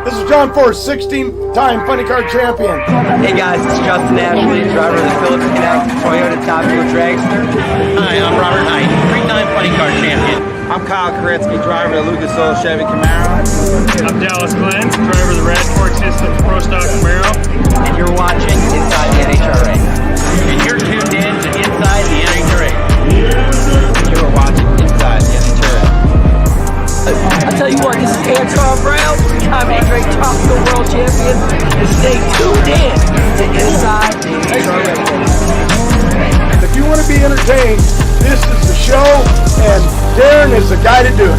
This is John Force, 16-time funny car champion. Hey guys, it's Justin Ashley, driver of the Phillips Canal Toyota Top Fuel Dragster. Hi, I'm Robert Knight, 3-time funny car champion. I'm Kyle Koretsky, driver of the Lucas Oil Chevy Camaro. I'm Dallas Glenn, driver of the Radford Systems Pro Stock Camaro. And you're watching Inside the NHRA. And you're tuned in to Inside the NHRA. And you're watching Inside the NHRA. I tell you what, this is Anton Brown, 3-time NHRA Top Fuel World Champion, and stay tuned in to Inside the NHRA. If you want to be entertained, this is the show, and Darren is the guy to do it.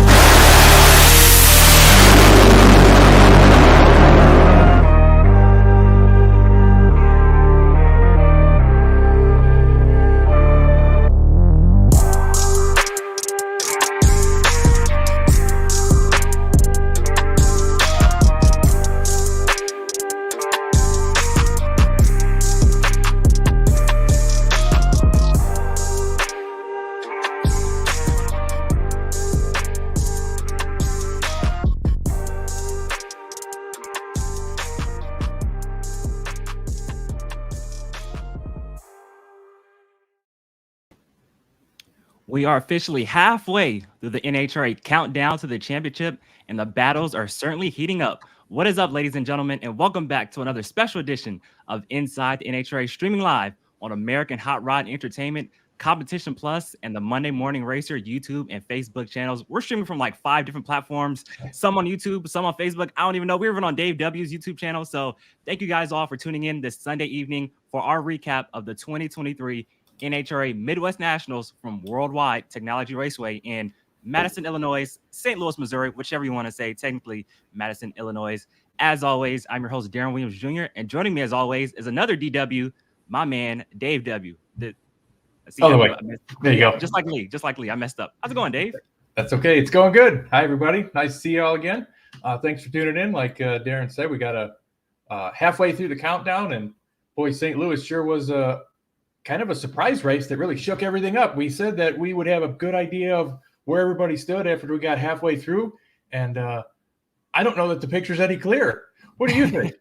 We are officially halfway through the NHRA countdown to the championship, and the battles are certainly heating up. What is up, ladies and gentlemen, and welcome back to another special edition of Inside the NHRA, streaming live on American Hot Rod Entertainment, Competition Plus, and the Monday Morning Racer YouTube and Facebook channels. We're streaming from like 5 different platforms, some on YouTube, some on Facebook. I don't even know. We're even on Dave W's YouTube channel. So thank you guys all for tuning in this Sunday evening for our recap of the 2023 NHRA Midwest Nationals from Worldwide Technology Raceway in Madison, Illinois, St. Louis, Missouri, whichever you want to say, technically Madison, Illinois. As always, I'm your host, Darren Williams Jr., and joining me as always is another DW, my man, Dave W. There you go. Just like Lee. I messed up. How's it going, Dave? That's okay. It's going good. Hi, everybody. Nice to see you all again. Thanks for tuning in. Like Darren said, we got halfway through the countdown, and boy, St. Louis sure was kind of a surprise race that really shook everything up. We said that we would have a good idea of where everybody stood after we got halfway through, and I don't know that the picture's any clearer. What do you think?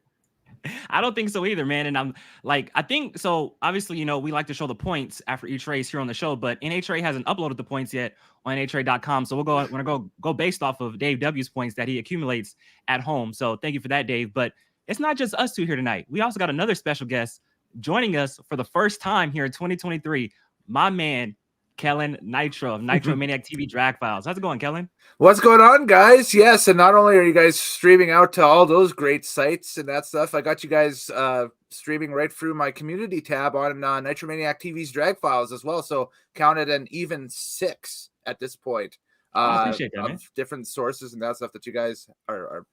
I don't think so either, man. And I'm like, I think so. Obviously, you know, we like to show the points after each race here on the show, but NHRA hasn't uploaded the points yet on NHRA.com. So we're going to go based off of Dave W's points that he accumulates at home. So thank you for that, Dave. But it's not just us two here tonight. We also got another special guest joining us for the first time here in 2023, my man, Kellen Nitro of Nitro Maniac TV Drag Files. How's it going, Kellen? What's going on, guys? Yes, and not only are you guys streaming out to all those great sites and that stuff, I got you guys streaming right through my community tab on Nitro Maniac TV's Drag Files as well. So counted an even 6 at this point I appreciate that, man. Different sources and that stuff that you guys are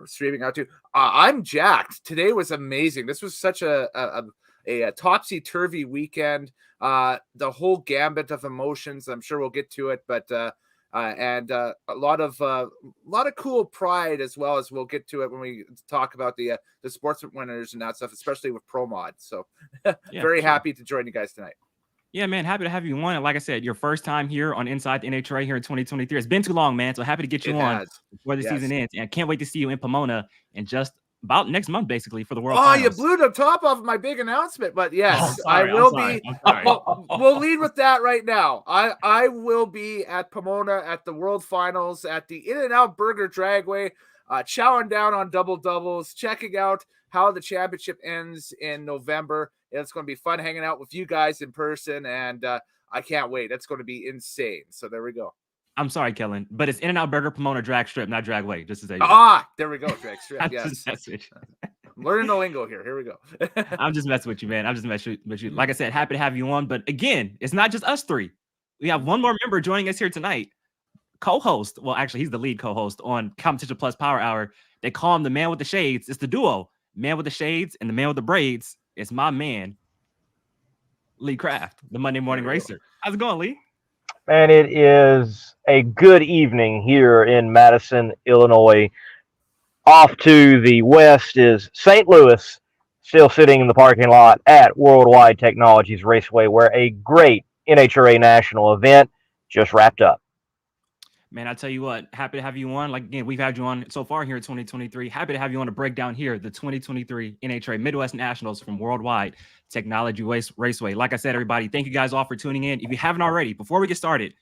streaming out to. I'm jacked. Today was amazing. This was such a topsy-turvy weekend. The whole gambit of emotions. I'm sure we'll get to it, but and a lot of cool pride as well, as we'll get to it when we talk about the sportsman winners and that stuff, especially with Pro Mod. So very happy to join you guys tonight. Yeah, man, happy to have you on. And like I said, your first time here on Inside the NHRA here in 2023. It's been too long, man. So happy to get you on before the season ends. And I can't wait to see you in Pomona in just about next month, basically, for the World Finals. You blew the top off my big announcement. But yes, I will be. We'll lead with that right now. I will be at Pomona at the World Finals at the In-N-Out Burger Dragway, chowing down on double doubles, checking out how the championship ends in November. It's going to be fun hanging out with you guys in person, and I can't wait. It's going to be insane. So there we go. I'm sorry, Kellen, but it's In-N-Out Burger Pomona Drag Strip, not Dragway. Just to say. There we go. Drag Strip. Yes. I'm learning the lingo here. Here we go. I'm just messing with you, man. I'm just messing with you. Like I said, happy to have you on. But again, it's not just us three. We have one more member joining us here tonight. Co-host. Well, actually, he's the lead co-host on Competition Plus Power Hour. They call him the man with the shades. It's the duo, man with the shades and the man with the braids. It's my man, Lee Kraft, the Monday Morning Racer. How's it going, Lee? Man, it is a good evening here in Madison, Illinois. Off to the west is St. Louis, still sitting in the parking lot at Worldwide Technologies Raceway, where a great NHRA national event just wrapped up. Man, I tell you what, happy to have you on. Like, again, we've had you on so far here in 2023. Happy to have you on to break down here the 2023 NHRA Midwest Nationals from Worldwide Technology Raceway. Like I said, everybody, thank you guys all for tuning in. If you haven't already, before we get started,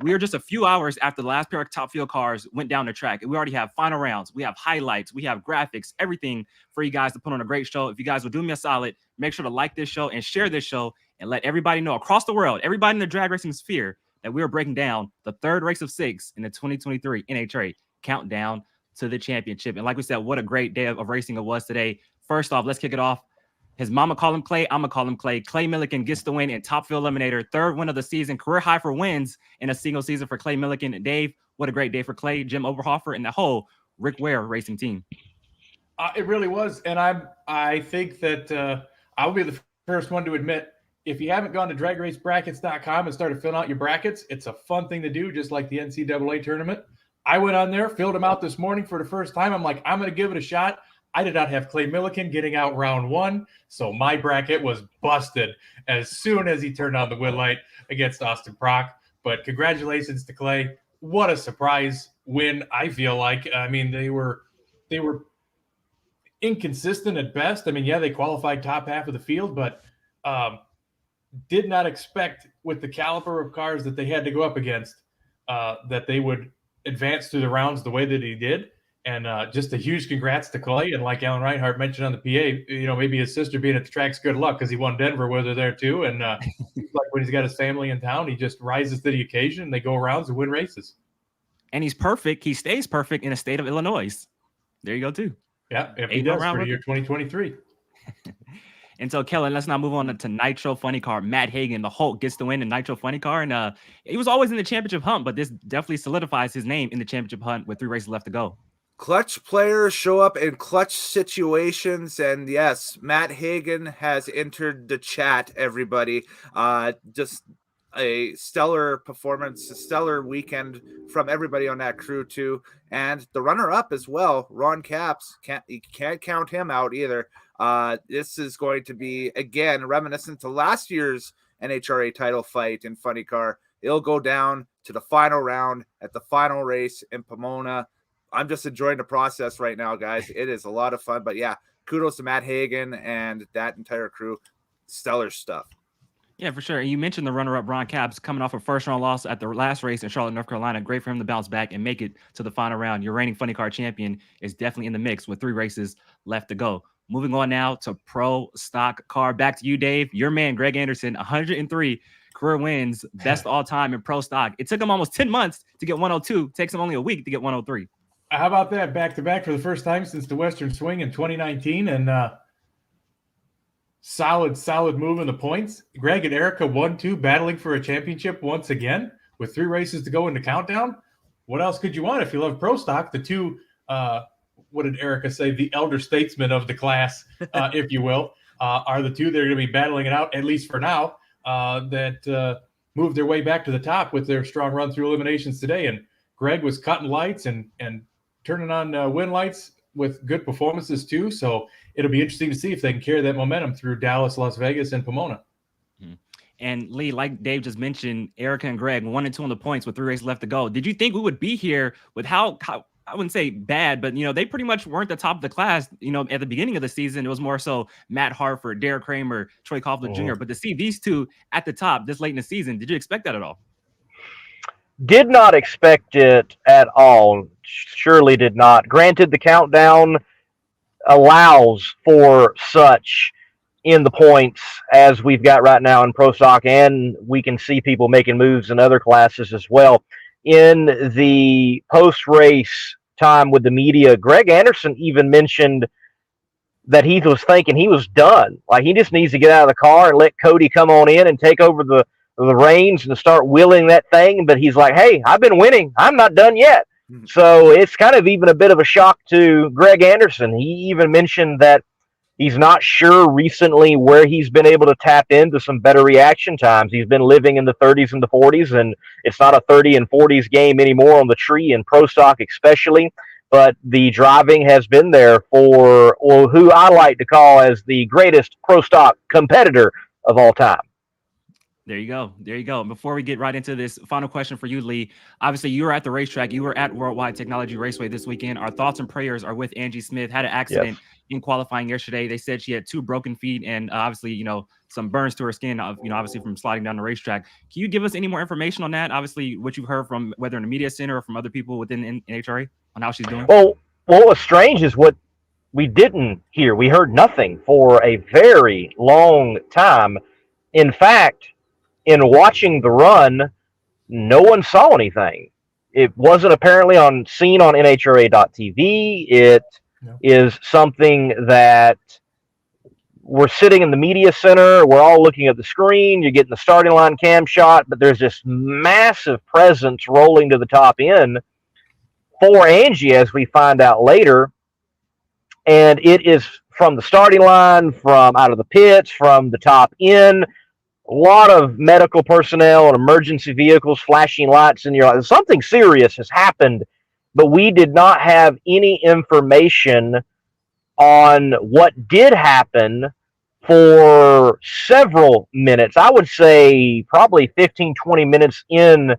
we are just a few hours after the last pair of top field cars went down the track. And we already have final rounds. We have highlights. We have graphics, everything for you guys to put on a great show. If you guys will do me a solid, make sure to like this show and share this show and let everybody know across the world, everybody in the drag racing sphere, that we are breaking down the third race of 6 in the 2023 NHRA countdown to the championship. And like we said, what a great day of racing it was today. First off, let's kick it off. His mama called him Clay. I'm going to call him Clay. Clay Millican gets the win in Top Fuel Eliminator. Third win of the season. Career high for wins in a single season for Clay Millican. And Dave, what a great day for Clay, Jim Oberhofer, and the whole Rick Ware racing team. It really was. And I think that I'll be the first one to admit, if you haven't gone to dragracebrackets.com and started filling out your brackets, it's a fun thing to do, just like the NCAA tournament. I went on there, filled them out this morning for the first time. I'm like, I'm going to give it a shot. I did not have Clay Millican getting out round 1, so my bracket was busted as soon as he turned on the win light against Austin Prock. But congratulations to Clay. What a surprise win, I feel like. I mean, they were inconsistent at best. I mean, yeah, they qualified top half of the field, but did not expect, with the caliber of cars that they had to go up against, that they would advance through the rounds the way that he did. And just a huge congrats to Clay. And like Alan Reinhart mentioned on the PA, maybe his sister being at the track's good luck because he won Denver with her there too. And like when he's got his family in town, he just rises to the occasion. They go around and win races. And he's perfect. He stays perfect in the state of Illinois. There you go too. Yeah, if he does for the year 2023. And so, Kellen, let's now move on to Nitro Funny Car. Matt Hagan, the Hulk, gets the win in Nitro Funny Car. And he was always in the championship hunt, but this definitely solidifies his name in the championship hunt with 3 races left to go. Clutch players show up in clutch situations. And yes, Matt Hagan has entered the chat, everybody. Just a stellar performance, a stellar weekend from everybody on that crew too. And the runner-up as well, Ron Capps, you can't count him out either. This is going to be, again, reminiscent to last year's NHRA title fight in Funny Car. It'll go down to the final round at the final race in Pomona. I'm just enjoying the process right now, guys. It is a lot of fun. But yeah, kudos to Matt Hagan and that entire crew. Stellar stuff. Yeah, for sure. And you mentioned the runner-up, Ron Capps, coming off a first-round loss at the last race in Charlotte, North Carolina. Great for him to bounce back and make it to the final round. Your reigning Funny Car champion is definitely in the mix with 3 races left to go. Moving on now to Pro Stock Car. Back to you, Dave. Your man, Greg Anderson, 103 career wins, best all time in Pro Stock. It took him almost 10 months to get 102. Takes him only a week to get 103. How about that? Back-to-back for the first time since the Western Swing in 2019. And solid move in the points. Greg and Erica 1-2, battling for a championship once again with 3 races to go in the countdown. What else could you want if you love Pro Stock? The 2 what did Erica say? The elder statesmen of the class, if you will, are the 2 that are going to be battling it out, at least for now, that moved their way back to the top with their strong run through eliminations today. And Greg was cutting lights and turning on win lights with good performances too. So it'll be interesting to see if they can carry that momentum through Dallas, Las Vegas, and Pomona. And Lee, like Dave just mentioned, Erica and Greg 1 and 2 on the points with 3 races left to go. Did you think we would be here with how I wouldn't say bad, but they pretty much weren't the top of the class. At the beginning of the season, it was more so Matt Harford, Derek Kramer, Troy Coughlin Jr. But to see these 2 at the top this late in the season, did you expect that at all? Did not expect it at all. Surely did not. Granted, the countdown allows for such in the points as we've got right now in Pro Stock, and we can see people making moves in other classes as well. In the post-race time with the media, Greg Anderson even mentioned that he was thinking he was done. Like, he just needs to get out of the car and let Cody come on in and take over the reins and start wheeling that thing. But he's like, hey, I've been winning. I'm not done yet. So it's kind of even a bit of a shock to Greg Anderson. He even mentioned that he's not sure recently where he's been able to tap into some better reaction times. He's been living in the 30s and the 40s, and it's not a 30 and 40s game anymore on the tree in Pro Stock especially. But the driving has been there for who I like to call as the greatest Pro Stock competitor of all time. There you go. There you go. Before we get right into this, final question for you, Lee. Obviously, you were at the racetrack. You were at Worldwide Technology Raceway this weekend. Our thoughts and prayers are with Angie Smith. Had an accident in qualifying yesterday. They said she had 2 broken feet and obviously, some burns to her skin, obviously from sliding down the racetrack. Can you give us any more information on that? Obviously, what you've heard from whether in the media center or from other people within NHRA on how she's doing? Well, what was strange is what we didn't hear. We heard nothing for a very long time. In fact, in watching the run, no one saw anything. It wasn't apparently seen on NHRA.tv. It is something that we're sitting in the media center. We're all looking at the screen. You're getting the starting line cam shot, but there's this massive presence rolling to the top end for Angie, as we find out later. And it is from the starting line, from out of the pits, from the top end. A lot of medical personnel and emergency vehicles flashing lights in your eyes. Something serious has happened, but we did not have any information on what did happen for several minutes. I would say probably 15, 20 minutes in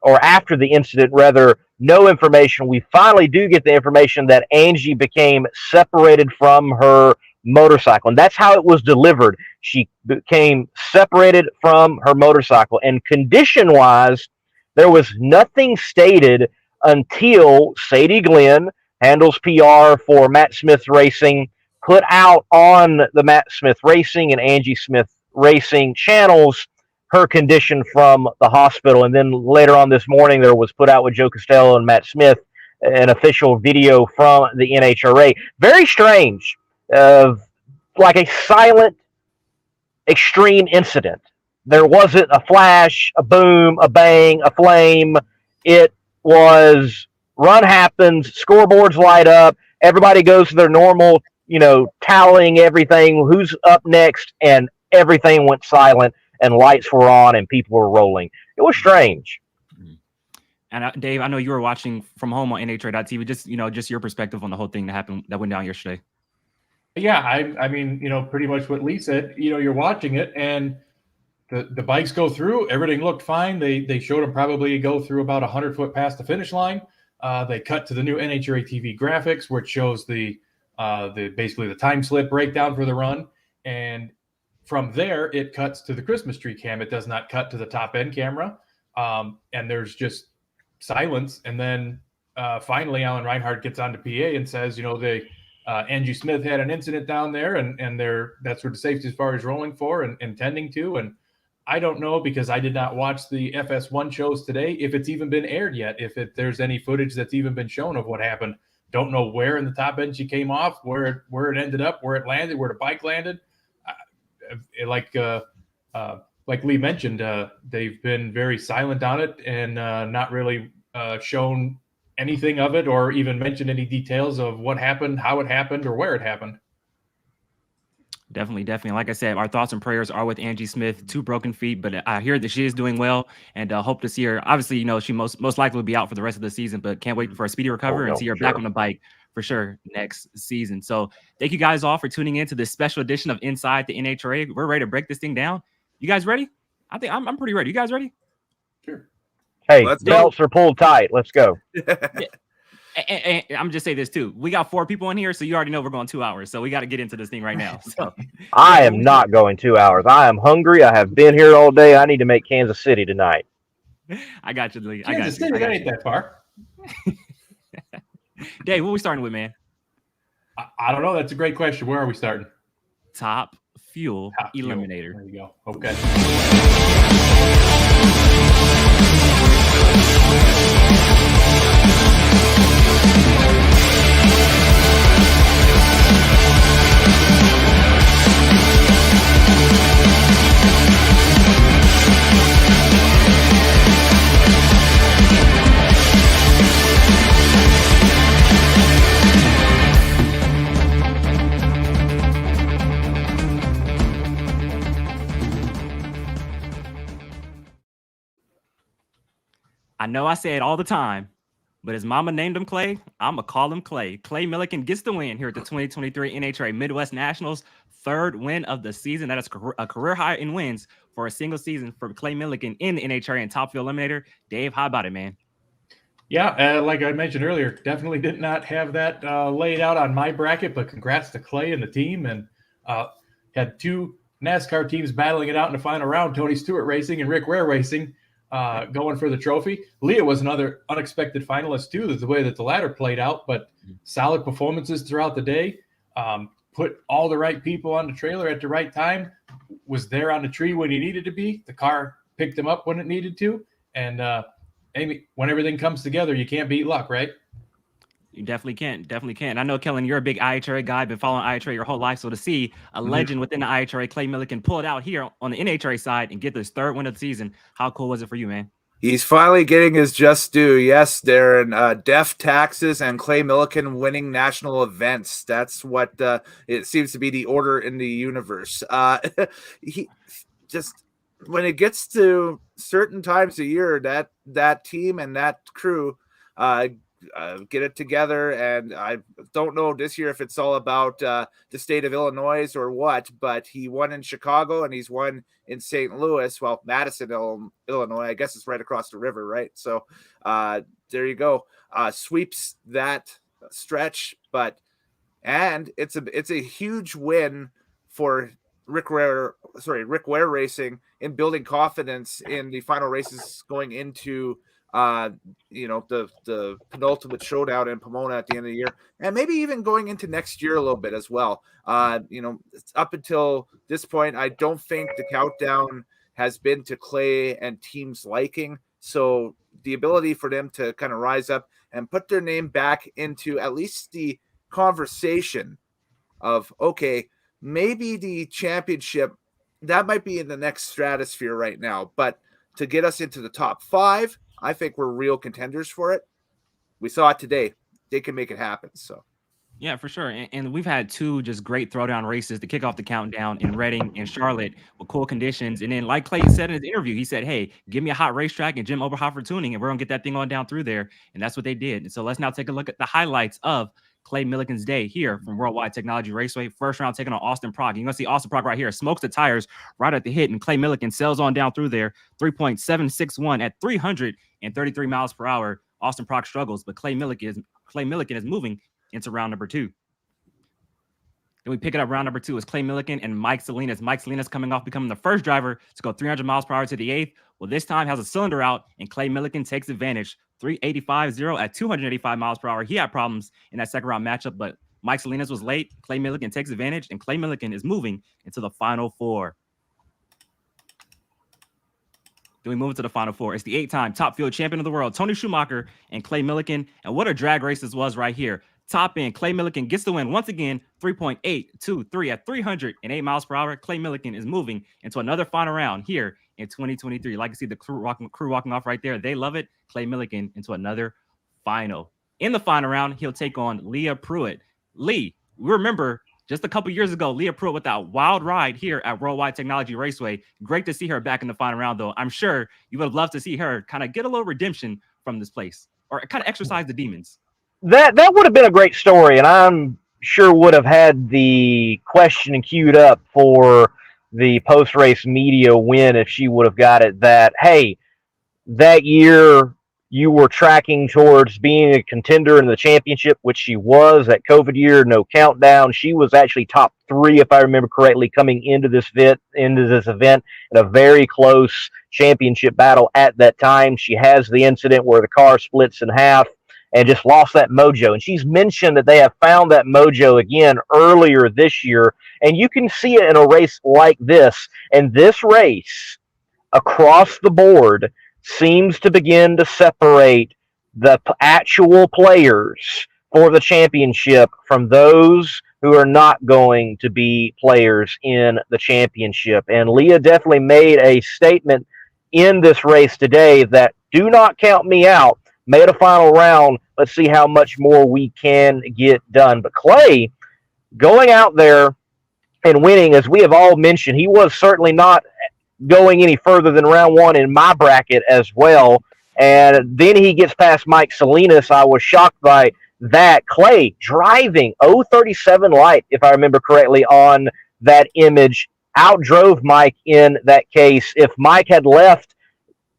or after the incident, rather, no information. We finally do get the information that Angie became separated from her motorcycle, and that's how it was delivered. She became separated from her motorcycle, and condition-wise, there was nothing stated until Sadie Glenn, handles PR for Matt Smith Racing, put out on the Matt Smith Racing and Angie Smith Racing channels her condition from the hospital. And then later on this morning, there was put out with Joe Costello and Matt Smith an official video from the NHRA. Very strange, like a silent, extreme incident. There wasn't a flash, a boom, a bang, a flame. It was run happens, scoreboards light up, everybody goes to their normal, tallying everything, who's up next, and everything went silent, and lights were on, and people were rolling. It was strange. And Dave, I know you were watching from home on NHRA.tv. Just your perspective on the whole thing that went down yesterday. Yeah, I mean, pretty much what Lee said. You're watching it, and the bikes go through. Everything looked fine. They showed them probably go through about 100 foot past the finish line. They cut to the new NHRA TV graphics, which shows the basically the time slip breakdown for the run, and from there it cuts to the Christmas tree cam. It does not cut to the top end camera, and there's just silence. And then finally, Alan Reinhardt gets on to PA and says, Angie Smith had an incident down there, and that's where the safety car is rolling for and intending to. And I don't know, because I did not watch the FS1 shows today, if it's even been aired yet, if there's any footage that's even been shown of what happened. Don't know where in the top end she came off, where it ended up, where it landed, where the bike landed. Like Lee mentioned, they've been very silent on it and not really shown anything of it or even mentioned any details of what happened, how it happened, or where it happened. Definitely. Like I said, our thoughts and prayers are with Angie Smith, 2 broken feet, but I hear that she is doing well, and hope to see her. Obviously, she most likely will be out for the rest of the season, but can't wait for a speedy recovery and see her back on the bike for sure next season. So thank you guys all for tuning in to this special edition of Inside the NHRA. We're ready to break this thing down. You guys ready? I think I'm pretty ready. You guys ready? Sure. Hey, belts are pulled tight. Let's go. And I'm just say this too. We got 4 people in here, so you already know we're going 2 hours. So we got to get into this thing right now. So I am not going 2 hours. I am hungry. I have been here all day. I need to make Kansas City tonight. I got you, Lee. Kansas City, that ain't that far. Dave, what are we starting with, man? I don't know. That's a great question. Where are we starting? Top Fuel Eliminator. There you go. Okay. I know I say it all the time, but his mama named him Clay. I'ma call him Clay. Clay Millican gets the win here at the 2023 NHRA Midwest Nationals, third win of the season. That is a career high in wins for a single season for Clay Millican in the NHRA and Top Fuel Eliminator. Dave, how about it, man? Yeah, like I mentioned earlier, definitely did not have that laid out on my bracket, but congrats to Clay and the team. And had two NASCAR teams battling it out in the final round, Tony Stewart Racing and Rick Ware Racing, going for the trophy. Leah was another unexpected finalist, too, the way that the ladder played out, but solid performances throughout the day. Put all the right people on the trailer at the right time, was there on the tree when he needed to be. The car picked him up when it needed to. And Amy, when everything comes together, you can't beat luck, right? You definitely can't. Definitely can't. I know, Kellen, you're a big IHRA guy, been following IHRA your whole life. So to see a legend within the IHRA, Clay Millican, pull it out here on the NHRA side and get this third win of the season, how cool was it for you, man? He's finally getting his just due. Yes, Darren. Death taxes and Clay Millican winning national events. That's what it seems to be the order in the universe. He just, when it gets to certain times a year, that team and that crew get it together. And I don't know this year if it's all about the state of Illinois or what, but he won in Chicago and he's won in St. Louis. Well, Madison, Illinois, I guess it's right across the river, right? So there you go. Sweeps that stretch, and it's a huge win for Rick Ware Racing in building confidence in the final races going into the penultimate showdown in Pomona at the end of the year, and maybe even going into next year a little bit as well. Up until this point, I don't think the countdown has been to Clay and team's liking. So the ability for them to kind of rise up and put their name back into at least the conversation of, okay, maybe the championship, that might be in the next stratosphere right now, but to get us into the top 5, I think we're real contenders for it. We saw it today. They can make it happen. So, yeah, for sure. And we've had two just great throwdown races to kick off the countdown in Reading and Charlotte with cool conditions. And then, like Clay said in his interview, he said, hey, give me a hot racetrack and Jim Oberhofer tuning, and we're going to get that thing on down through there. And that's what they did. And so let's now take a look at the highlights of Clay Millican's day here from Worldwide Technology Raceway. First round taking on Austin Prock. You're going to see Austin Prock right here. Smokes the tires right at the hit, and Clay Millican sails on down through there. 3.761 at 333 miles per hour. Austin Prock struggles, but Clay Millican is moving into round number 2. Then we pick it up round number 2 is Clay Millican and Mike Salinas. Mike Salinas coming off becoming the first driver to go 300 miles per hour to the 8th. Well, this time has a cylinder out, and Clay Millican takes advantage. 385.0 at 285 miles per hour. He had problems in that second round matchup, but Mike Salinas was late. Clay Millican takes advantage, and Clay Millican is moving into the final 4. Then we move into the final 4. It's the 8-time Top Fuel champion of the world, Tony Schumacher and Clay Millican. And what a drag race this was right here. Top end, Clay Millican gets the win once again, 3.823 at 308 miles per hour. Clay Millican is moving into another final round here in 2023. Like you see the crew walking off right there. They love it. Clay Millican into another final. In the final round, he'll take on Leah Pruitt. Lee, we remember just a couple years ago, Leah Pruitt with that wild ride here at Worldwide Technology Raceway. Great to see her back in the final round, though. I'm sure you would have loved to see her kind of get a little redemption from this place or kind of exercise the demons. That would have been a great story, and I'm sure would have had the question queued up for the post-race media win if she would have got it. That, hey, that year you were tracking towards being a contender in the championship, which she was. That COVID year, no countdown. She was actually top 3, if I remember correctly, coming into this event in a very close championship battle at that time. She has the incident where the car splits in half and just lost that mojo. And she's mentioned that they have found that mojo again earlier this year. And you can see it in a race like this. And this race, across the board, seems to begin to separate the actual players for the championship from those who are not going to be players in the championship. And Leah definitely made a statement in this race today that do not count me out. Made a final round. Let's see how much more we can get done. But Clay, going out there and winning, as we have all mentioned, he was certainly not going any further than round 1 in my bracket as well. And then he gets past Mike Salinas. I was shocked by that. Clay driving 037 light, if I remember correctly, on that image, outdrove Mike in that case. If Mike had left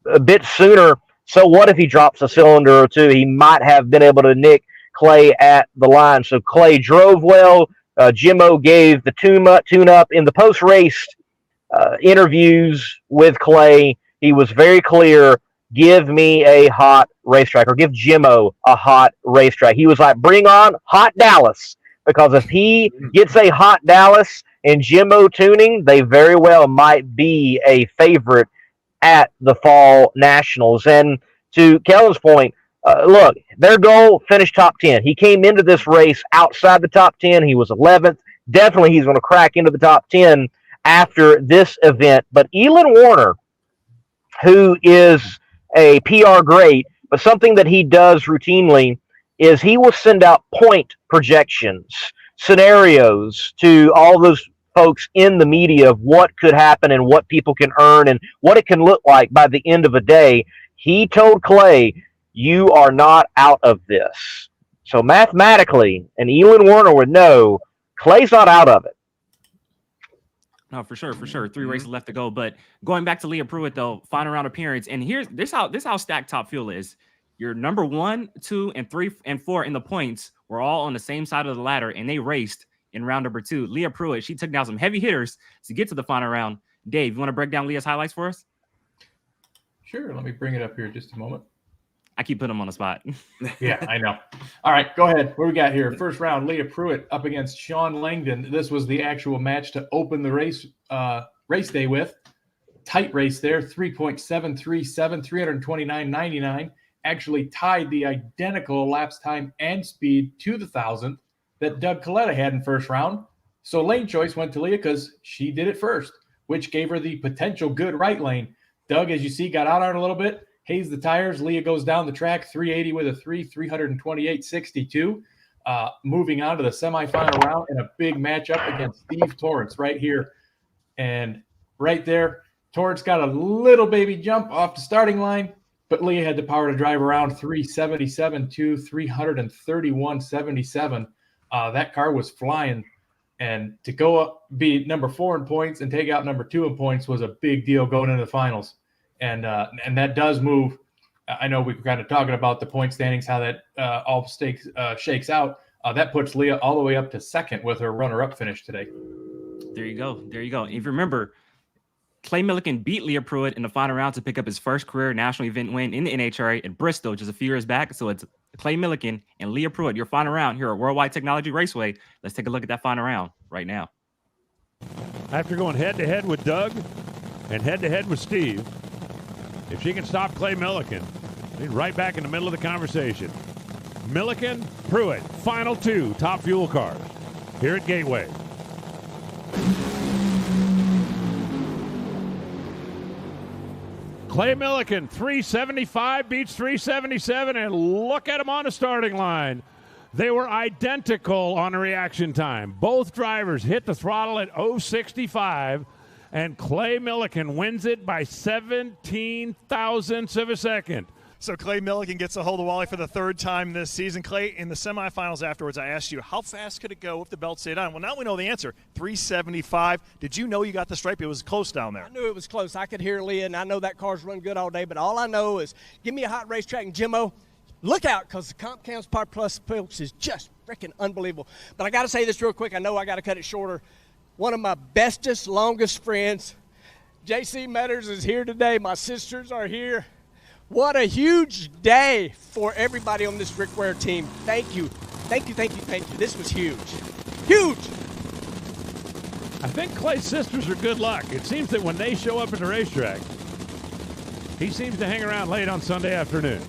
a bit sooner, so what if he drops a cylinder or two? He might have been able to nick Clay at the line. So Clay drove well. Jimmo gave the tune-up in the post-race interviews with Clay. He was very clear, give me a hot racetrack, or give Jimmo a hot racetrack. He was like, bring on hot Dallas, because if he gets a hot Dallas and Jimmo tuning, they very well might be a favorite at the Fall Nationals. And to Kellen's point, look, their goal, finish top 10. He came into this race outside the top 10. He was 11th. Definitely he's going to crack into the top 10 after this event. But Elon Warner, who is a PR great, but something that he does routinely is he will send out point projections, scenarios to all those folks in the media of what could happen and what people can earn and what it can look like by the end of a day. He told Clay, you are not out of this. So mathematically, and Elon Warner would know, Clay's not out of it. No, for sure. 3 races left to go. But going back to Leah Pruitt, though, final round appearance. And this how stacked Top Fuel is. Your number 1, 2, and 3, and 4 in the points were all on the same side of the ladder, and they raced in round number 2. Leah Pruitt, she took down some heavy hitters to get to the final round. Dave, you want to break down Leah's highlights for us? Sure. Let me bring it up here just a moment. I keep putting him on the spot. Yeah, I know. All right, go ahead. What do we got here? First round, Leah Pruitt up against Sean Langdon. This was the actual match to open the race day with. Tight race there, 3.737, 329.99. Actually tied the identical elapsed time and speed to the 1,000th that Doug Coletta had in first round. So lane choice went to Leah because she did it first, which gave her the potential good right lane. Doug, as you see, got out on it a little bit. Hazed the tires. Leah goes down the track, 380 with a 328.62. Moving on to the semifinal round in a big matchup against Steve Torrance right here. And right there, Torrance got a little baby jump off the starting line, but Leah had the power to drive around 377 to 331.77. That car was flying. And to go up, be number 4 in points and take out number 2 in points was a big deal going into the finals. And that does move. I know we were kind of talking about the point standings, how that all shakes out. That puts Leah all the way up to second with her runner-up finish today. There you go. If you remember, Clay Millican beat Leah Pruitt in the final round to pick up his first career national event win in the NHRA at Bristol just a few years back. So it's Clay Millican and Leah Pruitt, your final round here at Worldwide Technology Raceway. Let's take a look at that final round right now. After going head-to-head with Doug and head-to-head with Steve, if she can stop Clay Millican, he's right back in the middle of the conversation. Millican, Pruitt, final 2 Top Fuel cars here at Gateway. Clay Millican, 375 beats 377, and look at him on the starting line. They were identical on the reaction time. Both drivers hit the throttle at 0.65. And Clay Millican wins it by 17 thousandths of a second. So Clay Millican gets a hold of Wally for the 3rd time this season. Clay, in the semifinals afterwards, I asked you, how fast could it go if the belt stayed on? Well, now we know the answer, 375. Did you know you got the stripe? It was close down there. I knew it was close. I could hear Leah, and I know that car's run good all day, but all I know is give me a hot racetrack, and Jimmo, look out, because the Comp Cams Par Plus Pilks is just freaking unbelievable. But I got to say this real quick. I know I got to cut it shorter. One of my bestest, longest friends, JC Metters, is here today. My sisters are here. What a huge day for everybody on this Rick Ware team. Thank you. This was huge. Huge. I think Clay's sisters are good luck. It seems that when they show up at the racetrack, he seems to hang around late on Sunday afternoon.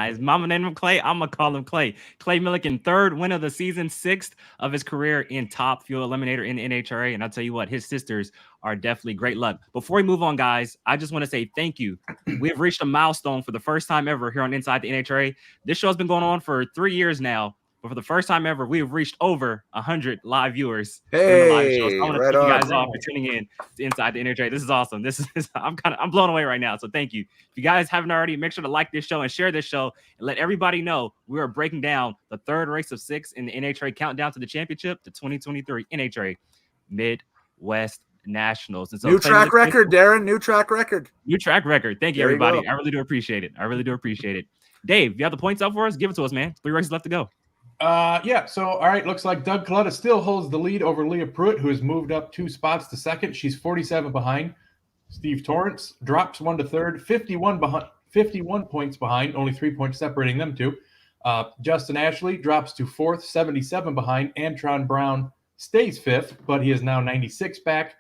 His mama named him Clay. I'm going to call him Clay. Clay Millican, 3rd win of the season, 6th of his career in Top Fuel Eliminator in the NHRA. And I'll tell you what, his sisters are definitely great luck. Before we move on, guys, I just want to say thank you. We've reached a milestone for the first time ever here on Inside the NHRA. This show has been going on for 3 years now. but for the first time ever, we've reached over 100 live viewers during the live show. So I want to right thank you on. guys all for tuning in to Inside the NHRA. This is awesome. This is I'm blown away right now. So thank you. If you guys haven't already, make sure to like this show and share this show and let everybody know we are breaking down the third race of 6 in the NHRA countdown to the championship, the 2023 NHRA Midwest Nationals. And so New track record, Darren. New track record. New track record. Thank you, There you everybody. go. I really do appreciate it. Dave, you have the points up for us? Give it to us, man. 3 races left to go. Yeah. So, all right. Looks like Doug Clutta still holds the lead over Leah Pruitt, who has moved up 2 spots to second. She's 47 behind. Steve Torrance drops 1 to third, 51 points behind, only 3 points separating them two. Justin Ashley drops to fourth, 77 behind. Antron Brown stays fifth, but he is now 96 back.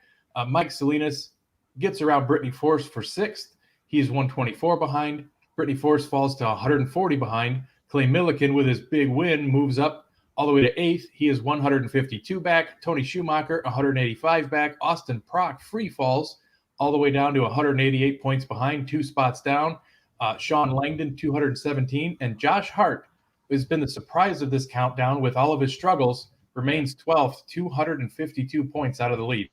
Mike Salinas gets around Brittany Force for sixth. He's 124 behind. Brittany Force falls to 140 behind. Clay Milliken, with his big win, moves up all the way to eighth. He is 152 back. Tony Schumacher, 185 back. Austin Prock free falls all the way down to 188 points behind, 2 spots down. Sean Langdon, 217. And Josh Hart, who has been the surprise of this countdown with all of his struggles, remains 12th, 252 points out of the lead.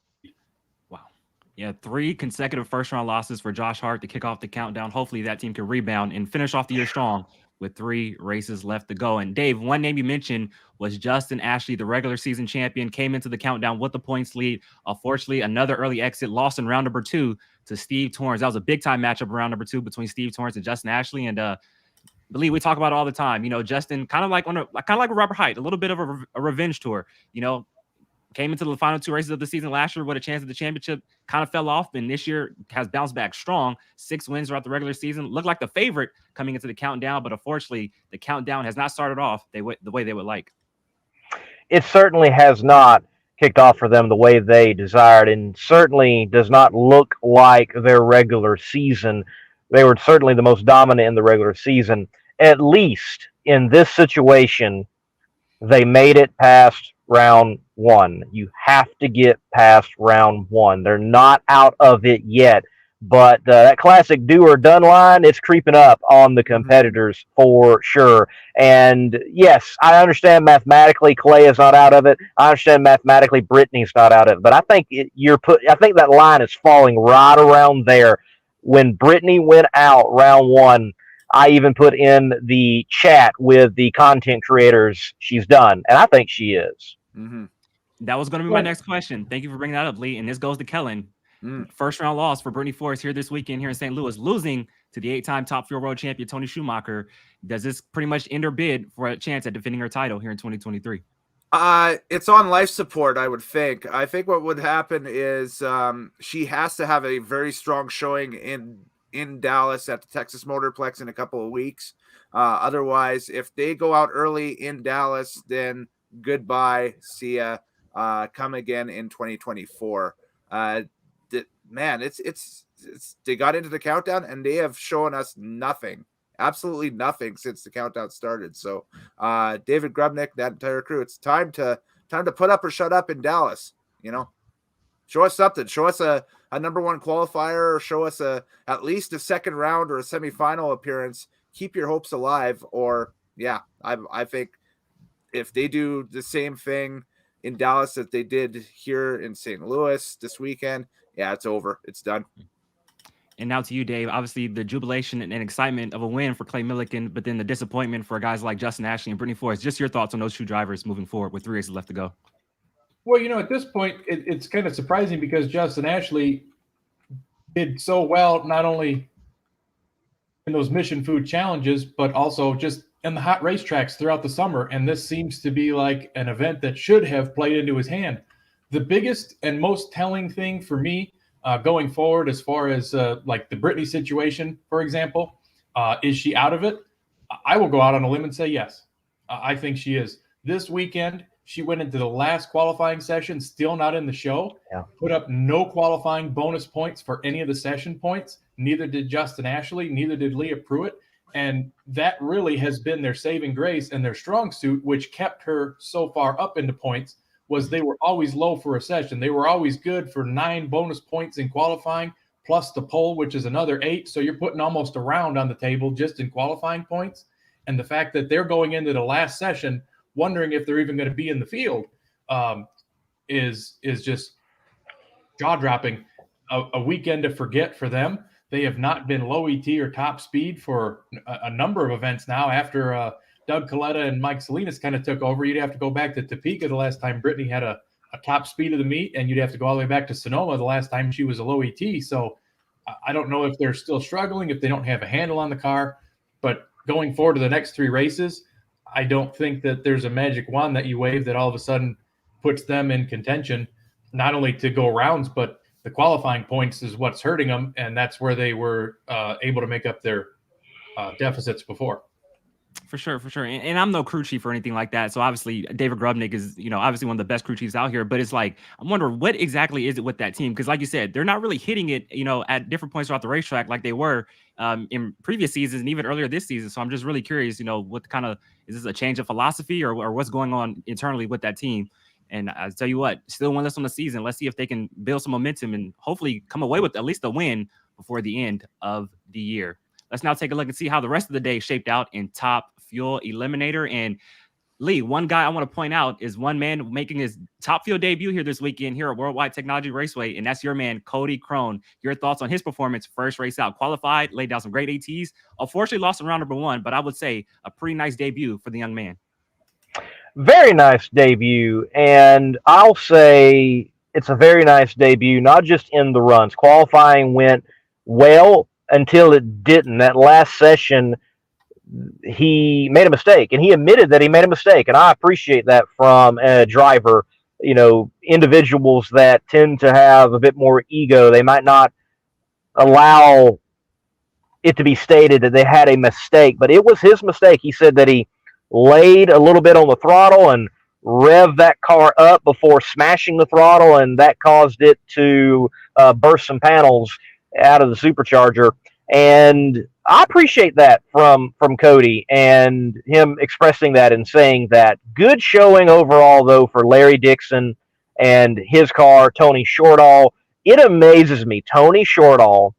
Wow. Yeah, 3 consecutive first-round losses for Josh Hart to kick off the countdown. Hopefully that team can rebound and finish off the year strong with 3 races left to go. And Dave, one name you mentioned was Justin Ashley, the regular season champion, came into the countdown with the points lead. Unfortunately, another early exit, lost in round number 2 to Steve Torrance. That was a big-time matchup in round number 2 between Steve Torrance and Justin Ashley. And believe we talk about it all the time. You know, Justin kind of like Robert Height, a little bit of a revenge tour. You know, came into the final 2 races of the season last year with a chance at the championship, kind of fell off, and this year has bounced back strong. 6 wins throughout the regular season. Looked like the favorite coming into the countdown, but unfortunately, the countdown has not started off the way they would like. It certainly has not kicked off for them the way they desired, and certainly does not look like their regular season. They were certainly the most dominant in the regular season. At least in this situation, they made it past round 1. You have to get past round 1. They're not out of it yet, but that classic do or done line, it's creeping up on the competitors for sure. And yes, I understand mathematically Clay is not out of it. I understand mathematically Brittany's not out of it, but I think I think that line is falling right around there. When Brittany went out round 1, I even put in the chat with the content creators, she's done. And I think she is. Mm-hmm. That was going to be my next question. Thank you for bringing that up, Lee. And this goes to Kellen. First round loss for Brittany Force here this weekend here in St. Louis, losing to the 8-time Top Fuel World Champion Tony Schumacher. Does this pretty much end her bid for a chance at defending her title here in 2023? It's on life support, I would think. I think what would happen is she has to have a very strong showing in Dallas at the Texas Motorplex in a couple of weeks. Otherwise, if they go out early in Dallas, then goodbye, see ya. Come again in 2024. Man, it's they got into the countdown and they have shown us nothing, absolutely nothing since the countdown started. So, David Grubnick, that entire crew, it's time to put up or shut up in Dallas. You know, show us something. Show us a number 1 qualifier, or show us at least a second round or a semifinal appearance. Keep your hopes alive. Or I think if they do the same thing in Dallas that they did here in St. Louis this weekend, it's over. It's done. And now to you, Dave. Obviously, the jubilation and excitement of a win for Clay Milliken, but then the disappointment for guys like Justin Ashley and Brittany Forrest. Just your thoughts on those 2 drivers moving forward with 3 races left to go. Well, you know, at this point, it's kind of surprising because Justin Ashley did so well, not only in those Mission Food Challenges, but also just in the hot racetracks throughout the summer. And this seems to be like an event that should have played into his hand. The biggest and most telling thing for me going forward, as far as like the Brittany situation, for example, is she out of it? I will go out on a limb and say yes. I think she is. This weekend, she went into the last qualifying session, still not in the show. Yeah. Put up no qualifying bonus points for any of the session points. Neither did Justin Ashley. Neither did Leah Pruitt. And that really has been their saving grace and their strong suit, which kept her so far up into points, was they were always low for a session. They were always good for 9 bonus points in qualifying, plus the pole, which is another 8. So you're putting almost a round on the table just in qualifying points. And the fact that they're going into the last session wondering if they're even going to be in the field, is just jaw-dropping. A weekend to forget for them. They have not been low ET or top speed for a number of events now. After Doug Coletta and Mike Salinas kind of took over, you'd have to go back to Topeka the last time Brittany had a top speed of the meet, and you'd have to go all the way back to Sonoma the last time she was a low ET. So I don't know if they're still struggling, if they don't have a handle on the car. But going forward to the next 3 races, I don't think that there's a magic wand that you wave that all of a sudden puts them in contention, not only to go rounds, but the qualifying points is what's hurting them, and that's where they were able to make up their deficits before. For sure. And I'm no crew chief or anything like that. So obviously David Grubnick is, obviously one of the best crew chiefs out here. But it's like, I'm wondering what exactly is it with that team? Because like you said, they're not really hitting it, at different points throughout the racetrack like they were in previous seasons and even earlier this season. So I'm just really curious, what kind of, is this a change of philosophy or what's going on internally with that team? And I tell you what, still winless on the season. Let's see if they can build some momentum and hopefully come away with at least a win before the end of the year. Let's now take a look and see how the rest of the day shaped out in Top Fuel Eliminator. And Lee, one guy I want to point out is one man making his Top Fuel debut here this weekend here at Worldwide Technology Raceway, and that's your man, Cody Crone. Your thoughts on his performance first race out? Qualified, laid down some great ATs. Unfortunately, lost in round number 1, but I would say a pretty nice debut for the young man. Very nice debut, and I'll say it's a very nice debut, not just in the runs. Qualifying went well until it didn't. That last session, he made a mistake, and he admitted that he made a mistake, and I appreciate that from a driver. Individuals that tend to have a bit more ego, they might not allow it to be stated that they had a mistake, but it was his mistake. He said that he laid a little bit on the throttle and revved that car up before smashing the throttle, and that caused it to burst some panels out of the supercharger. And I appreciate that from Cody and him expressing that and saying that. Good showing overall, though, for Larry Dixon and his car, Tony Shortall. It amazes me, Tony Shortall,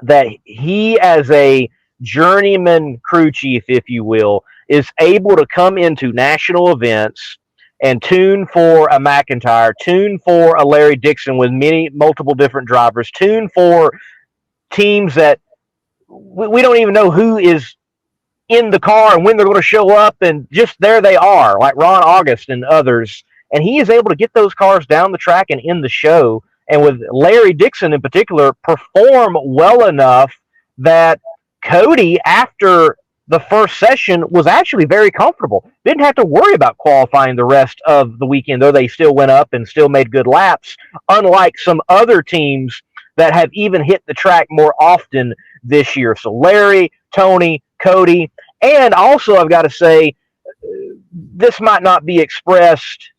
that he, as a journeyman crew chief, if you will, is able to come into national events and tune for a McIntyre, tune for a Larry Dixon with multiple different drivers, tune for teams that we don't even know who is in the car and when they're going to show up, and just there they are, like Ron August and others. And he is able to get those cars down the track and in the show, and with Larry Dixon in particular, perform well enough that Cody, after the first session, was actually very comfortable. Didn't have to worry about qualifying the rest of the weekend, though they still went up and still made good laps, unlike some other teams that have even hit the track more often this year. So Larry, Tony, Cody, and also I've got to say, this might not be expressed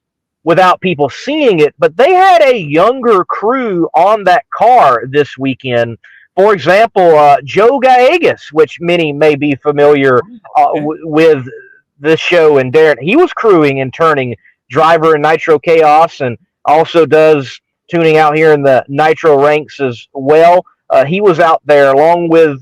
without people seeing it, but they had a younger crew on that car this weekend. For example, Joe Gallegos, which many may be familiar with this show, and Darren, he was crewing and turning driver in Nitro Chaos, and also does tuning out here in the Nitro ranks as well. He was out there along with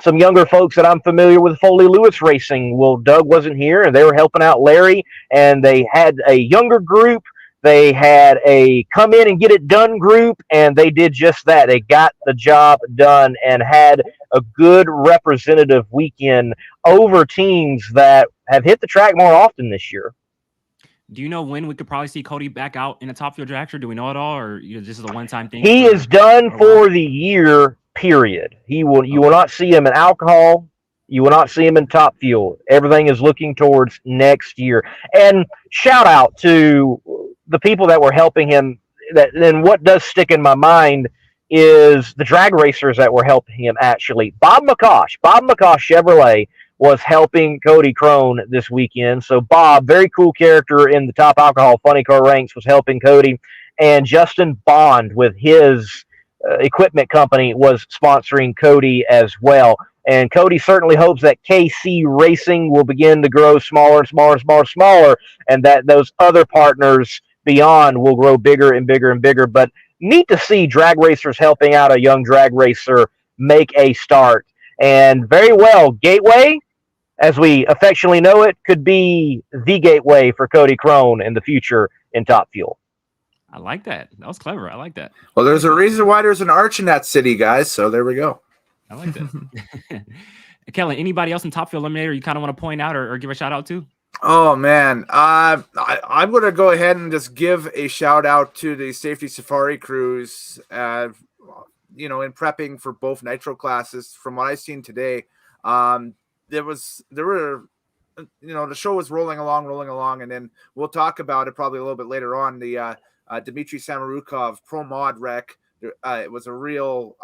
some younger folks that I'm familiar with, Foley Lewis Racing. Well, Doug wasn't here, and they were helping out Larry, and they had a younger group. They had a come in and get it done group, and they did just that. They got the job done and had a good representative weekend over teams that have hit the track more often this year. Do you know when we could probably see Cody back out in a Top Fuel dragster? Do we know it all, or this is a one-time thing? He is done for the year, period. You will not see him in alcohol. You will not see him in Top Fuel. Everything is looking towards next year. And shout out to the people that were helping him. And what does stick in my mind is the drag racers that were helping him, actually. Bob McCosh Chevrolet was helping Cody Crone this weekend. So Bob, very cool character in the Top Alcohol Funny Car ranks, was helping Cody. And Justin Bond with his equipment company was sponsoring Cody as well. And Cody certainly hopes that KC Racing will begin to grow smaller and smaller, and that those other partners beyond will grow bigger and bigger and bigger. But neat to see drag racers helping out a young drag racer make a start. And very well, Gateway, as we affectionately know it, could be the gateway for Cody Crone in the future in Top Fuel. I like that. That was clever. I like that. Well, there's a reason why there's an arch in that city, guys. So there we go. I like that. Kellen, anybody else in Top Fuel Eliminator you kind of want to point out or give a shout out to? Oh man, I'm going to go ahead and just give a shout out to the safety safari crews. In prepping for both nitro classes. From what I've seen today, the show was rolling along, and then we'll talk about it probably a little bit later on. The Dmitry Samarukov Pro Mod wreck. It was a real.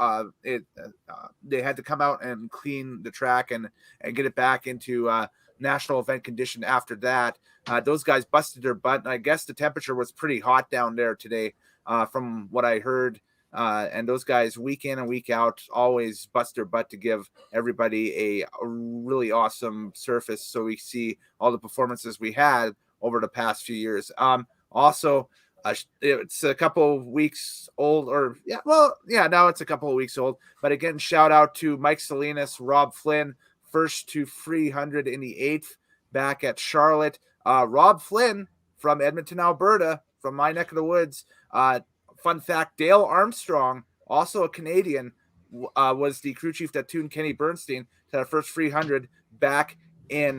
They had to come out and clean the track and get it back into national event condition. After that, those guys busted their butt. And I guess the temperature was pretty hot down there today, from what I heard. And those guys, week in and week out, always bust their butt to give everybody a really awesome surface. So we see all the performances we had over the past few years. Also, it's a couple of weeks old, now it's a couple of weeks old. But again, shout out to Mike Salinas, Rob Flynn, first to 300 in the 8th back at Charlotte. Rob Flynn from Edmonton, Alberta, from my neck of the woods. Fun fact, Dale Armstrong, also a Canadian, was the crew chief that tuned Kenny Bernstein to the first 300 back in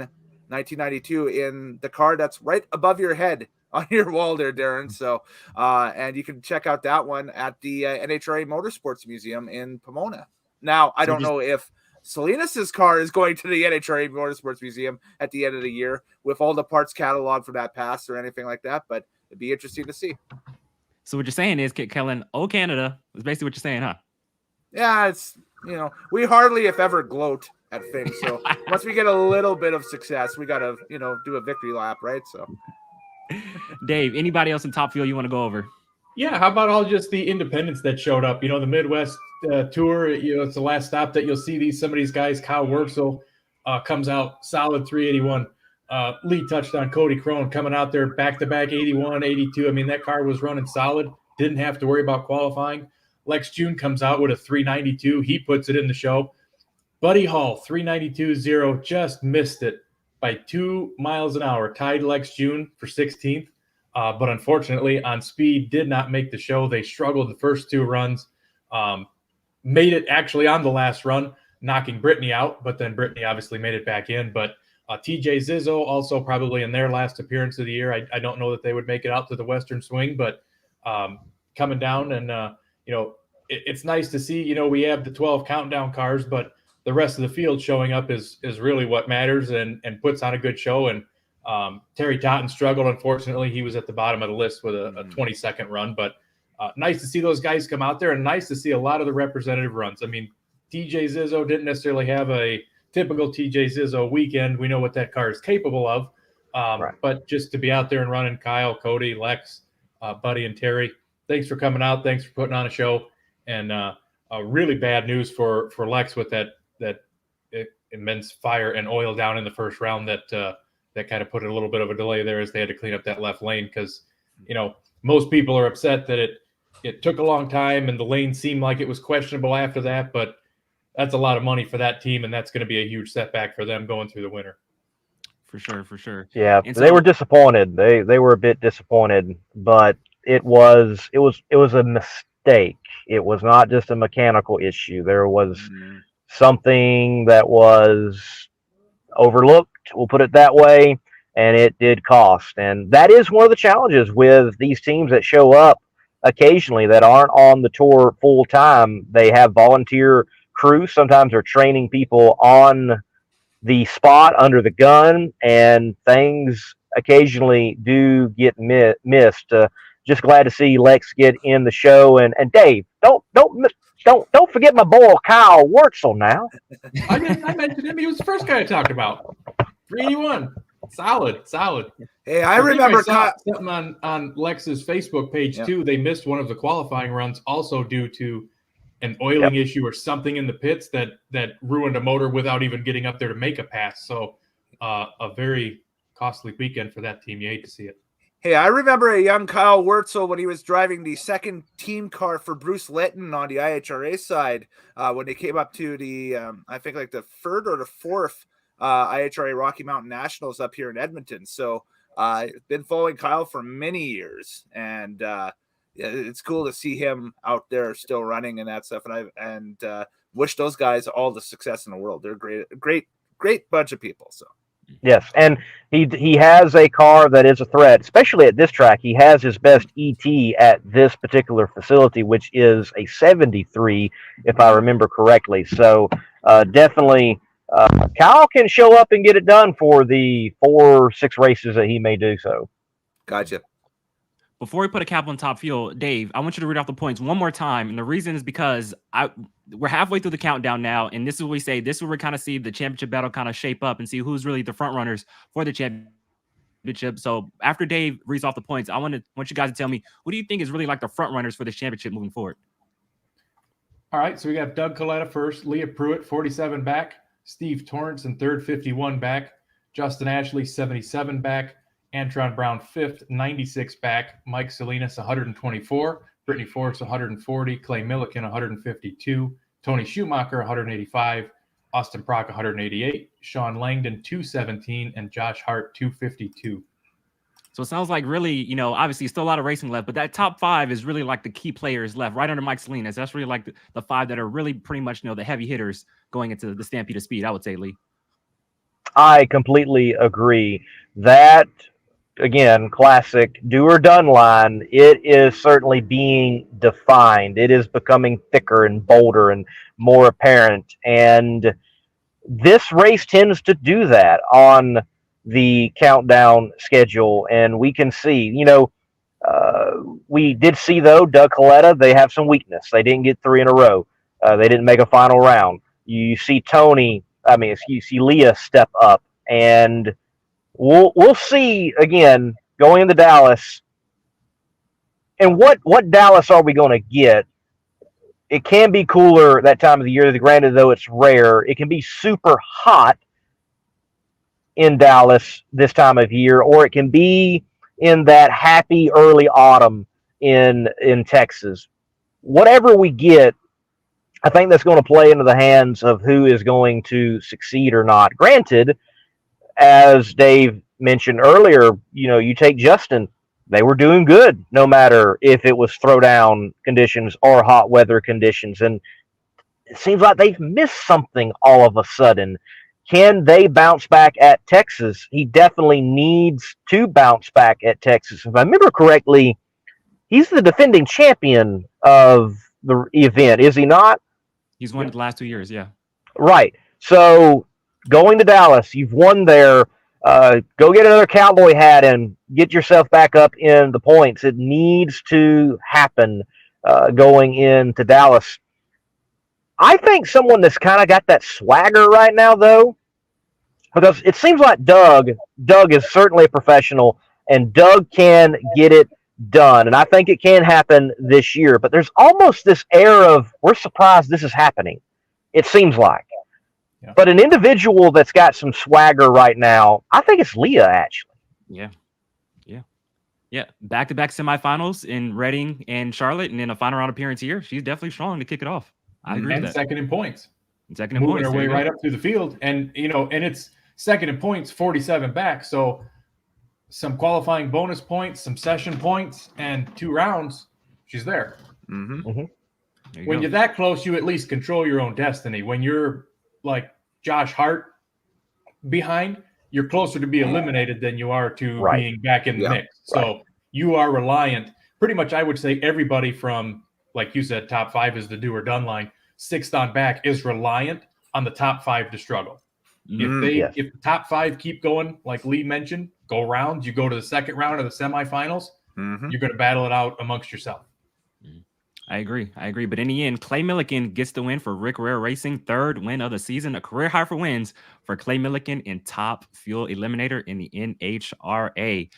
1992 in the car that's right above your head on your wall there, Darren. So, and you can check out that one at the NHRA Motorsports Museum in Pomona. Now, I don't know if Salinas' car is going to the NHRA Motorsports Museum at the end of the year with all the parts catalog for that pass or anything like that, but it'd be interesting to see. So what you're saying is, Kellen, Canada is basically what you're saying, huh? Yeah, it's, we hardly, if ever, gloat at things. So once we get a little bit of success, we got to, do a victory lap, right? So, Dave, anybody else in Top Fuel you want to go over? Yeah, how about all just the independents that showed up? The Midwest tour, it's the last stop that you'll see some of these guys. Kyle Wurzel comes out solid 381. Lead touchdown, Cody Crone coming out there back-to-back 81, 82. I mean, that car was running solid. Didn't have to worry about qualifying. Lex June comes out with a 392. He puts it in the show. Buddy Hall, 392.0, just missed it by 2 miles an hour. Tied Lex June for 16th. But unfortunately, on speed, did not make the show. They struggled the first 2 runs. Made it actually on the last run, knocking Brittany out. But then Brittany obviously made it back in. But TJ Zizzo also probably in their last appearance of the year. I don't know that they would make it out to the Western Swing, but coming down and, it's nice to see, we have the 12 countdown cars, but the rest of the field showing up is really what matters and puts on a good show. And Terry Totten struggled. Unfortunately, he was at the bottom of the list with a 22nd run, but nice to see those guys come out there and nice to see a lot of the representative runs. I mean, TJ Zizzo didn't necessarily have a typical TJ Zizzo weekend. We know what that car is capable of. Right. But just to be out there and running, Kyle, Cody, Lex, Buddy, and Terry, thanks for coming out. Thanks for putting on a show. And really bad news for Lex with that immense fire and oil down in the first round that kind of put a little bit of a delay there as they had to clean up that left lane because, most people are upset that it took a long time and the lane seemed like it was questionable after that, but that's a lot of money for that team, and that's going to be a huge setback for them going through the winter. For sure. Yeah, they were disappointed. They were a bit disappointed, but it was a mistake. It was not just a mechanical issue. There was something that was overlooked, we'll put it that way, and it did cost. And that is one of the challenges with these teams that show up occasionally that aren't on the tour full time. They have volunteer crews. Sometimes they're training people on the spot under the gun, and things occasionally do get missed. Just glad to see Lex get in the show, and Dave, don't forget my boy Kyle Wurzel now. I mentioned him. He was the first guy I talked about. 381, solid. Hey, I remember something on Lex's Facebook page too. They missed one of the qualifying runs, also due to an oiling issue or something in the pits that ruined a motor without even getting up there to make a pass. So a very costly weekend for that team. You hate to see it. Hey, I remember a young Kyle Wurzel when he was driving the second team car for Bruce Litton on the IHRA side when they came up to the, I think like the third or the fourth IHRA Rocky Mountain Nationals up here in Edmonton. So been following Kyle for many years, and it's cool to see him out there still running and that stuff. And wish those guys all the success in the world. They're great bunch of people. So. Yes, and he has a car that is a threat, especially at this track. He has his best ET at this particular facility, which is a 73, if I remember correctly. So definitely, Kyle can show up and get it done for the 4-6 races that he may do so. Gotcha. Before we put a cap on Top Fuel, Dave, I want you to read off the points one more time. And the reason is because we're halfway through the countdown now. And this is what we say. This is where we kind of see the championship battle kind of shape up and see who's really the front runners for the championship. So after Dave reads off the points, I want you guys to tell me, who do you think is really like the front runners for this championship moving forward? All right. So we got Doug Coletta first, Leah Pruitt, 47 back, Steve Torrance in third, 51 back, Justin Ashley, 77 back, Antron Brown, 5th, 96 back. Mike Salinas, 124. Brittany Force, 140. Clay Milliken, 152. Tony Schumacher, 185. Austin Prock, 188. Sean Langdon, 217. And Josh Hart, 252. So it sounds like really, obviously still a lot of racing left, but that top 5 is really like the key players left right under Mike Salinas. That's really like the 5 that are really pretty much, the heavy hitters going into the Stampede of Speed, I would say, Lee. I completely agree. That, again, classic do or done line, it is certainly being defined. It is becoming thicker and bolder and more apparent. And this race tends to do that on the countdown schedule. And we can see, we did see, though, Doug Coletta, they have some weakness. They didn't get 3 in a row. They didn't make a final round. You see you see Leah step up, and we'll see again going into Dallas. And what Dallas are we going to get? It can be cooler that time of the year. Granted, though, it's rare. It can be super hot in Dallas this time of year, or it can be in that happy early autumn in Texas. Whatever we get, I think that's going to play into the hands of who is going to succeed or not. Granted, as Dave mentioned earlier, you take Justin, they were doing good no matter if it was throwdown conditions or hot weather conditions. And it seems like they've missed something all of a sudden. Can they bounce back at Texas? He definitely needs to bounce back at Texas. If I remember correctly, he's the defending champion of the event, is he not? He's won the last 2 years, yeah. Right. So going to Dallas, you've won there. Go get another cowboy hat and get yourself back up in the points. It needs to happen going into Dallas. I think someone that's kind of got that swagger right now, though, because it seems like Doug is certainly a professional, and Doug can get it done. And I think it can happen this year. But there's almost this air of, we're surprised this is happening, it seems like. Yeah. But an individual that's got some swagger right now, I think it's Leah, actually. Yeah. Back-to-back semifinals in Reading and Charlotte, and then a final round appearance here. She's definitely strong to kick it off. I agree with that. Second in points. Moving her way right up through the field. And, and it's second in points, 47 back. So some qualifying bonus points, some session points, and 2 rounds, she's there. Mm-hmm. Mm-hmm. When you're that close, you at least control your own destiny. When you're like Josh Hart behind, you're closer to be eliminated than you are to being back in the mix. So you are reliant. Pretty much, I would say everybody from, like you said, top 5 is the do or done line. 6th on back is reliant on the top 5 to struggle. If the top 5 keep going, like Lee mentioned, go rounds, you go to the second round of the semifinals, you're going to battle it out amongst yourself. I agree. But in the end, Clay Milliken gets the win for Rick Rare Racing, 3rd win of the season, a career high for wins for Clay Milliken in Top Fuel Eliminator in the NHRA.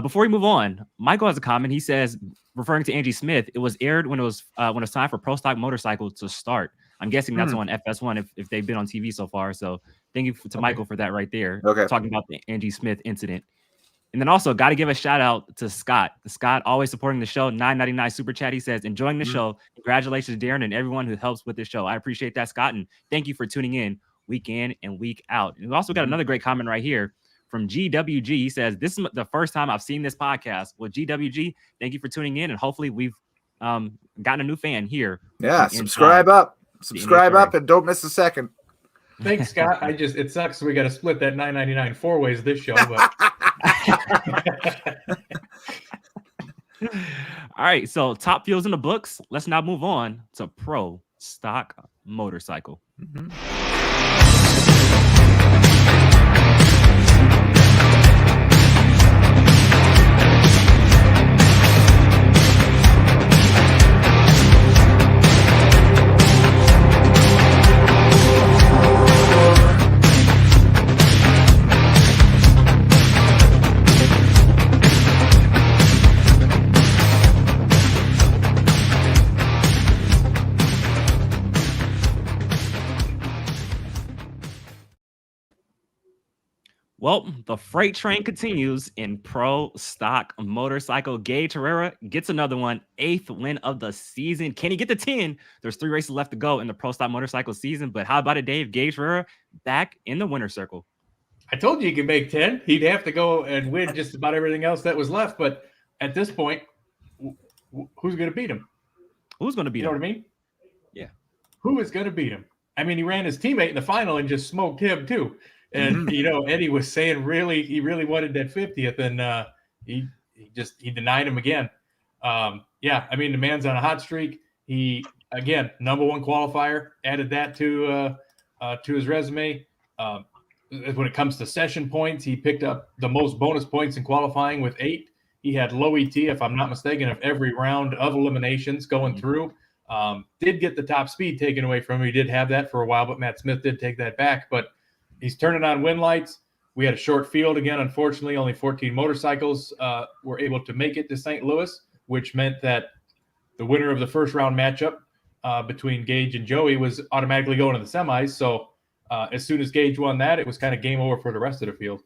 Before we move on, Michael has a comment. He says, referring to Angie Smith, it was aired when it was time for Pro Stock Motorcycle to start. I'm guessing that's on FS1 if they've been on TV so far. So thank you to Michael for that right there. Talking about the Angie Smith incident. And then also got to give a shout out to Scott. Scott always supporting the show. $9.99 super chat. He says, enjoying the show. Congratulations, Darren, and everyone who helps with the show. I appreciate that, Scott. And thank you for tuning in week in and week out. And we also got another great comment right here from GWG. He says, this is the first time I've seen this podcast. Well, GWG, thank you for tuning in, and hopefully we've gotten a new fan here. Yeah, subscribe up, and don't miss a second. Thanks, Scott. It sucks we got to split that $9.99 four ways this show, but all right. So top fuels in the books. Let's now move on to pro stock motorcycle. Well, the freight train continues in pro stock motorcycle. Gage Herrera gets another one, 8th win of the season. Can he get to 10? There's 3 races left to go in the pro stock motorcycle season. But how about it, Dave? Gage Herrera back in the winner's circle. I told you he could make 10. He'd have to go and win just about everything else that was left. But at this point, who's going to beat him? Who's going to beat him? You know what I mean? Yeah. Who is going to beat him? I mean, he ran his teammate in the final and just smoked him too. And Eddie was saying he really wanted that 50th, and he denied him again. Yeah, I mean, the man's on a hot streak. He again #1 qualifier, added that to his resume. When it comes to session points, he picked up the most bonus points in qualifying with 8. He had low ET, if I'm not mistaken, of every round of eliminations going through. Did get the top speed taken away from him. He did have that for a while, but Matt Smith did take that back. But he's turning on win lights. We had a short field again. Unfortunately, only 14 motorcycles were able to make it to St. Louis, which meant that the winner of the first round matchup between Gage and Joey was automatically going to the semis. So as soon as Gage won that, it was kind of game over for the rest of the field.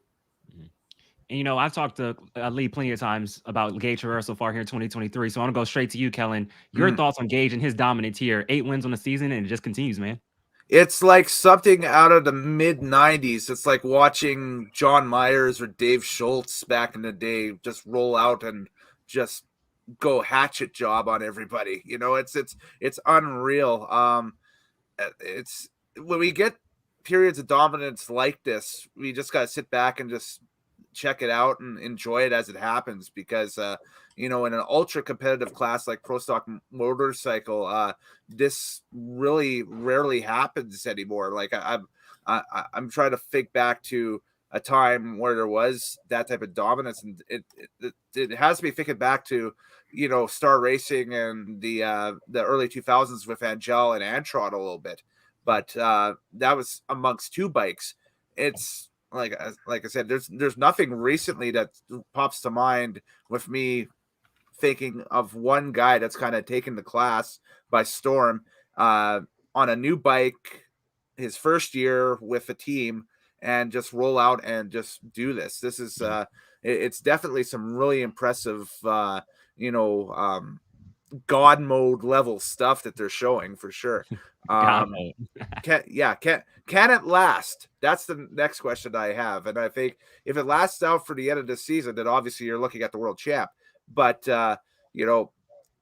And, I've talked to Lee plenty of times about Gage Herrera so far here in 2023. So I want to go straight to you, Kellen. Your thoughts on Gage and his dominance here. 8 wins on the season, and it just continues, man. It's like something out of the mid-'90s. It's like watching John Myers or Dave Schultz back in the day just roll out and just go hatchet job on everybody. It's unreal. It's when we get periods of dominance like this, we just got to sit back and just check it out and enjoy it as it happens, because in an ultra competitive class like pro stock motorcycle, this really rarely happens anymore. Like I'm trying to think back to a time where there was that type of dominance, and it has to be thinking back to Star Racing and the early 2000s with Angel and Antron a little bit, but that was amongst 2 bikes. It's like I said, there's nothing recently that pops to mind with me thinking of one guy that's kind of taken the class by storm on a new bike, his first year with a team, and just roll out and just do this. This is it's definitely some really impressive God mode level stuff that they're showing for sure. Can it last? That's the next question I have. And I think if it lasts out for the end of this season, then obviously you're looking at the world champ. But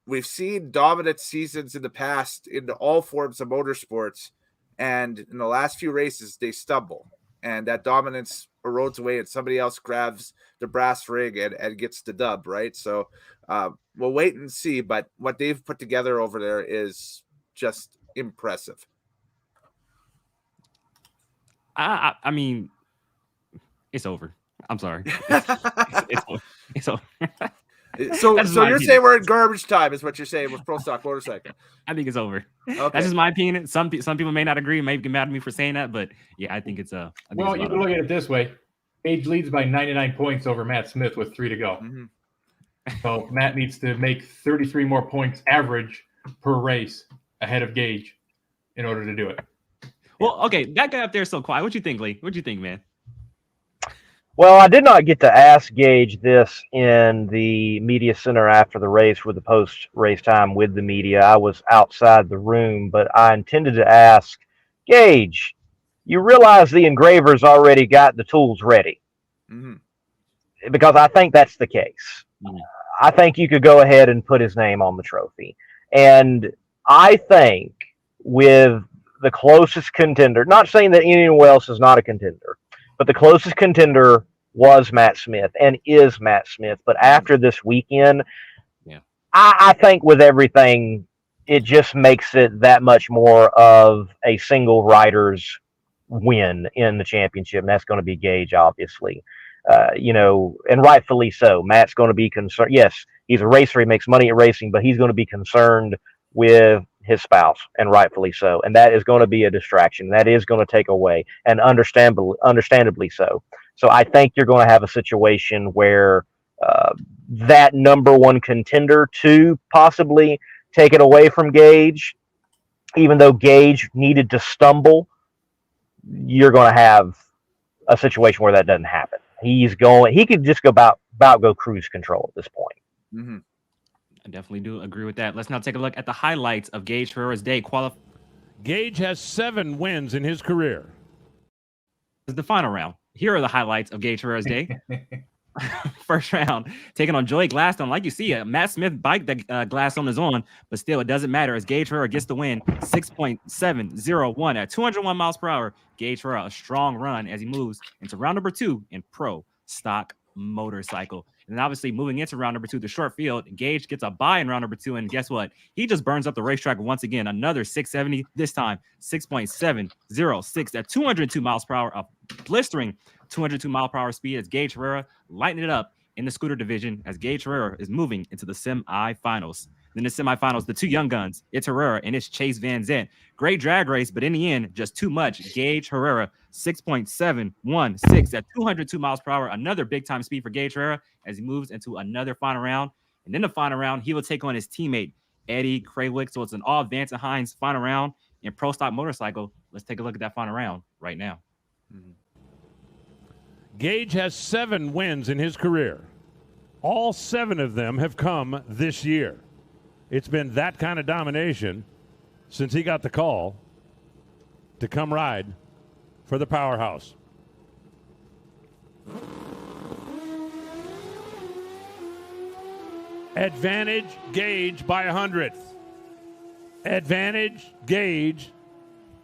we've seen dominant seasons in the past in all forms of motorsports, and in the last few races they stumble, and that dominance erodes away, and somebody else grabs the brass ring and gets the dub, right? So we'll wait and see, but what they've put together over there is just impressive. I mean, it's over. I'm sorry. It's over. So you're saying we're in garbage time is what you're saying with pro stock motorcycle? I think it's over. Okay. That's just my opinion. Some people may not agree, may get mad at me for saying that, but yeah, I think it's well, you can look at it this way. Gage leads by 99 points over Matt Smith with 3 to go. So Matt needs to make 33 more points average per race ahead of Gage in order to do it. Well, okay, that guy up there is so quiet. What you think, Lee? What you think, man? Well, I did not get to ask Gage this in the media center after the race with the post-race time with the media. I was outside the room, but I intended to ask Gage, you realize the engraver's already got the tools ready. Mm-hmm. Because I think that's the case. Mhm. I think you could go ahead and put his name on the trophy. And I think with the closest contender, not saying that anyone else is not a contender, but the closest contender was Matt Smith and is Matt Smith. But after this weekend, Yeah. I think with everything, it just makes it that much more of a single rider's win in the championship. And that's going to be Gage, obviously. And rightfully so. Matt's going to be concerned. Yes, he's a racer. He makes money at racing, but he's going to be concerned with his spouse, and rightfully so. And that is going to be a distraction. That is going to take away, and understandably so. So I think you're going to have a situation where that number one contender to possibly take it away from Gage, even though Gage needed to stumble, you're going to have a situation where that doesn't happen. He could just go cruise control at this point. Mm-hmm. I definitely do agree with that. Let's now take a look at the highlights of Gage Herrera's day. Gage has 7 wins in his career. This is the final round. Here are the highlights of Gage Herrera's day. First round, taking on Joey Gladstone. Like you see, Matt Smith bike that Gladstone is on, but still, it doesn't matter as Gage Herrera gets the win, 6.701 at 201 miles per hour. Gage Herrera, a strong run as he moves into round number 2 in pro stock motorcycle. And obviously, moving into round number 2, the short field, Gage gets a bye in round number 2, and guess what? He just burns up the racetrack once again. Another 670, this time 6.706 at 202 miles per hour, a blistering 202 mile per hour speed as Gage Herrera lighting it up in the scooter division as Gage Herrera is moving into the semifinals. Then the semifinals, the two young guns, it's Herrera and it's Chase Van Zandt. Great drag race, but in the end, just too much. Gage Herrera, 6.716 at 202 miles per hour. Another big time speed for Gage Herrera as he moves into another final round. And then the final round, he will take on his teammate, Eddie Krawick. So it's an all Vance and Hines final round in pro stock motorcycle. Let's take a look at that final round right now. Mm-hmm. Gage has 7 wins in his career. All 7 of them have come this year. It's been that kind of domination since he got the call to come ride for the powerhouse. Advantage Gage by 100th. Advantage Gage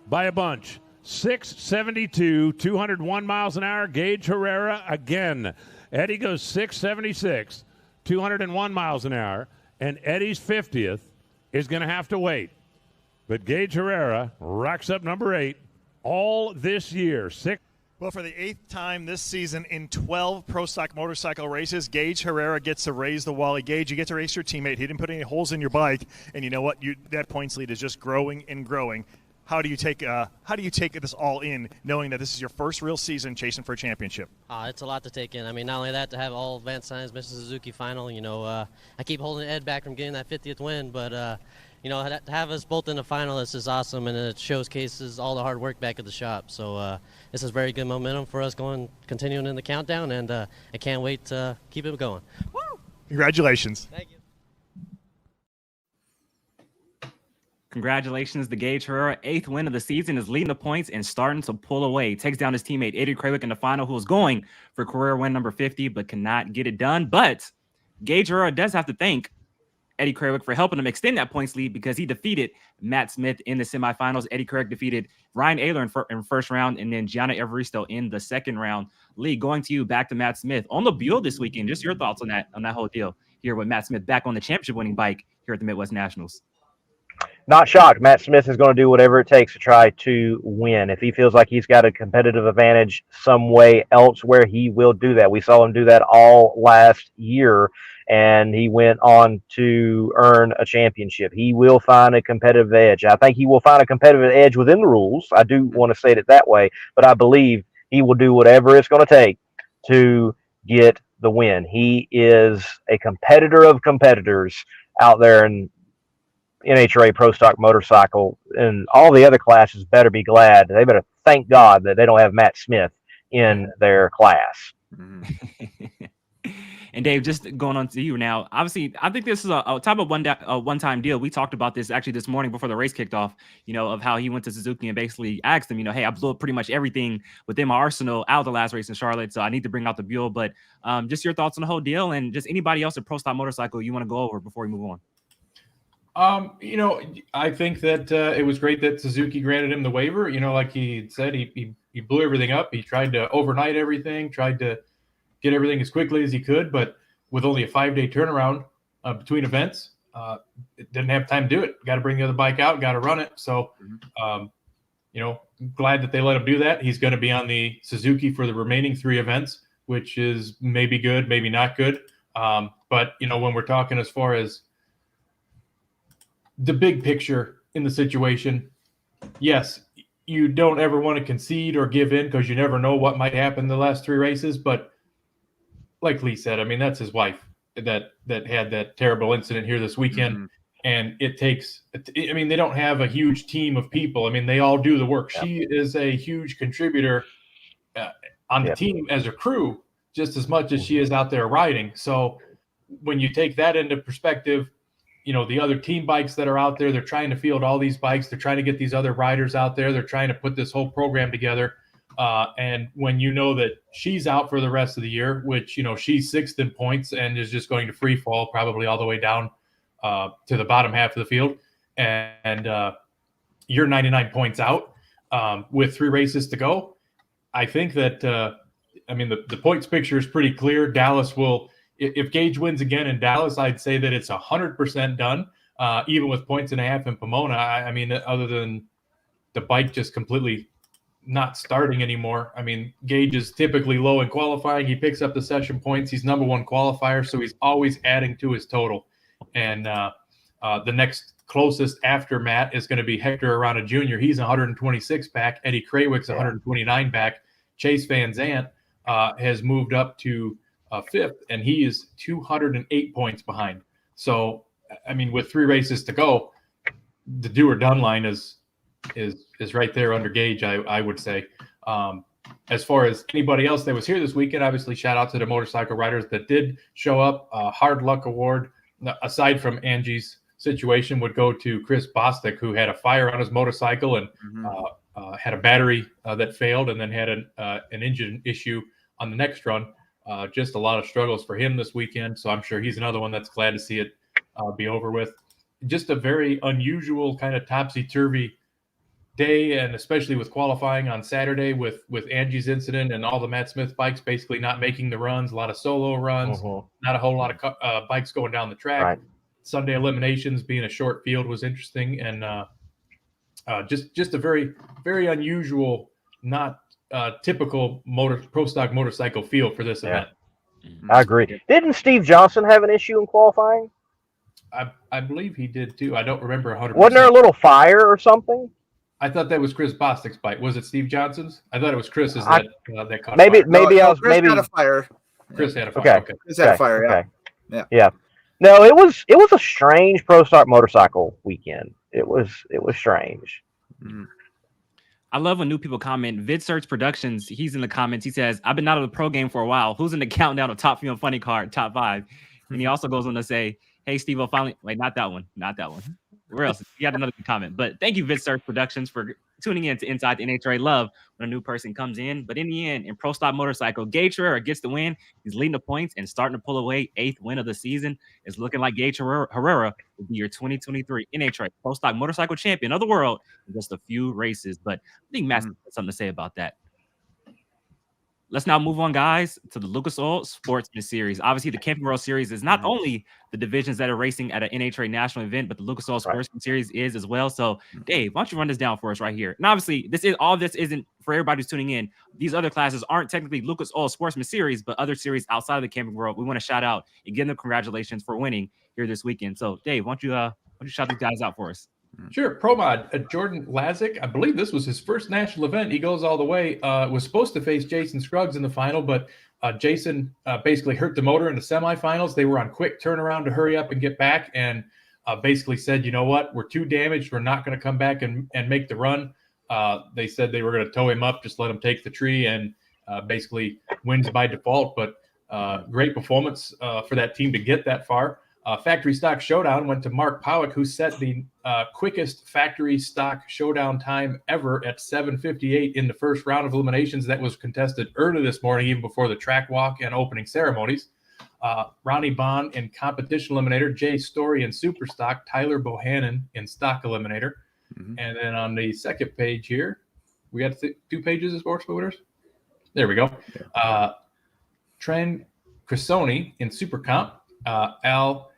by a bunch. 672, 201 miles an hour. Gage Herrera again. Eddie goes 676, 201 miles an hour. And Eddie's 50th is going to have to wait. But Gage Herrera racks up number 8 all this year. Well, for the 8th time this season in 12 pro stock motorcycle races, Gage Herrera gets to raise the Wally. Gage, you get to race your teammate. He didn't put any holes in your bike. And you know what? That points lead is just growing and growing. How do you take this all in, knowing that this is your first real season chasing for a championship? It's a lot to take in. I mean, not only that, to have all Vance Hines, Mr. Suzuki final. I keep holding Ed back from getting that 50th win, but to have us both in the final, this is awesome, and it showcases all the hard work back at the shop. So this is very good momentum for us continuing in the countdown, and I can't wait to keep it going. Woo! Congratulations. Thank you. Congratulations to Gage Herrera. 8th win of the season, is leading the points and starting to pull away. Takes down his teammate Eddie Krawick in the final, who was going for career win number 50, but cannot get it done. But Gage Herrera does have to thank Eddie Krawick for helping him extend that points lead because he defeated Matt Smith in the semifinals. Eddie Krawick defeated Ryan Ayler in first round and then Gianna Evaristo in the second round. Lee, going to you, back to Matt Smith on the Buell this weekend. Just your thoughts on that whole deal here with Matt Smith back on the championship winning bike here at the Midwest Nationals. Not shocked. Matt Smith is going to do whatever it takes to try to win. If he feels like he's got a competitive advantage some way elsewhere, he will do that. We saw him do that all last year, and he went on to earn a championship. He will find a competitive edge. I think he will find a competitive edge within the rules. I do want to say it that way, but I believe he will do whatever it's going to take to get the win. He is a competitor of competitors out there in NHRA Pro Stock Motorcycle, and all the other classes better be glad. They better thank God that they don't have Matt Smith in their class. Mm-hmm. And Dave, just going on to you now. Obviously, I think this is a type of one-time deal. We talked about this actually this morning before the race kicked off. Of how he went to Suzuki and basically asked them, hey, I blew up pretty much everything within my arsenal out of the last race in Charlotte, so I need to bring out the Buell. But just your thoughts on the whole deal, and just anybody else at Pro Stock Motorcycle you want to go over before we move on. I think that it was great that Suzuki granted him the waiver. Like he said, he blew everything up. He tried to overnight everything, tried to get everything as quickly as he could, but with only a 5-day turnaround between events, it didn't have time to do it. Got to bring the other bike out, got to run it. So, glad that they let him do that. He's going to be on the Suzuki for the remaining 3 events, which is maybe good, maybe not good. But when we're talking as far as the big picture in the situation, yes, you don't ever want to concede or give in because you never know what might happen in the last 3 races. But like Lee said, I mean, that's his wife that had that terrible incident here this weekend. And it takes, they don't have a huge team of people. I mean, they all do the work. Yep. She is a huge contributor on the team as a crew, just as much as she is out there riding. So when you take that into perspective, the other team bikes that are out there, they're trying to field all these bikes. They're trying to get these other riders out there. They're trying to put this whole program together. And when you know that she's out for the rest of the year, which, she's 6th in points and is just going to free fall probably all the way down to the bottom half of the field. And you're 99 points out with 3 races to go. I think that, the points picture is pretty clear. Dallas will, if Gage wins again in Dallas, I'd say that it's 100% done, even with 1.5 points in Pomona. Other than the bike just completely not starting anymore. Gage is typically low in qualifying. He picks up the session points. He's number 1 qualifier, so he's always adding to his total. And the next closest after Matt is going to be Hector Arana Jr. He's 126 back. Eddie Krawick's 129 back. Chase Van Zandt has moved up to 5th, and he is 208 points behind. So, with 3 races to go, the do or done line is right there under Gage, I would say. As far as anybody else that was here this weekend, obviously shout out to the motorcycle riders that did show up. Hard luck award, aside from Angie's situation, would go to Chris Bostic, who had a fire on his motorcycle and had a battery that failed, and then had an engine issue on the next run. Just a lot of struggles for him this weekend. So I'm sure he's another one that's glad to see it be over with. Just a very unusual kind of topsy-turvy day, and especially with qualifying on Saturday with Angie's incident and all the Matt Smith bikes basically not making the runs, a lot of solo runs, not a whole lot of bikes going down the track. Right. Sunday eliminations being a short field was interesting, and just a very, very unusual, not typical pro stock motorcycle field for this event. I agree. Didn't Steve Johnson have an issue in qualifying? I believe he did too. I don't remember 100%. Wasn't there a little fire or something? I thought that was Chris Bostic's bike. Was it Steve Johnson's? I thought it was Chris's that caught maybe fire. Maybe I was Chris maybe had a fire. Chris had a fire. Okay. Chris had a fire. Yeah. No, it was a strange pro stock motorcycle weekend. It was strange. I love when new people comment. VidSearch Productions, he's in the comments. He says, "I've been out of the pro game for a while. Who's in the countdown of Top Female Funny Car top 5?" And he also goes on to say, "Hey, Steve-O, finally..." Wait, not that one. Where else? You had another comment. But thank you, VidSearch Productions, for tuning in to Inside the NHRA. Love when a new person comes in. But in the end, in Pro Stock Motorcycle, Gage Herrera gets the win. He's leading the points and starting to pull away 8th win of the season. It's looking like Gage Herrera will be your 2023 NHRA Pro Stock Motorcycle Champion of the world in just a few races. But I think Matt has something to say about that. Let's now move on, guys, to the Lucas Oil Sportsman Series. Obviously, the Camping World Series is not only the divisions that are racing at an NHRA national event, but the Lucas Oil Sportsman Series is as well. So, Dave, why don't you run this down for us right here? And obviously, all this isn't for everybody who's tuning in. These other classes aren't technically Lucas Oil Sportsman Series, but other series outside of the Camping World. We want to shout out and give them congratulations for winning here this weekend. So, Dave, why don't you shout these guys out for us? Sure. Pro Mod, Jordan Lazick, I believe this was his first national event. He goes all the way. Was supposed to face Jason Scruggs in the final, but Jason basically hurt the motor in the semifinals. They were on quick turnaround to hurry up and get back, and basically said, you know what, we're too damaged. We're not going to come back and make the run. They said they were going to tow him up, just let him take the tree, and basically wins by default. But Great performance for that team to get that far. Factory Stock Showdown went to Mark Powick, who set the quickest Factory Stock Showdown time ever at 7:58 in the first round of eliminations. That was contested early this morning, even before the track walk and opening ceremonies. Ronnie Bond in Competition Eliminator, Jay Story in Super Stock, Tyler Bohannon in Stock Eliminator. Mm-hmm. And then on the second page here, we got 2 pages of sports winners. There we go. Tren Crisoni in Super Comp, Al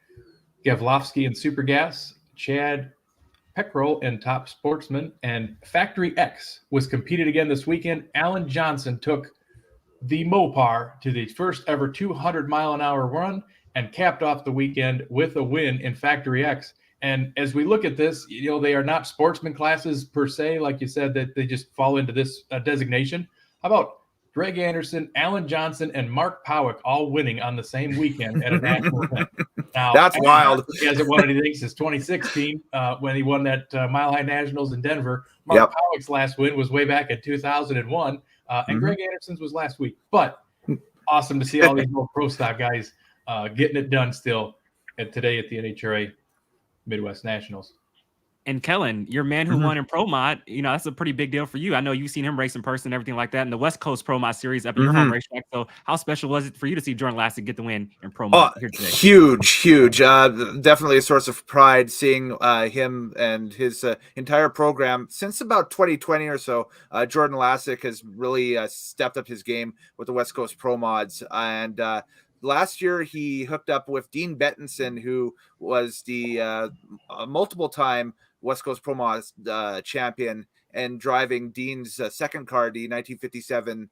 Gavlovsky in Super Gas, Chad Peckrell in Top Sportsman, and Factory X was competed again this weekend. Alan Johnson took the Mopar to the first ever 200-mile-an-hour run and capped off the weekend with a win in Factory X. And as we look at this, they are not sportsman classes per se, like you said, that they just fall into this designation. How about Greg Anderson, Alan Johnson, and Mark Powick all winning on the same weekend at a national event? Now, that's wild. He hasn't won anything since 2016 when he won that Mile High Nationals in Denver. Mark Powick's last win was way back in 2001, and Greg Anderson's was last week. But awesome to see all these little pro stock guys getting it done still today at the NHRA Midwest Nationals. And Kellen, your man who won in Pro Mod, that's a pretty big deal for you. I know you've seen him race in person and everything like that in the West Coast Pro Mod series up at your home racetrack. So how special was it for you to see Jordan Lasseter get the win in Pro Mod here today? Huge. Definitely a source of pride seeing him and his entire program since about 2020 or so. Jordan Lasseter has really stepped up his game with the West Coast Pro Mods. And last year, he hooked up with Dean Bettinson, who was the multiple-time West Coast Pro Mods champion, and driving Dean's second car, the 1957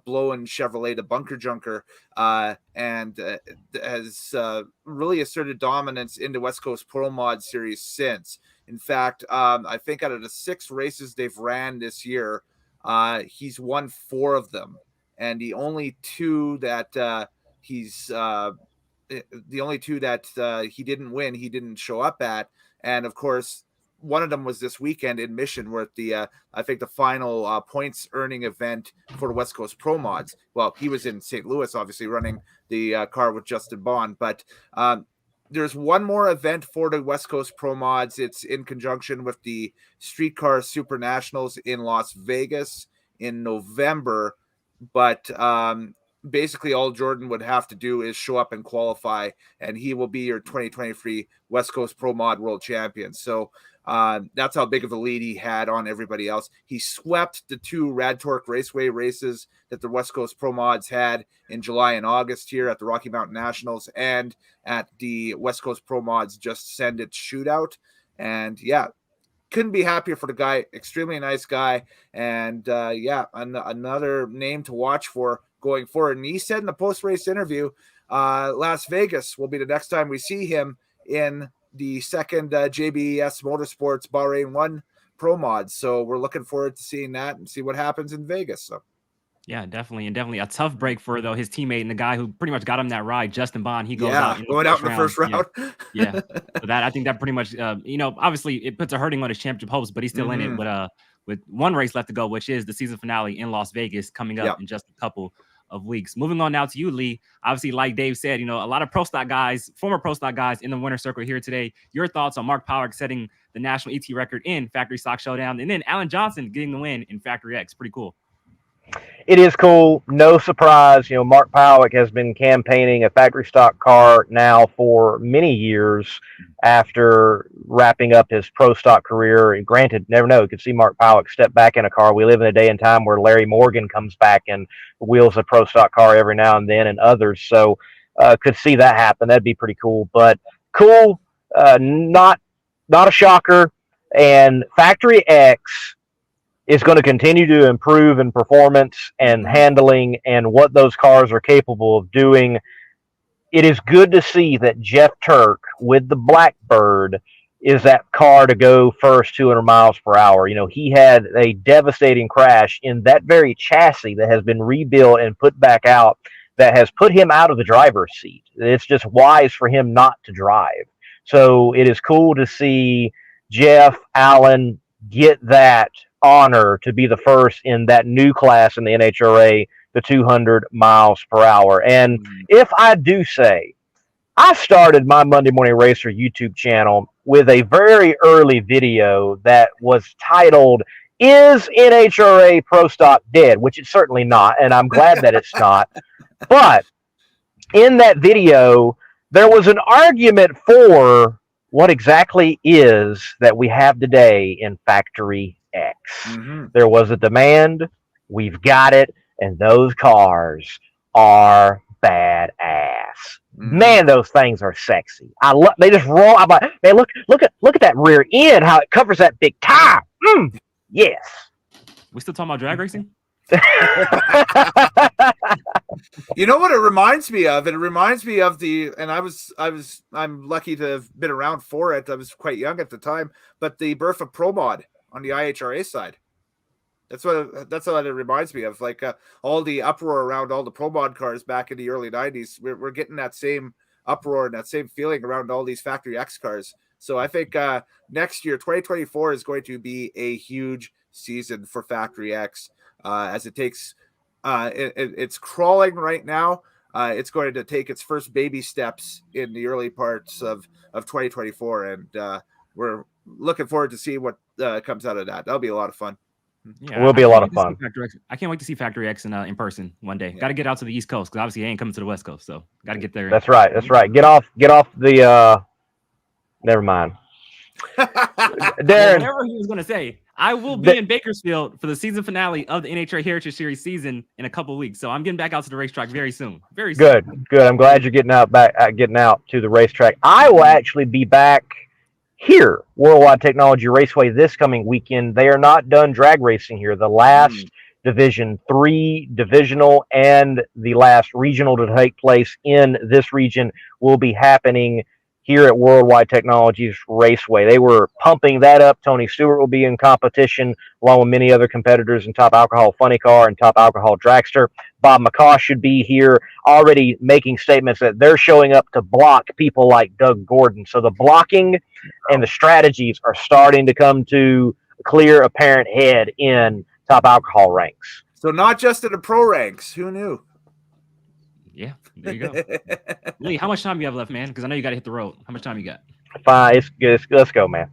blow-in Chevrolet, the Bunker Junker, and has really asserted dominance in the West Coast Pro Mod series since. In fact, I think out of the 6 races they've ran this year, he's won 4 of them, and the only 2 that he didn't win, he didn't show up at. And of course, one of them was this weekend in Mission, where I think the final points earning event for the West Coast Pro Mods. Well, he was in St. Louis, obviously running the car with Justin Bond, but there's one more event for the West Coast Pro Mods. It's in conjunction with the Streetcar Super Nationals in Las Vegas in November. But basically all Jordan would have to do is show up and qualify, and he will be your 2023 West Coast Pro Mod World Champion. So that's how big of a lead he had on everybody else. He swept the 2 Rad Torque Raceway races that the West Coast Pro Mods had in July and August here at the Rocky Mountain Nationals and at the West Coast Pro Mods Just Send It shootout. And couldn't be happier for the guy. Extremely nice guy. And another name to watch for going forward. And he said in the post-race interview, Las Vegas will be the next time we see him in the second JBS Motorsports Bahrain 1 Pro Mod. So we're looking forward to seeing that and see what happens in Vegas. So yeah, definitely. And definitely a tough break for his teammate and the guy who pretty much got him that ride, Justin Bond. He goes out going out in the first round. Yeah. So that, I think that pretty much, obviously it puts a hurting on his championship hopes, but he's still in it with one race left to go, which is the season finale in Las Vegas coming up in just a couple of weeks. Moving on now to you, Lee. Obviously, like Dave said, a lot of pro stock guys, former pro stock guys in the winner circle here today. Your thoughts on Mark Powick setting the national ET record in Factory Stock Showdown, and then Alan Johnson getting the win in Factory X. Pretty cool. It is cool. No surprise. Mark Powick has been campaigning a factory stock car now for many years after wrapping up his pro stock career. And granted, never know. You could see Mark Powick step back in a car. We live in a day and time where Larry Morgan comes back and wheels a pro stock car every now and then, and others. So could see that happen. That'd be pretty cool. But cool, not a shocker. And Factory X is going to continue to improve in performance and handling and what those cars are capable of doing. It is good to see that Jeff Turk with the Blackbird is that car to go first 200 miles per hour. He had a devastating crash in that very chassis that has been rebuilt and put back out that has put him out of the driver's seat. It's just wise for him not to drive. So it is cool to see Jeff Allen get that honor to be the first in that new class in the NHRA, to 200 miles per hour. And if I do say, I started my Monday Morning Racer YouTube channel with a very early video that was titled, "Is NHRA Pro Stock Dead?" Which it's certainly not, and I'm glad that it's not. But in that video, there was an argument for what exactly is that we have today in Factory X. There was a demand, we've got it, and those cars are badass. Man, those things are sexy. I love. They just roll. I'm like, man, look at that rear end, how it covers that big tire. Yes. We still talking about drag racing? You know what it reminds me of? It reminds me of and I'm lucky to have been around for it. I was quite young at the time, but the birth of Pro Mod on the IHRA side. That's what it reminds me of. Like all the uproar around all the Pro Mod cars back in the early 90s. We're getting that same uproar and that same feeling around all these Factory X cars. So I think next year, 2024, is going to be a huge season for Factory X as it takes. It's crawling right now. It's going to take its first baby steps in the early parts of 2024, and we're looking forward to see what comes out of that. That'll be a lot of fun. Yeah, it will be a lot of fun. I can't wait to see Factory X in person one day. Got to get out to the East Coast because obviously I ain't coming to the West Coast, so got to get there. That's right. Get off the. Never mind. Darren, whatever he was going to say, I will be in Bakersfield for the season finale of the NHRA Heritage Series season in a couple of weeks. So I'm getting back out to the racetrack very soon. Very soon. Good. I'm glad you're getting out to the racetrack. I will actually be back here, Worldwide Technology Raceway, this coming weekend. They are not done drag racing here. The last Division 3 divisional and the last regional to take place in this region will be happening here at Worldwide Technologies Raceway. They were pumping that up. Tony Stewart will be in competition along with many other competitors in Top Alcohol Funny Car and Top Alcohol Dragster. Bob McCaw should be here already making statements that they're showing up to block people like Doug Gordon. So the blocking and the strategies are starting to come to a clear, apparent head in Top Alcohol ranks. So not just in the pro ranks. Who knew? Yeah, there you go. Lee, how much time you have left, man? Because I know you got to hit the road. How much time you got? Fine, let's go, man.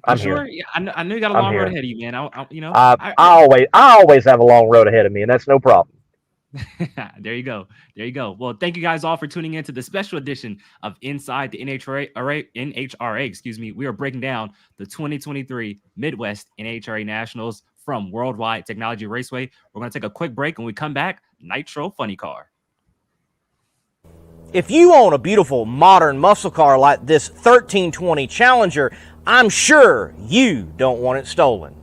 I'm sure. here. Yeah, I know you got a long road ahead of you, man. I always have a long road ahead of me, and that's no problem. There you go. Well, thank you guys all for tuning in to the special edition of Inside the NHRA. Excuse me. We are breaking down the 2023 Midwest NHRA Nationals from Worldwide Technology Raceway. We're going to take a quick break, and when we come back, Nitro Funny Car. If you own a beautiful modern muscle car like this 1320 Challenger, I'm sure you don't want it stolen.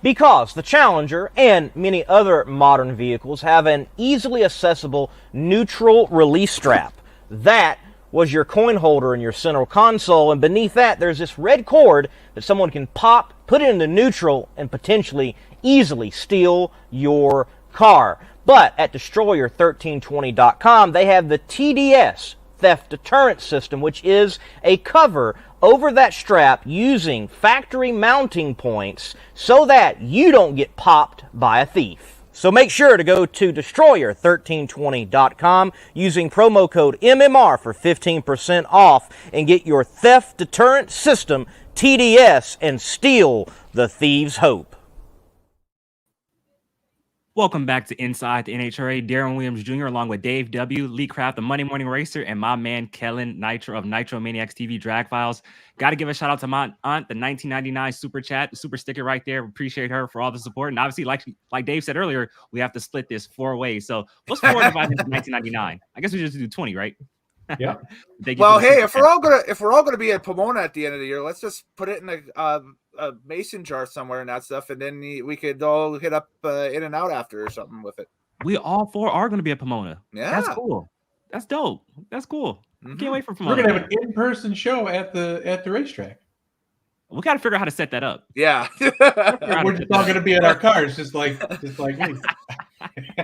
Because the Challenger and many other modern vehicles have an easily accessible neutral release strap. That was your coin holder in your central console, and beneath that there's this red cord that someone can pop, put it into neutral, and potentially easily steal your car. But at Destroyer1320.com, they have the TDS, Theft Deterrent System, which is a cover over that strap using factory mounting points so that you don't get popped by a thief. So make sure to go to Destroyer1320.com using promo code MMR for 15% off and get your Theft Deterrent System, TDS, and steal the thieves' hope. Welcome back to Inside the NHRA. Darren Williams Jr. along with Dave W., Lee Craft, the Monday Morning Racer, and my man Kellen Nitro of Nitro Maniacs TV Drag Files. Got to give a shout out to my aunt, the 1999 super chat, super sticker right there. Appreciate her for all the support. And obviously, like Dave said earlier, we have to split this 4 ways. So what's 4 divided into 1999? I guess we just do 20, right? Yeah. Well, hey, if we're all gonna be at Pomona at the end of the year, let's just put it in a mason jar somewhere and that stuff, and then we could all hit up In and Out after or something with it. We all 4 are going to be at Pomona. Yeah, that's cool. That's dope. That's cool. Can't wait for Pomona. We're gonna have an in-person show at the racetrack. We got to figure out how to set that up. Yeah, we're just all gonna be in our cars, just like me.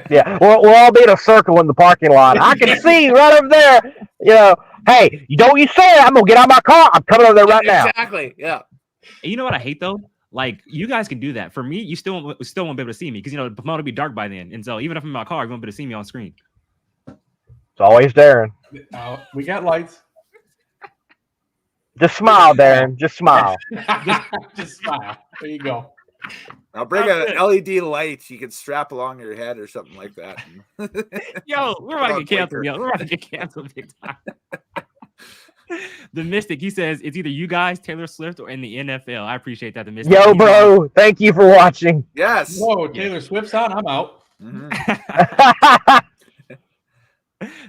Yeah, we'll all be in a circle in the parking lot. I can see right over there. You know, hey, you say it, I'm gonna get out of my car. I'm coming over there right now. Exactly. Yeah. And you know what I hate though? Like, you guys can do that. For me, you still won't be able to see me because, the Pomona will be dark by then. And so even if I'm in my car, you won't be able to see me on screen. It's always Darren. We got lights. Just smile, Darren. Just smile. Just smile. There you go. I'll bring an LED light you can strap along your head or something like that. Yo, we're about to get canceled. We're about to get canceled big time. The Mystic, he says, it's either you guys, Taylor Swift, or in the NFL. I appreciate that, the Mystic. Yo, bro, thank you for watching. Yes. Whoa, Taylor Swift's on. I'm out.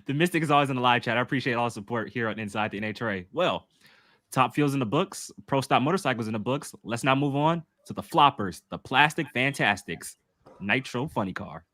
The Mystic is always in the live chat. I appreciate all the support here on Inside the NHRA. Well, top fuels in the books, Pro Stop Motorcycles in the books. Let's now move on to the floppers, the Plastic Fantastics, Nitro Funny Car.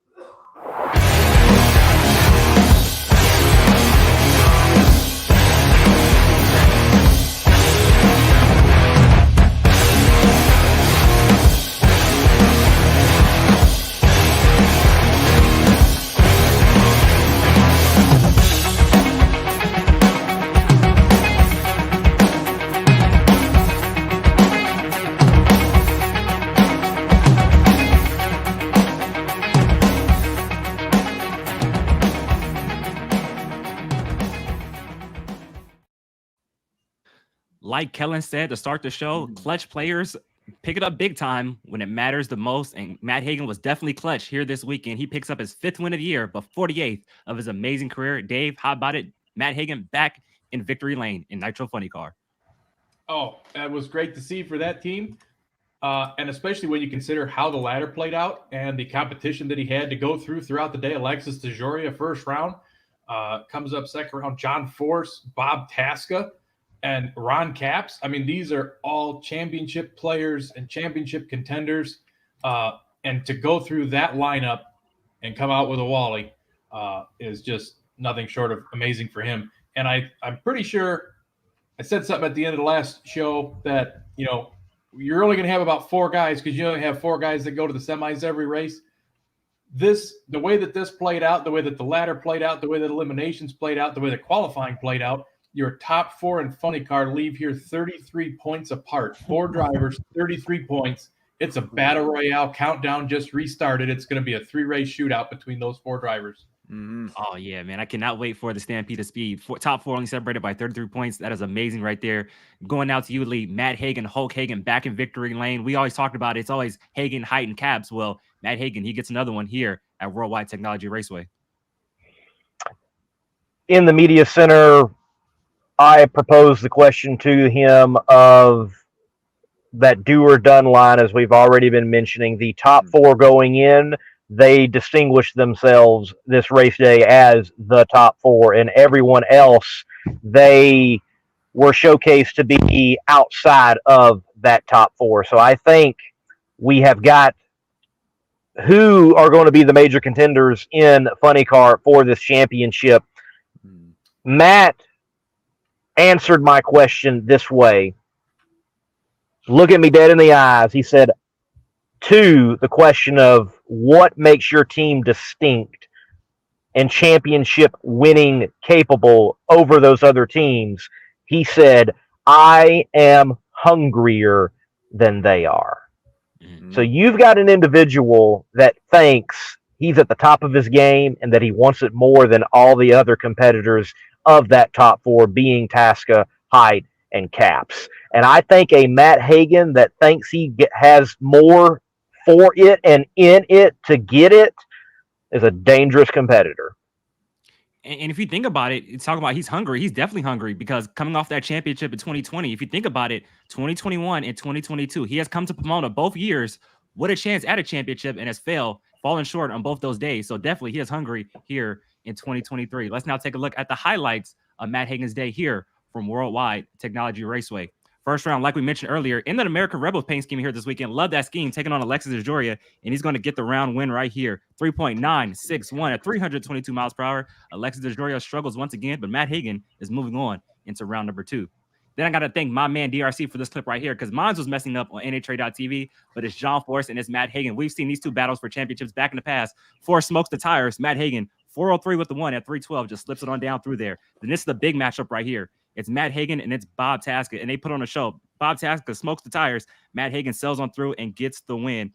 Like Kellen said to start the show, clutch players pick it up big time when it matters the most. And Matt Hagan was definitely clutch here this weekend. He picks up his 5th win of the year, but 48th of his amazing career. Dave, how about it? Matt Hagan back in victory lane in Nitro Funny Car. Oh, that was great to see for that team. And especially when you consider how the ladder played out and the competition that he had to go through throughout the day. Alexis DeJoria, first round, comes up second round. John Force, Bob Tasca, and Ron Capps. I mean, these are all championship players and championship contenders. And to go through that lineup and come out with a Wally is just nothing short of amazing for him. And I'm pretty sure I said something at the end of the last show that, you're only going to have about 4 guys because you only have 4 guys that go to the semis every race. The way that this played out, the way that the ladder played out, the way that eliminations played out, the way that qualifying played out, your top 4 in Funny Car leave here 33 points apart. 4 drivers, 33 points. It's a battle royale. Countdown just restarted. It's going to be a 3-race shootout between those 4 drivers. Mm-hmm. Oh, yeah, man. I cannot wait for the Stampede of Speed. Top 4 only separated by 33 points. That is amazing right there. Going out to you, Lee. Matt Hagan, Hulk Hagan back in victory lane. We always talked about it. It's always Hagan, Height, and Cabs. Well, Matt Hagan, he gets another one here at Worldwide Technology Raceway. In the media center, I proposed the question to him of that do or done line, as we've already been mentioning. The top 4 going in, they distinguished themselves this race day as the top 4, and everyone else, they were showcased to be outside of that top 4. So I think we have got who are going to be the major contenders in Funny Car for this championship. Matt answered my question this way. Look at me dead in the eyes. He said, to the question of what makes your team distinct and championship winning capable over those other teams, he said, I am hungrier than they are. Mm-hmm. So you've got an individual that thinks he's at the top of his game and that he wants it more than all the other competitors of that top 4, being Tasca, Height, and Caps. And I think a Matt Hagan that thinks he has more for it and in it to get it is a dangerous competitor. And if you think about it, it's talking about he's hungry. He's definitely hungry because coming off that championship in 2020, if you think about it, 2021 and 2022, he has come to Pomona both years with a chance at a championship and has fallen short on both those days. So definitely he is hungry here in 2023. Let's now take a look at the highlights of Matt Hagan's day here from Worldwide Technology Raceway. First round, like we mentioned earlier, in that American Rebels paint scheme here this weekend. Love that scheme, taking on Alexis DeJoria, and he's going to get the round win right here. 3.961 at 322 miles per hour. Alexis DeJoria struggles once again, but Matt Hagan is moving on into round number 2. Then I got to thank my man DRC for this clip right here because mine was messing up on NHRA.tv, but it's John Force and it's Matt Hagan. We've seen these 2 battles for championships back in the past. Force smokes the tires. Matt Hagan, 403 with the 1 at 312, just slips it on down through there. Then this is the big matchup right here. It's Matt Hagan and it's Bob Tasca, and they put on a show. Bob Tasca smokes the tires. Matt Hagan sails on through and gets the win.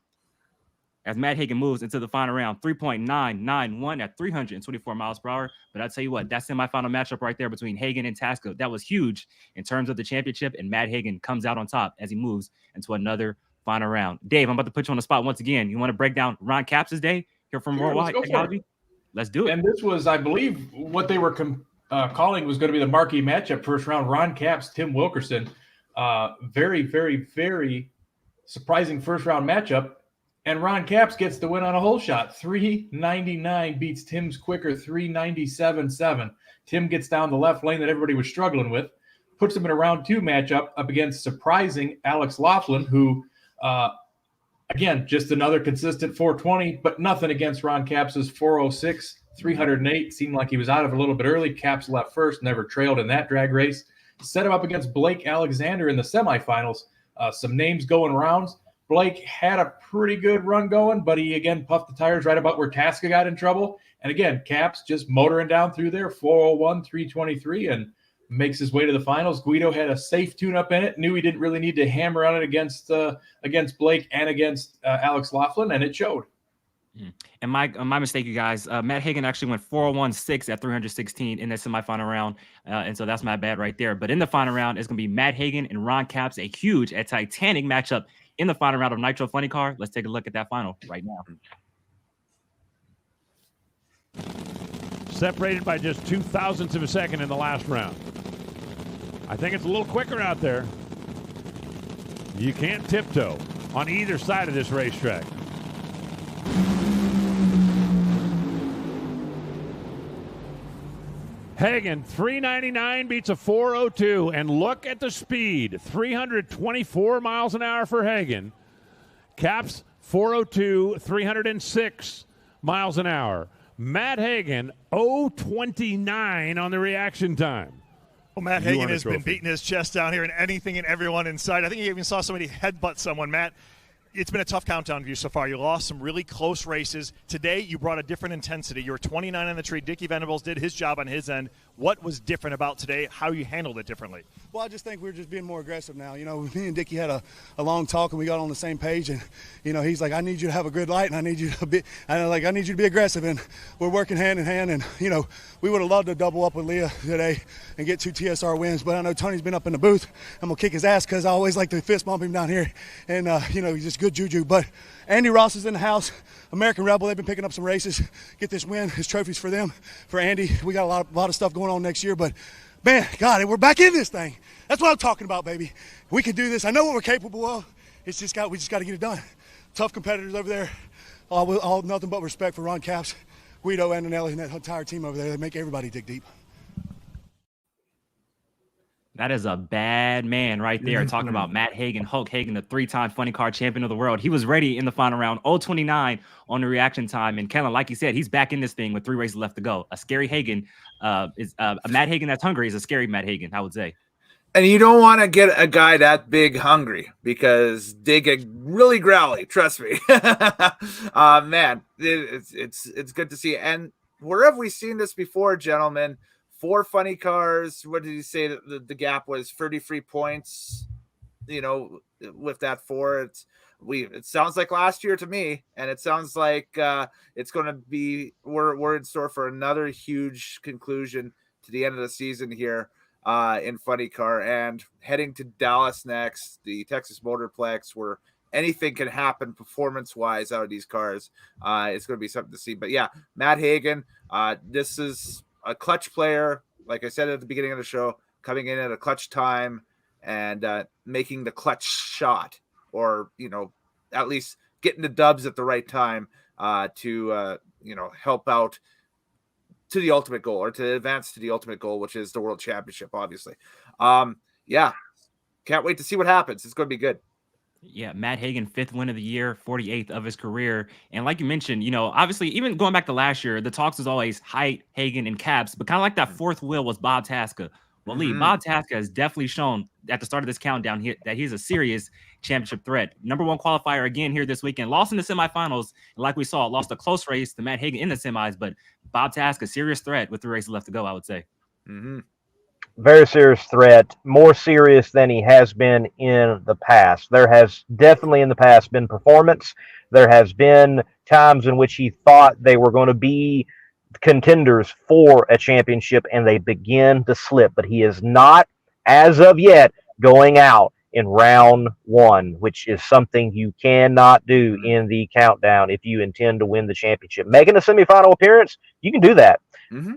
As Matt Hagan moves into the final round, 3.991 at 324 miles per hour. But I'll tell you what, that semifinal matchup right there between Hagan and Tasca, that was huge in terms of the championship, and Matt Hagan comes out on top as he moves into another final round. Dave, I'm about to put you on the spot once again. You want to break down Ron Capps' day here from Worldwide Technology? Let's do it. And this was, I believe, what they were calling was going to be the marquee matchup first round. Ron Capps, Tim Wilkerson. Very, very, very surprising first round matchup. And Ron Capps gets the win on a hole shot. 399 beats Tim's quicker 397.7. Tim gets down the left lane that everybody was struggling with, puts him in a round 2 matchup up against surprising Alex Laughlin, who, again, just another consistent 420, but nothing against Ron Capps' 406, 308. Seemed like he was out of it a little bit early. Capps left first, never trailed in that drag race. Set him up against Blake Alexander in the semifinals. Some names going rounds. Blake had a pretty good run going, but he, again, puffed the tires right about where Tasca got in trouble. And, again, Capps just motoring down through there, 401, 323, and makes his way to the finals. Guido had a safe tune-up in it, knew he didn't really need to hammer on it against Blake and against Alex Laughlin, and it showed. And my mistake, you guys. Matt Hagan actually went 401.6 at 316 in the semifinal round, and so that's my bad right there. But in the final round, it's going to be Matt Hagan and Ron Capps, a huge, a titanic matchup in the final round of Nitro Funny Car. Let's take a look at that final right now. Separated by just 0.02 of a second in the last round. I think it's a little quicker out there. You can't tiptoe on either side of this racetrack. Hagan, 399 beats a 402, and look at the speed, 324 miles an hour for Hagan. Capps, 402, 306 miles an hour. Matt Hagan, 029 on the reaction time. Well, Matt Hagan has been beating his chest down here and anything and everyone inside. I think he even saw somebody headbutt someone. Matt, it's been a tough countdown for you so far. You lost some really close races. Today, you brought a different intensity. You were 29 on the tree. Dickie Venables did his job on his end. What was different about today? How you handled it differently? Well, I just think we're just being more aggressive now. You know, me and Dickie had a long talk, and we got on the same page. And you know, he's like, "I need you to have a good light, and I need you to be," I need you to be aggressive. And we're working hand in hand. And you know, we would have loved to double up with Leah today and get 2 TSR wins. But I know Tony's been up in the booth. I'm gonna kick his ass because I always like to fist bump him down here. And you know, he's just good juju. But Andy Ross is in the house. American Rebel, they've been picking up some races. Get this win. His trophies for them. For Andy, we got a lot of stuff going on next year. But man, God, we're back in this thing. That's what I'm talking about, baby. We can do this. I know what we're capable of. We just got to get it done. Tough competitors over there. All nothing but respect for Ron Capps, Guido, Antonelli, and that entire team over there. They make everybody dig deep. That is a bad man right there, talking about Matt Hagan, Hulk Hagan, the 3-time funny car champion of the world. He was ready in the final round, 029 on the reaction time. And Kellen, like you said, he's back in this thing with 3 races left to go. A scary Hagan is a Matt Hagan that's hungry is a scary Matt Hagan, I would say. And you don't want to get a guy that big hungry because they get really growly. Trust me, man. It's good to see. And where have we seen this before, gentlemen? 4 funny cars. What did he say? The gap was 33 points. You know, with that 4, it sounds like last year to me, and it sounds like it's going to be. We're in store for another huge conclusion to the end of the season here in funny car, and heading to Dallas next, the Texas Motorplex, where anything can happen performance-wise out of these cars. It's going to be something to see. But yeah, Matt Hagan, this is a clutch player, like I said at the beginning of the show, coming in at a clutch time and making the clutch shot, or, you know, at least getting the dubs at the right time to, you know, help out to the ultimate goal, or to advance to the ultimate goal, which is the world championship, obviously. Yeah, can't wait to see what happens. It's going to be good. Yeah, Matt Hagan, 5th win of the year, 48th of his career. And like you mentioned, you know, obviously, even going back to last year, the talks was always Height, Hagan, and Capps, but kind of like that 4th wheel was Bob Tasca. Well, Lee, Bob Tasca has definitely shown at the start of this countdown here that he's a serious championship threat. #1 qualifier again here this weekend, lost in the semifinals. And like we saw, lost a close race to Matt Hagan in the semis, but Bob Tasca, serious threat with 3 races left to go, I would say. very serious threat, more serious than he has been in the past. There has definitely in the past been performance. There has been times in which he thought they were going to be contenders for a championship and they begin to slip, but he is not, as of yet, going out in round one, which is something you cannot do in the countdown if you intend to win the championship. Making a semifinal appearance, you can do that.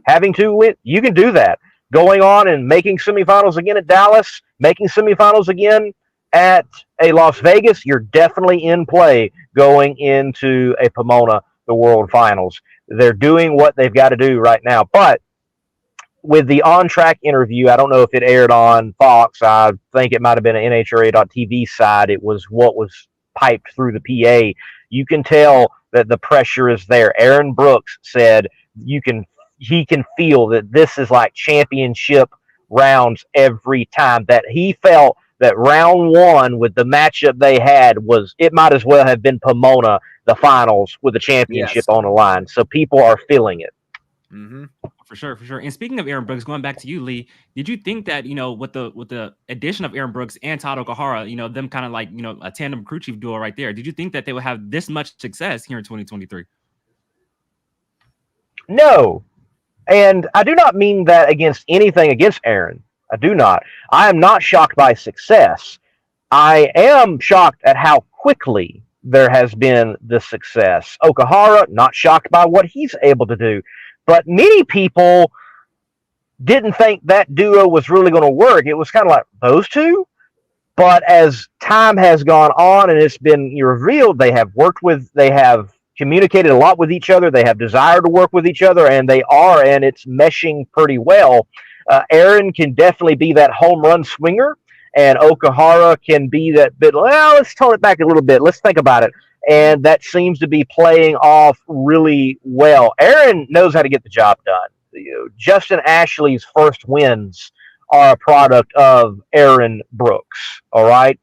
Having to win, you can do that. Going on and making semifinals again at Dallas, making semifinals again at a Las Vegas, you're definitely in play going into a Pomona, the World Finals. They're doing what they've got to do right now. But with the on-track interview, I don't know if it aired on Fox. I think it might have been an NHRA.TV side. It was what was piped through the PA. You can tell that the pressure is there. Aaron Brooks said he can feel that this is like championship rounds every time. That he felt that round one with the matchup they had it might as well have been Pomona, the finals with the championship on the line. So people are feeling it. For sure. And speaking of Aaron Brooks, going back to you, Lee, did you think that, with the addition of Aaron Brooks and Todd Okahara, them kind of like, a tandem crew chief duo right there, did you think that they would have this much success here in 2023? No. And I do not mean that against anything against Aaron. I do not. I am not shocked by success. I am shocked at how quickly there has been the success. Okahara, not shocked by what he's able to do. But many people didn't think that duo was really going to work. It was kind of like those two. But as time has gone on and it's been revealed, they have communicated a lot with each other. They have desired to work with each other, and and it's meshing pretty well. Aaron can definitely be that home run swinger, and Okahara can be that bit, let's tone it back a little bit. Let's think about it. And that seems to be playing off really well. Aaron knows how to get the job done. Justin Ashley's first wins are a product of Aaron Brooks, all right?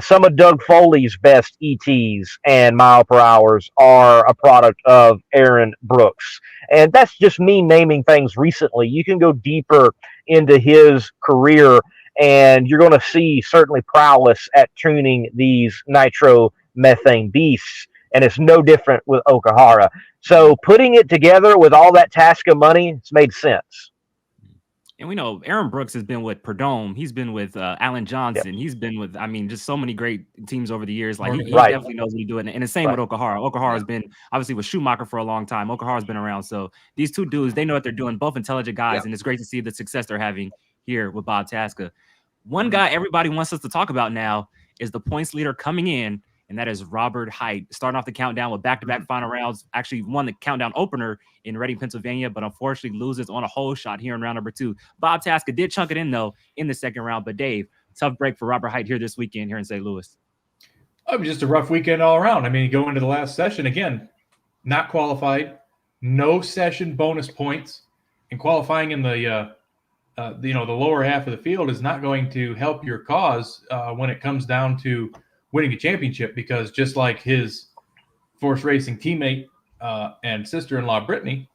Some of Doug Foley's best ETs and mile per hours are a product of Aaron Brooks. And that's just me naming things recently. You can go deeper into his career, and you're going to see certainly prowess at tuning these nitromethane beasts. And it's no different with Okahara. So putting it together with all that task of money, it's made sense. And we know Aaron Brooks has been with Perdome. He's been with Alan Johnson. Yep. He's been with, just so many great teams over the years. Like he definitely knows what he's doing. And the same with Okahara. Okahara has been obviously with Schumacher for a long time. Okahara's been around. So these two dudes, they know what they're doing, both intelligent guys. And it's great to see the success they're having here with Bob Tasca. One guy everybody wants us to talk about now is the points leader coming in, and that is Robert Hight, starting off the countdown with back-to-back final rounds. Actually won the countdown opener in Reading, Pennsylvania, but unfortunately loses on a hole shot here in round number 2. Bob Tasca did chunk it in, though, in the second round. But, Dave, tough break for Robert Hight here this weekend here in St. Louis. It was just a rough weekend all around. I mean, go into the last session, again, not qualified, no session bonus points, and qualifying in the lower half of the field is not going to help your cause when it comes down to winning a championship, because just like his Force Racing teammate and sister-in-law Brittany,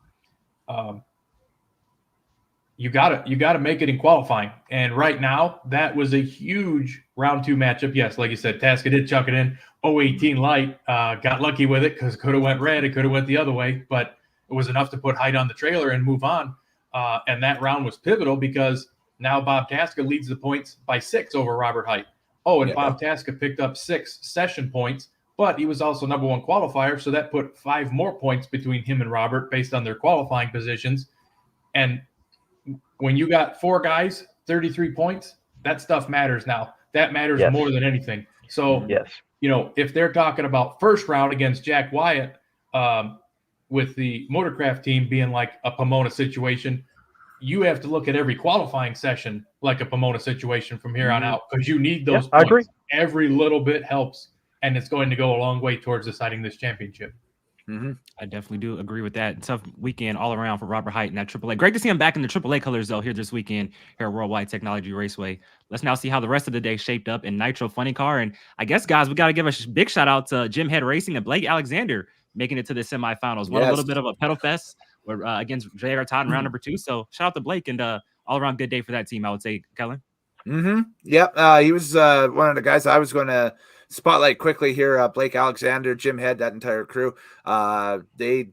you gotta make it in qualifying. And right now, that was a huge round 2 matchup. Yes, like you said, Tasca did chuck it in. 018 light, got lucky with it because it could have went red, it could have went the other way, but it was enough to put Hight on the trailer and move on. And that round was pivotal because now Bob Tasca leads the points by 6 over Robert Hight. Bob Tasca picked up 6 session points, but he was also number 1 qualifier, so that put 5 more points between him and Robert based on their qualifying positions. And when you got 4 guys, 33 points, that stuff matters now. That matters more than anything. So, if they're talking about first round against Jack Wyatt, with the Motorcraft team being like a Pomona situation, you have to look at every qualifying session like a Pomona situation from here on out, because you need those points. I agree. Every little bit helps, and it's going to go a long way towards deciding this championship. I definitely do agree with that. Tough weekend all around for Robert Hight in that AAA. Great to see him back in the AAA colors, though, here this weekend here at Worldwide Technology Raceway. Let's now see how the rest of the day shaped up in Nitro Funny Car. And I guess, guys, we got to give a big shout out to Jim Head Racing and Blake Alexander making it to the semifinals. Won a little bit of a pedal fest against J.R. Todd in round number 2. So shout out to Blake and all around good day for that team, I would say, Kellen. Yep. He was one of the guys I was going to spotlight quickly here. Blake Alexander, Jim Head, that entire crew. They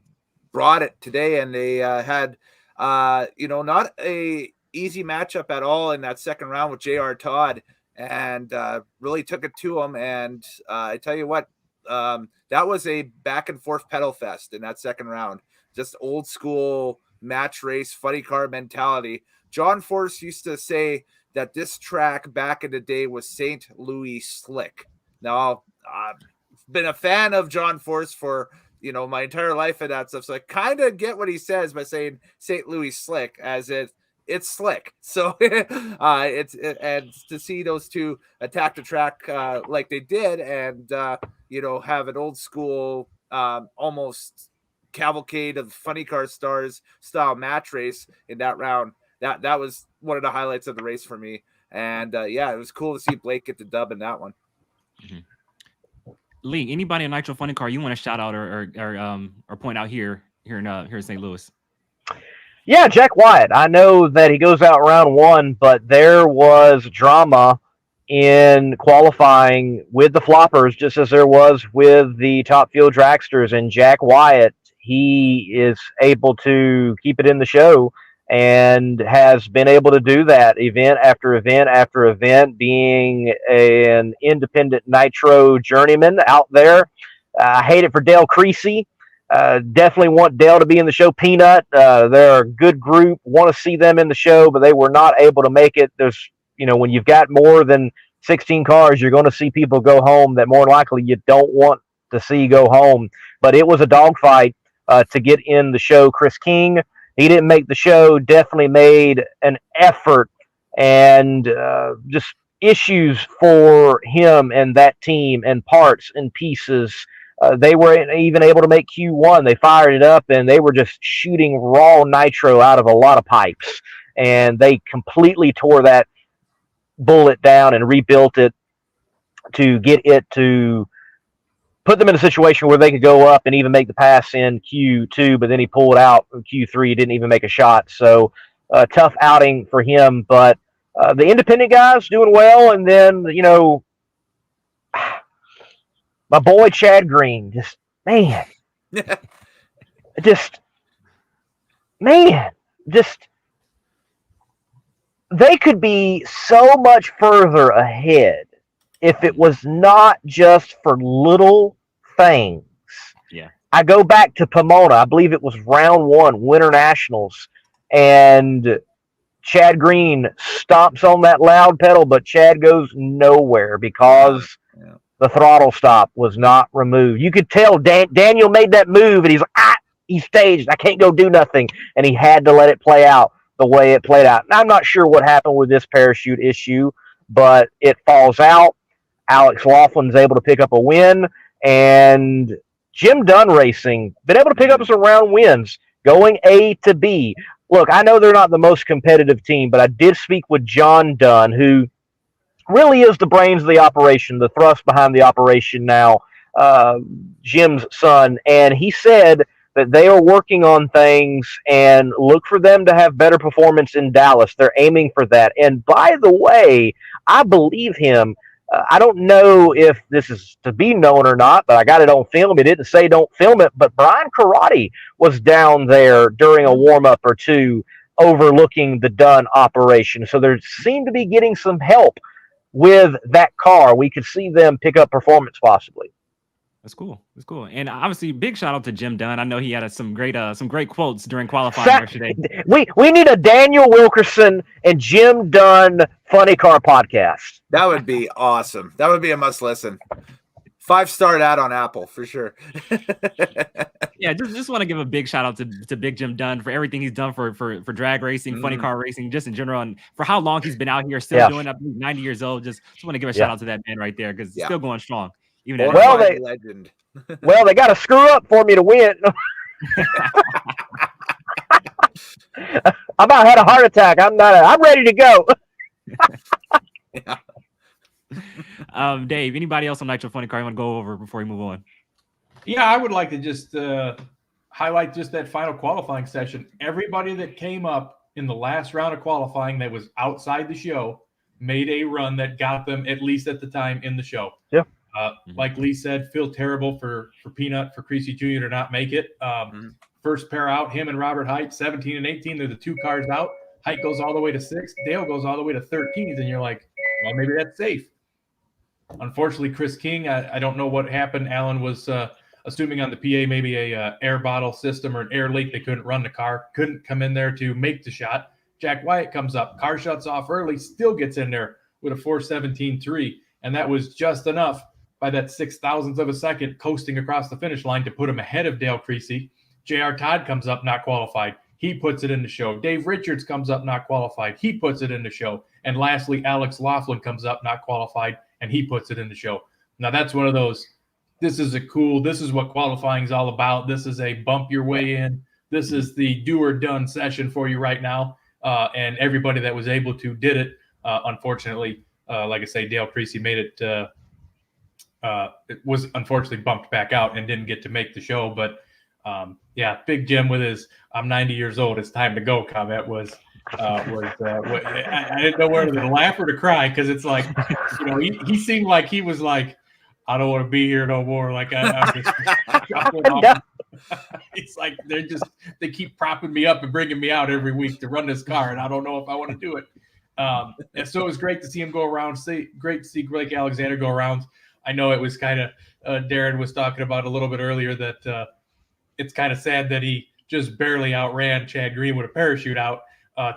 brought it today, and they had, not a easy matchup at all in that second round with J.R. Todd, and really took it to him. And I tell you what, that was a back and forth pedal fest in that second round. Just old school match race, funny car mentality. John Force used to say that this track back in the day was St. Louis slick. Now, I've been a fan of John Force for, my entire life and that stuff. So I kind of get what he says by saying St. Louis slick, as it's slick. So and to see those two attack the track like they did, and have an old school almost cavalcade of funny car stars style match race in that round. That was one of the highlights of the race for me. And it was cool to see Blake get the dub in that one. Lee, anybody in Nitro Funny Car you want to shout out or point out here in St. Louis? Yeah, Jack Wyatt. I know that he goes out round one, but there was drama in qualifying with the floppers, just as there was with the top field dragsters. And Jack Wyatt, he is able to keep it in the show and has been able to do that event after event after event, being an independent Nitro journeyman out there. I hate it for Dale Creasy. Definitely want Dale to be in the show. Peanut, they're a good group. Want to see them in the show, but they were not able to make it. There's, when you've got more than 16 cars, you're going to see people go home that more likely you don't want to see go home. But it was a dogfight to get in the show. Chris King, he didn't make the show, definitely made an effort, and just issues for him and that team and parts and pieces. They were even able to make Q1. They fired it up, and they were just shooting raw nitro out of a lot of pipes, and they completely tore that bullet down and rebuilt it to get it to put them in a situation where they could go up and even make the pass in Q2, but then he pulled out in Q3, didn't even make a shot. So tough outing for him, but the independent guys doing well. And then, my boy Chad Green, they could be so much further ahead if it was not just for little things. Yeah. I go back to Pomona. I believe it was round one, Winter Nationals, and Chad Green stomps on that loud pedal, but Chad goes nowhere because the throttle stop was not removed. You could tell Daniel made that move, and he's like, he's staged. I can't go do nothing. And he had to let it play out the way it played out. Now, I'm not sure what happened with this parachute issue, but it falls out. Alex Laughlin's able to pick up a win, and Jim Dunn Racing been able to pick up some round wins, going A to B. Look, I know they're not the most competitive team, but I did speak with John Dunn, who really is the brains of the operation, the thrust behind the operation now, Jim's son, and he said that they are working on things and look for them to have better performance in Dallas. They're aiming for that. And by the way, I believe him. I don't know if this is to be known or not, but I got it on film. He didn't say don't film it, but Brian Karate was down there during a warm-up or two overlooking the Dunn operation. So they seem to be getting some help with that car. We could see them pick up performance possibly. That's cool. That's cool. And obviously, big shout out to Jim Dunn. I know he had some great quotes during qualifying yesterday. We need a Daniel Wilkerson and Jim Dunn Funny Car podcast. That would be awesome. That would be a must listen. 5-star ad on Apple for sure. Yeah, just want to give a big shout out to Big Jim Dunn for everything he's done for drag racing, funny car racing, just in general, and for how long he's been out here still doing up 90 years old. Just want to give a shout out to that man right there because it's still going strong. Even legend. Well, they got to screw up for me to win. I about had a heart attack. I'm ready to go. Dave, anybody else on Nitro Funny Car you want to go over before we move on? Yeah, I would like to just highlight just that final qualifying session. Everybody that came up in the last round of qualifying that was outside the show made a run that got them, at least at the time, in the show. Yeah. Like Lee said, feel terrible for Peanut, for Creasy Jr. to not make it. First pair out, him and Robert Height, 17 and 18. They're the 2 cars out. Height goes all the way to 6th. Dale goes all the way to 13th. And you're like, well, maybe that's safe. Unfortunately, Chris King, I don't know what happened. Alan was assuming on the PA maybe a air bottle system or an air leak. They couldn't run the car, couldn't come in there to make the shot. Jack Wyatt comes up, car shuts off early, still gets in there with a 4:17.3. And that was just enough by that 6,000th of a second coasting across the finish line to put him ahead of Dale Creasy. J.R. Todd comes up, not qualified. He puts it in the show. Dave Richards comes up, not qualified. He puts it in the show. And lastly, Alex Laughlin comes up, not qualified, and he puts it in the show. Now, that's one of those, this is what qualifying is all about. This is a bump your way in. This is the do or done session for you right now. And everybody that was able to did it. Unfortunately, like I say, Dale Creasy made it. It was unfortunately bumped back out and didn't get to make the show. But yeah, Big Jim with his "I'm 90 years old, it's time to go" comment was I didn't know whether to laugh or to cry, because it's like, you know, he seemed like he was like, I don't want to be here no more. Like I'm just dropping off. It's like they keep propping me up and bringing me out every week to run this car, and I don't know if I want to do it. And so it was great to see him go around. Great to see Blake Alexander go around. I know it was kind of Darren was talking about a little bit earlier that it's kind of sad that he just barely outran Chad Green with a parachute out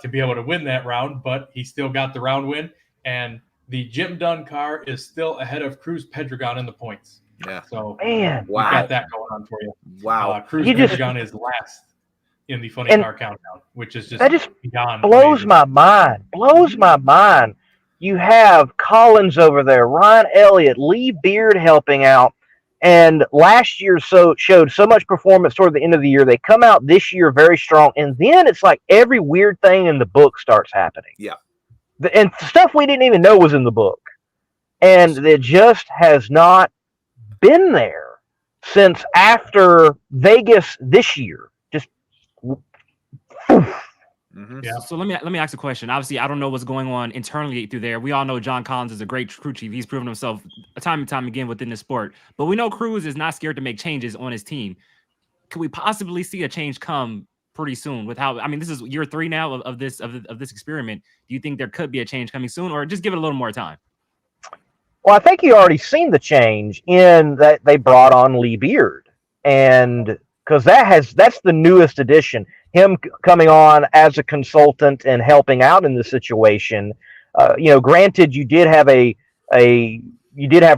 to be able to win that round, but he still got the round win. And the Jim Dunn car is still ahead of Cruz Pedregon in the points. Yeah. So man, we got that going on for you. Wow. Cruz Pedregon is last in the funny car countdown, which is just beyond blows amazing. my mind. Blows my mind. You have Collins over there, Ryan Elliott, Lee Beard helping out. And last year showed so much performance toward the end of the year. They come out this year very strong. And then it's like every weird thing in the book starts happening. Yeah. And stuff we didn't even know was in the book. And it just has not been there since after Vegas this year. Just Yeah. So let me ask a question. Obviously, I don't know what's going on internally through there. We all know John Collins is a great crew chief. He's proven himself time and time again within the sport. But we know Cruz is not scared to make changes on his team. Could we possibly see a change come pretty soon? With how, I mean, this is year 3 now of this experiment. Do you think there could be a change coming soon, or just give it a little more time? Well, I think you already seen the change in that they brought on Lee Beard, and because that's the newest addition. Him coming on as a consultant and helping out in the situation. Granted, you did have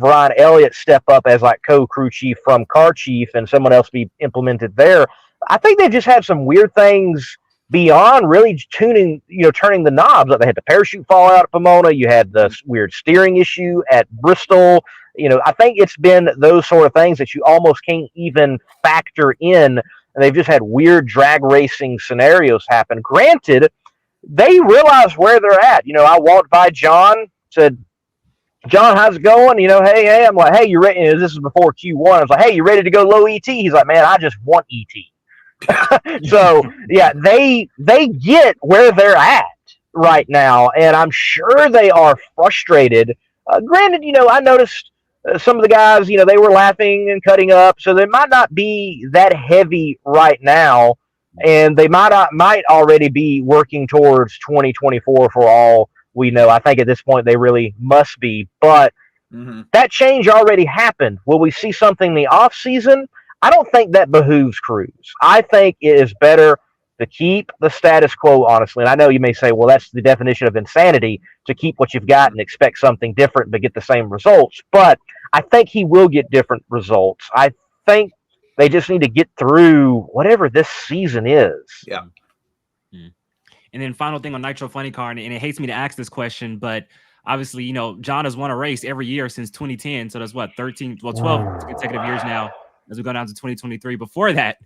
Ryan Elliott step up as like co-crew chief from car chief, and someone else be implemented there. I think they just had some weird things beyond really turning the knobs. Like they had the parachute fall out at Pomona. You had the weird steering issue at Bristol. I think it's been those sort of things that you almost can't even factor in. And they've just had weird drag racing scenarios happen. Granted, they realize where they're at. I walked by John, said, John, how's it going? Hey. I'm like, hey, you ready? This is before Q1. I was like, hey, you ready to go low ET? He's like, man, I just want ET. So, yeah, they get where they're at right now. And I'm sure they are frustrated. Granted, I noticed some of the guys, they were laughing and cutting up, so they might not be that heavy right now, and they might already be working towards 2024 for all we know. I think at this point they really must be, but that change already happened. Will we see something in the off season? I don't think that behooves Cruz. I think it is better to keep the status quo, honestly. And I know you may say, well, that's the definition of insanity, to keep what you've got and expect something different but get the same results. But I think he will get different results. I think they just need to get through whatever this season is. Yeah. And then final thing on Nitro Funny Car, and it hates me to ask this question, but obviously, John has won a race every year since 2010. So that's 12 consecutive years now as we go down to 2023. Before that,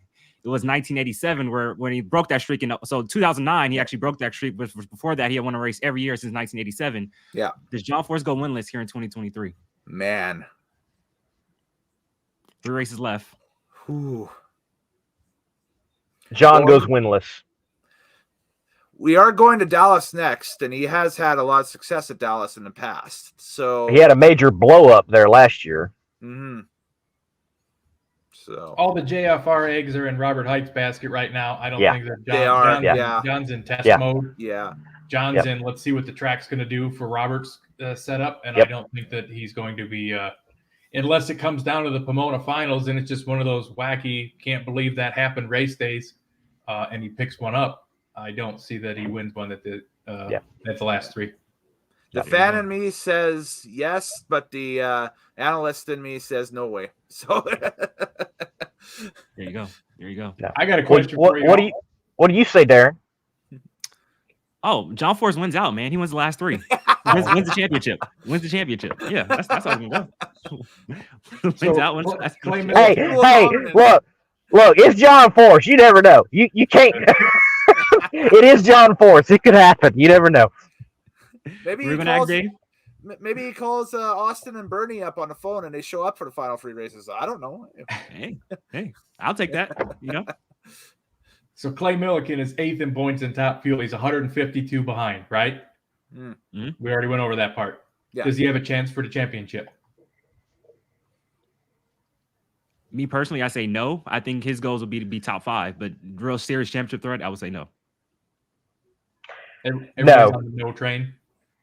it was 1987 when he broke that streak. So 2009, he actually broke that streak. But before that, he had won a race every year since 1987. Yeah. Does John Force go winless here in 2023? Man. 3 races left. Ooh. John goes winless. We are going to Dallas next, and he has had a lot of success at Dallas in the past. So He had a major blow up there last year. Mm-hmm. So all the JFR eggs are in Robert Height's basket right now. I don't think that John's in test mode. Yeah. John's in. Let's see what the track's going to do for Robert's setup, and I don't think that he's going to be, unless it comes down to the Pomona finals, and it's just one of those wacky, can't believe that happened race days, and he picks one up. I don't see that he wins one at the last three. The fan in me says yes, but the analyst in me says no way. So there you go. There you go. Yeah. I got a question for you. What do you say, Darren? Oh, John Force wins out, man. He wins the last three. wins the championship. Wins the championship. Yeah, that's how it's gonna go. Wins out. Wins the last Hey, look, it's John Force. You never know. You can't. It is John Force. It could happen. You never know. Maybe he calls Austin and Bernie up on the phone, and they show up for the final 3 races. I don't know. Hey, I'll take that. You know. So Clay Milliken is 8th in points in top fuel. He's 152 behind, right? Mm-hmm. We already went over that part. Yeah. Does he have a chance for the championship? Me personally, I say no. I think his goals will be to be top 5, but real serious championship threat, I would say no. Everybody's on the no train.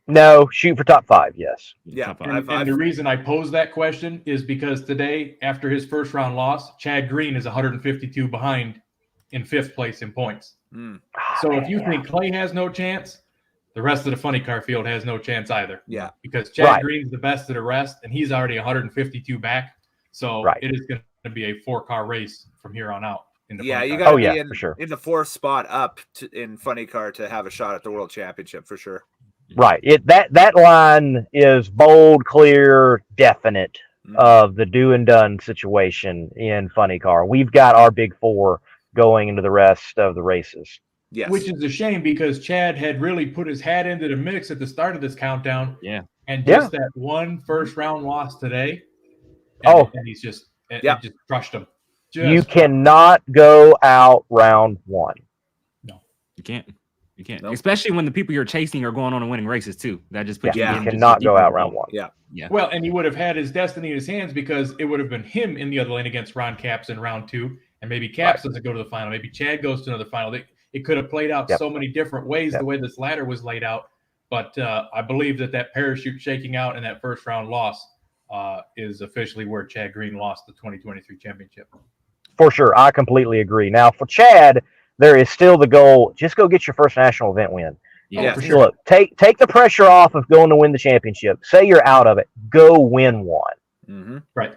No, shoot for top 5. Yes. Yeah. And the reason I pose that question is because today, after his first round loss, Chad Green is 152 behind in 5th place in points. So if you think Clay has no chance, the rest of the funny car field has no chance either. Yeah. Because Chad Green's the best of the rest, and he's already 152 back. So it is going to be a 4-car race from here on out. You got to be in the 4th spot up in funny car to have a shot at the world championship for sure. Right. That line is bold, clear, definite of the do and done situation in funny car. We've got our big 4 going into the rest of the races. Yes. Which is a shame because Chad had really put his hat into the mix at the start of this countdown. Yeah. And just that one first round loss today. And he's just it just crushed him. You cannot go out round 1. No, you can't. You can't. Nope. Especially when the people you're chasing are going on and winning races too. That just puts you in. You cannot go out round 1. Yeah. Well, and he would have had his destiny in his hands because it would have been him in the other lane against Ron Capps in round 2. And maybe Capps doesn't go to the final. Maybe Chad goes to another final. It could have played out so many different ways the way this ladder was laid out. But I believe that parachute shaking out and that first round loss is officially where Chad Green lost the 2023 championship. For sure. I completely agree. Now, for Chad, there is still the goal. Just go get your first national event win. Yeah, for sure. Look, take the pressure off of going to win the championship. Say you're out of it. Go win one. Mm-hmm. Right.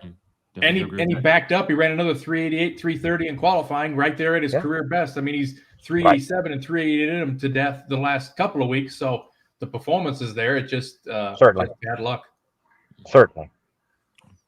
And he backed up. He ran another 388, 330 in qualifying right there at his career best. I mean, he's 387 and 388 in him to death the last couple of weeks. So the performance is there. It just certainly bad luck. Certainly.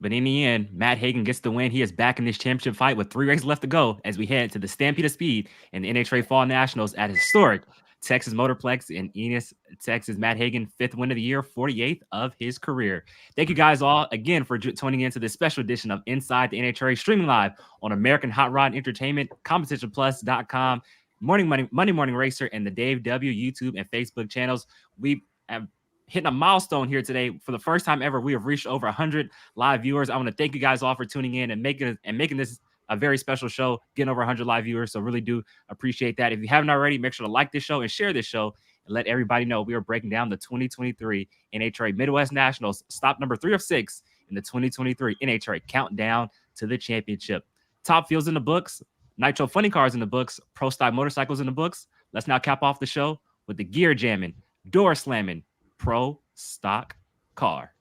But in the end, Matt Hagan gets the win. He is back in this championship fight with 3 races left to go as we head to the Stampede of Speed and the NHRA Fall Nationals at historic Texas Motorplex in Enos, Texas. Matt Hagan, 5th win of the year, 48th of his career. Thank you guys all again for tuning into this special edition of Inside the NHRA, streaming live on American Hot Rod Entertainment, CompetitionPlus.com, Monday Morning Racer, and the Dave W. YouTube and Facebook channels. We have hitting a milestone here today. For the first time ever, we have reached over 100 live viewers. I want to thank you guys all for tuning in and making this a very special show, getting over 100 live viewers. So really do appreciate that. If you haven't already, make sure to like this show and share this show and let everybody know we are breaking down the 2023 NHRA Midwest Nationals, stop number 3 of 6 in the 2023 NHRA Countdown to the Championship. Top fields in the books, Nitro Funny Cars in the books, Pro Style Motorcycles in the books. Let's now cap off the show with the gear jamming, door slamming, Pro Stock Car.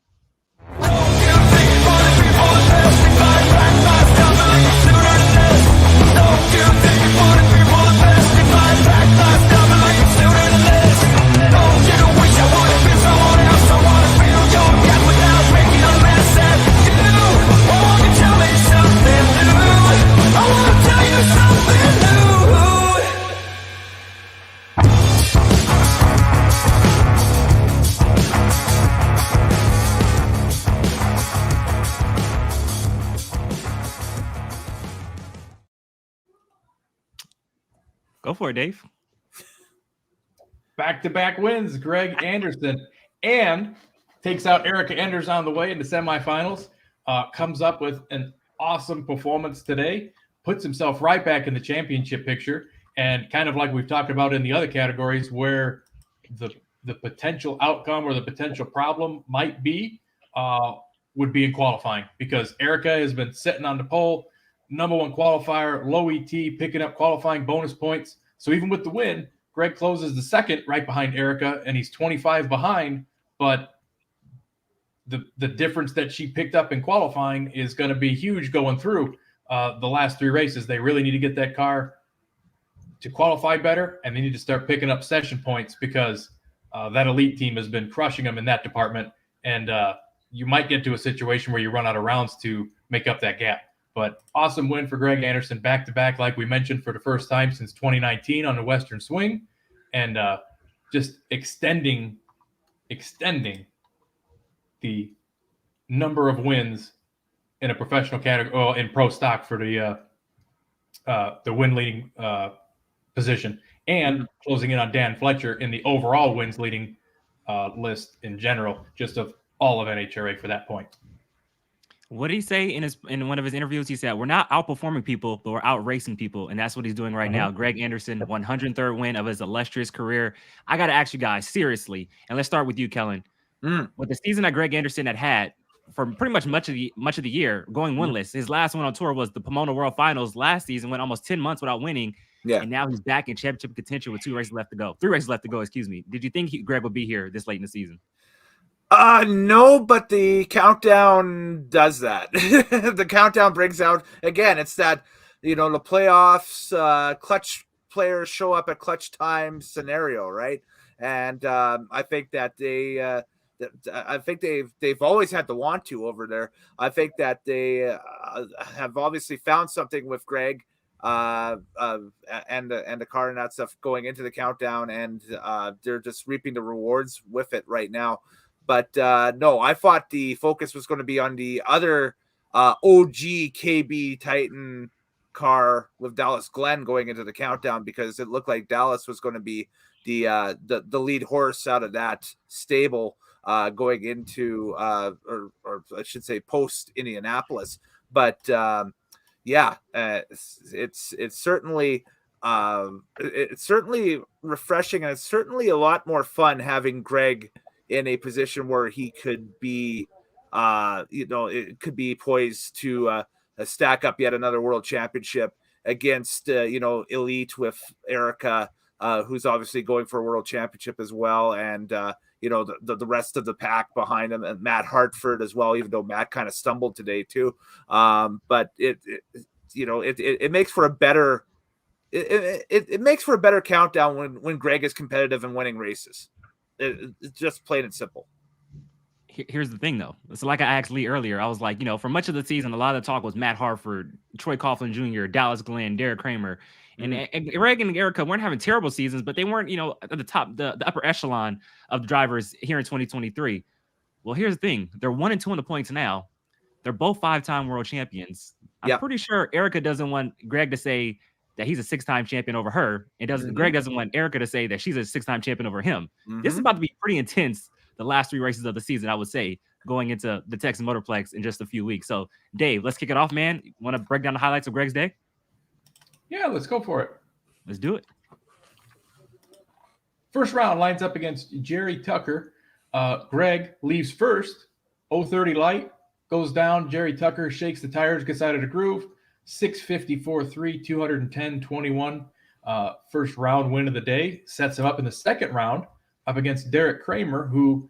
Go for it, Dave. back-to-back wins, Greg Anderson, and takes out Erica Enders on the way into semifinals. Comes up with an awesome performance today, puts himself right back in the championship picture, and kind of like we've talked about in the other categories where the potential outcome or the potential problem might be would be in qualifying, because Erica has been sitting on the pole, number one qualifier, low ET, picking up qualifying bonus points. So even with the win, Greg closes the second right behind Erica, and he's 25 behind, but the difference that she picked up in qualifying is going to be huge going through the last 3 races. They really need to get that car to qualify better, and they need to start picking up session points, because that elite team has been crushing them in that department, and you might get to a situation where you run out of rounds to make up that gap. But awesome win for Greg Anderson, back-to-back, like we mentioned, for the first time since 2019 on the Western Swing, and just extending the number of wins in a professional category, in pro stock, for the win leading position, and closing in on Dan Fletcher in the overall wins leading list in general, just of all of NHRA for that point. What did he say in one of his interviews? He said, "We're not outperforming people, but we're out racing people," and that's what he's doing right now. Greg Anderson, 103rd win of his illustrious career. I got to ask you guys seriously, and let's start with you, Kellen. With the season that Greg Anderson had for pretty much much of the year, going winless. His last one on tour was the Pomona World Finals last season. Went almost 10 months without winning. Yeah, and now he's back in championship contention with 3 races left to go. Excuse me. Did you think Greg would be here this late in the season? No, but the countdown does that. The countdown brings out, again, it's that, the playoffs, clutch players show up at clutch time scenario, right? And I think that they've always had the want to over there. I think that they have obviously found something with Greg and the car and that stuff going into the countdown, and they're just reaping the rewards with it right now. But no, I thought the focus was going to be on the other OG KB Titan car with Dallas Glenn going into the countdown, because it looked like Dallas was going to be the lead horse out of that stable going into or I should say post Indianapolis. But it's certainly refreshing, and it's certainly a lot more fun having Greg in a position where he could be, it could be poised to stack up yet another world championship against, elite with Erica, who's obviously going for a world championship as well. And, the rest of the pack behind him, and Matt Hartford as well, even though Matt kind of stumbled today too. But it makes for a better, it makes for a better countdown when Greg is competitive and winning races. It's just plain and simple. Here's the thing, though. So like I asked Lee earlier, I was like, for much of the season, a lot of the talk was Matt Hartford, Troy Coughlin Jr., Dallas Glenn, Derek Kramer. And Greg and Erica weren't having terrible seasons, but they weren't, at the top, the upper echelon of drivers here in 2023. Well, here's the thing. They're 1-2 in the points now. They're both 5-time world champions. I'm pretty sure Erica doesn't want Greg to say that he's a 6-time champion over her. Greg doesn't want Erica to say that she's a 6-time champion over him. This is about to be pretty intense the last 3 races of the season, I would say, going into the Texas Motorplex in just a few weeks. So, Dave, let's kick it off, man. Want to break down the highlights of Greg's day? Yeah, let's go for it. Let's do it. First round lines up against Jerry Tucker. Greg leaves first. 030 light goes down. Jerry Tucker shakes the tires, gets out of the groove. 654.3, 210.21. First round win of the day. Sets him up in the second round up against Derek Kramer, who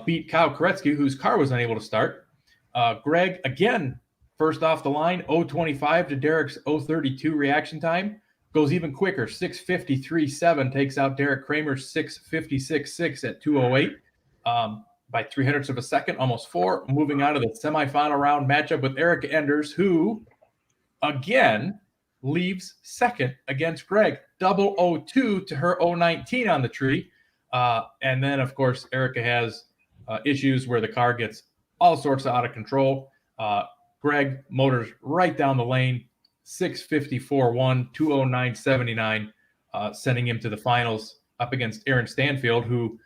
beat Kyle Koretsky, whose car was unable to start. Greg, again, first off the line, 025 to Derek's 032 reaction time. Goes even quicker, 653.7, takes out Derek Kramer's 656.6 at 208 by 0.03 of a second, almost 4. Moving on to the semifinal round matchup with Erica Enders, who again leaves second against Greg. 002 to her 019 on the tree. And then, of course, Erica has issues where the car gets all sorts of out of control. Greg motors right down the lane, 654.1, 209.79, sending him to the finals up against Aaron Stanfield, who,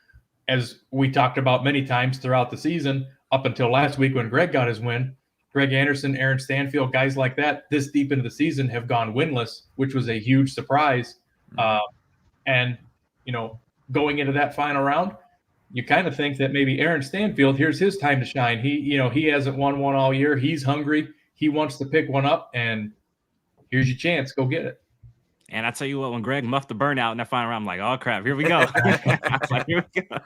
as we talked about many times throughout the season, up until last week when Greg got his win, Greg Anderson, Aaron Stanfield, guys like that this deep into the season have gone winless, which was a huge surprise. And, going into that final round, you kind of think that maybe Aaron Stanfield, here's his time to shine. He hasn't won one all year. He's hungry. He wants to pick one up, and here's your chance. Go get it. And I tell you what, when Greg muffed the burnout in that final round, I'm like, oh crap, here we go. I was like, here we go.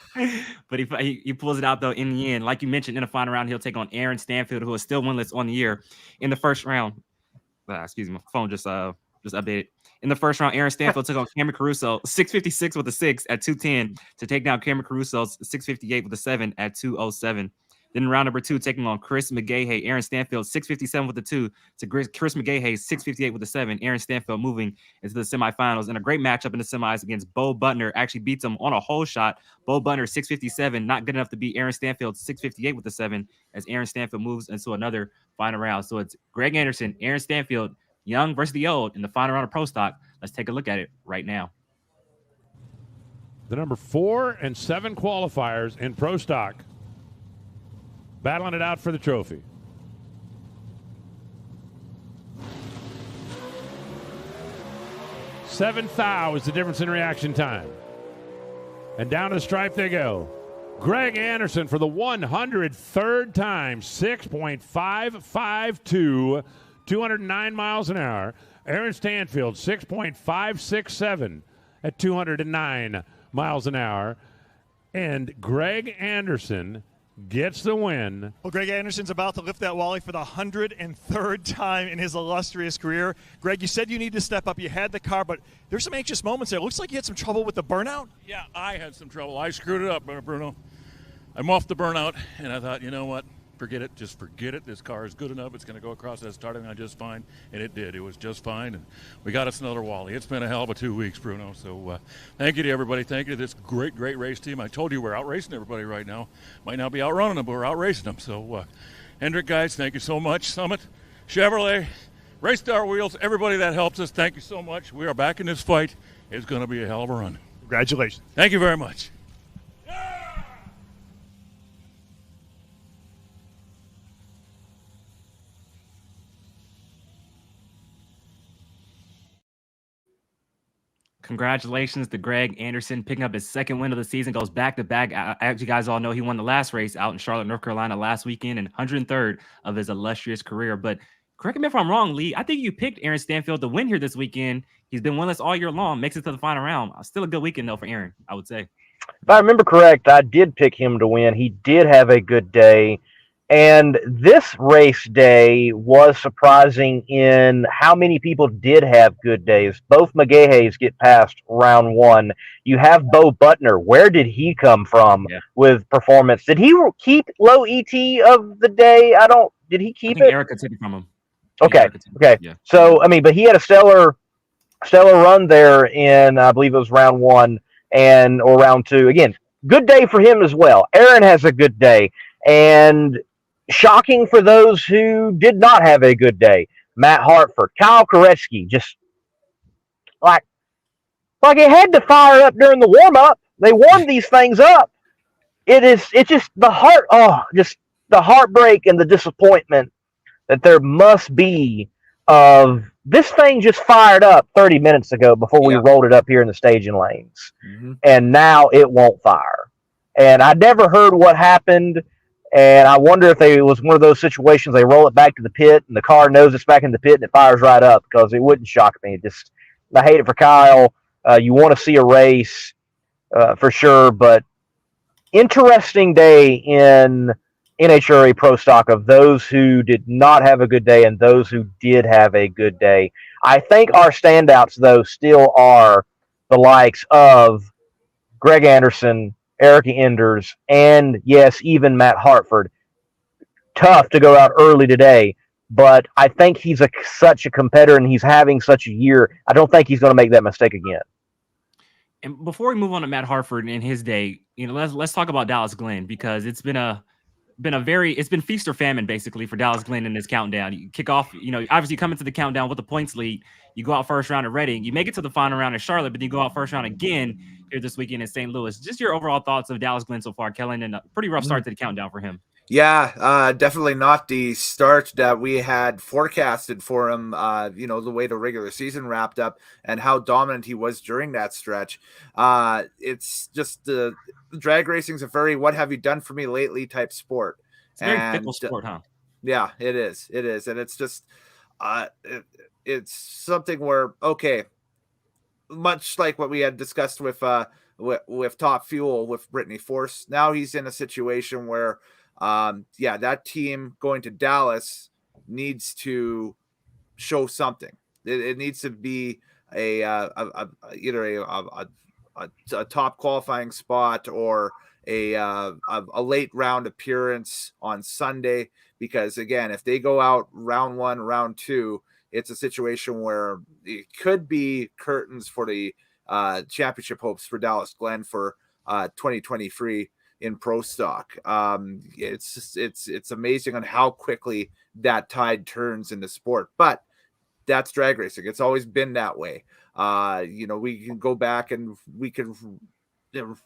But he pulls it out though in the end. Like you mentioned, in the final round, he'll take on Aaron Stanfield, who is still winless on the year. In the first round, excuse me, my phone just updated. In the first round, Aaron Stanfield took on Cameron Caruso, 656 with a 6 at 210 to take down Cameron Caruso's 658 with a 7 at 207. Then in round number 2, taking on Chris McGahey, Aaron Stanfield 657 with a 2 to Chris McGahey 658 with a 7. Aaron Stanfield moving into the semifinals, and a great matchup in the semis against Bo Butner. Actually beats him on a hole shot. Bo Butner 657, not good enough to beat Aaron Stanfield 658 with a 7 as Aaron Stanfield moves into another final round. So it's Greg Anderson, Aaron Stanfield, young versus the old in the final round of Pro Stock. Let's take a look at it right now. The number 4 and 7 qualifiers in Pro Stock battling it out for the trophy. Seven thou is the difference in reaction time. And down the stripe they go. Greg Anderson for the 103rd time, 6.552, 209 miles an hour. Aaron Stanfield, 6.567 at 209 miles an hour. And Greg Anderson gets the win. Well, Greg Anderson's about to lift that Wally for the 103rd time in his illustrious career. Greg, you said you need to step up. You had the car, but there's some anxious moments there. It looks like you had some trouble with the burnout. Yeah, I had some trouble. I screwed it up, Bruno. I'm off the burnout, and I thought, you know what? Forget it. Just forget it. This car is good enough. It's going to go across that starting line just fine. And it did. It was just fine. And we got us another Wally. It's been a hell of a 2 weeks, Bruno. So thank you to everybody. Thank you to this great, great race team. I told you we're out racing everybody right now. Might not be outrunning them, but we're out racing them. So Hendrick guys, thank you so much. Summit, Chevrolet, Race Star Wheels, everybody that helps us, thank you so much. We are back in this fight. It's going to be a hell of a run. Congratulations. Thank you very much. Congratulations to Greg Anderson picking up his second win of the season. Goes back to back. As you guys all know, he won the last race out in Charlotte, North Carolina last weekend, and 103rd of his illustrious career. But correct me if I'm wrong, Lee. I think you picked Aaron Stanfield to win here this weekend. He's been winless all year long. Makes it to the final round. Still a good weekend though for Aaron, I would say. If I remember correct, I did pick him to win. He did have a good day. And this race day was surprising in how many people did have good days. Both McGaheys get past round 1. You have Bo Butner. Where did he come from with performance? Did he keep low ET of the day? Did he keep it? Erica took it from him. Okay. Yeah. So, I mean, but he had a stellar run there in, I believe it was round 1 or round 2. Again, good day for him as well. Aaron has a good day. And shocking for those who did not have a good day. Matt Hartford, Kyle Koretsky, just like it had to fire up during the warm-up. They warmed these things up. It's just just the heartbreak and the disappointment that there must be of this thing just fired up 30 minutes ago before we rolled it up here in the staging lanes. Mm-hmm. And now it won't fire. And I never heard what happened. And I wonder if it was one of those situations they roll it back to the pit and the car knows it's back in the pit and it fires right up, because it wouldn't shock me. I hate it for Kyle. You want to see a race for sure, but interesting day in NHRA Pro Stock of those who did not have a good day and those who did have a good day. I think our standouts, though, still are the likes of Greg Anderson, Erica Enders, and yes, even Matt Hartford. Tough to go out early today, but I think he's such a competitor and he's having such a year. I don't think he's going to make that mistake again. And before we move on to Matt Hartford and his day, let's talk about Dallas Glenn, because it's been a been it's been feast or famine basically for Dallas Glenn in this countdown. You kick off, obviously come into the countdown with the points lead. You go out first round at Reading. You make it to the final round at Charlotte, but then you go out first round again here this weekend in St. Louis. Just your overall thoughts of Dallas Glenn so far, Kellen, and a pretty rough start to the countdown for him. Yeah, definitely not the start that we had forecasted for him, the way the regular season wrapped up and how dominant he was during that stretch. It's just the drag racing is a very what have you done for me lately type sport. It's a very fickle sport, huh? Yeah, it is. It is. And it's just it's something where, okay, much like what we had discussed with Top Fuel with Brittany Force, now he's in a situation where that team going to Dallas needs to show something. It needs to be either a top qualifying spot or a late round appearance on Sunday. Because again, if they go out round 1, round 2, it's a situation where it could be curtains for the championship hopes for Dallas Glenn for 2023. In pro stock. It's amazing on how quickly that tide turns in the sport, but that's drag racing. It's always been that way. We can go back and we can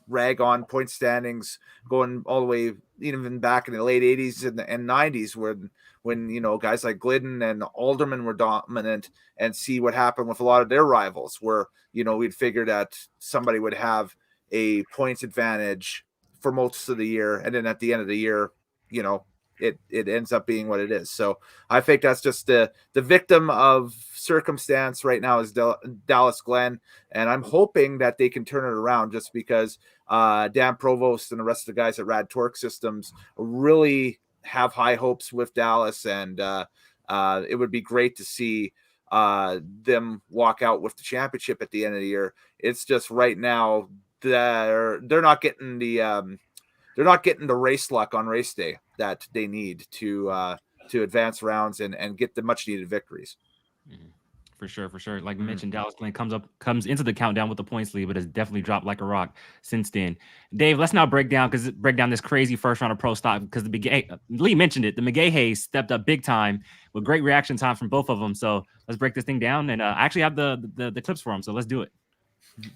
rag on point standings going all the way even back in the late 80s and 90s when guys like Glidden and Alderman were dominant, and see what happened with a lot of their rivals where we'd figure that somebody would have a points advantage for most of the year, and then at the end of the year, it ends up being what it is. So I think that's just the victim of circumstance right now is Dallas Glenn, and I'm hoping that they can turn it around just because Dan Provost and the rest of the guys at Rad Torque Systems really have high hopes with Dallas, and it would be great to see them walk out with the championship at the end of the year. It's just right now they're not getting the race luck on race day that they need to advance rounds and get the much needed victories. For sure. Like we mentioned, Dallas Glenn comes into the countdown with the points lead, but has definitely dropped like a rock since then. Dave, let's now break down this crazy first round of pro stock, because Lee mentioned it. The McGahey stepped up big time with great reaction time from both of them. So let's break this thing down, and I actually have the clips for them. So let's do it.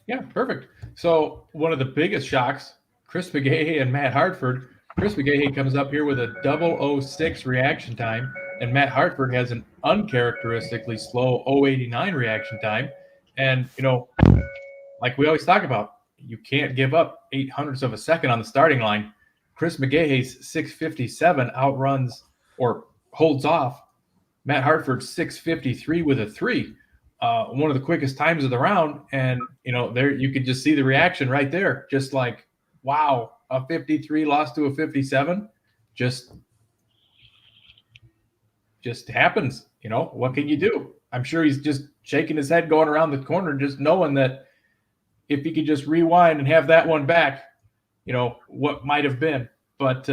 Yeah, perfect. So one of the biggest shocks, Chris McGahey and Matt Hartford. Chris McGahey comes up here with a 006 reaction time, and Matt Hartford has an uncharacteristically slow 089 reaction time. And, like we always talk about, you can't give up 0.08 of a second on the starting line. Chris McGahey's 6:57 outruns or holds off Matt Hartford's 6:53 with a 3. One of the quickest times of the round, and there you could just see the reaction right there, just like, wow, a 53 lost to a 57, just happens. What can you do? I'm sure he's just shaking his head going around the corner, just knowing that if he could just rewind and have that one back, what might have been. But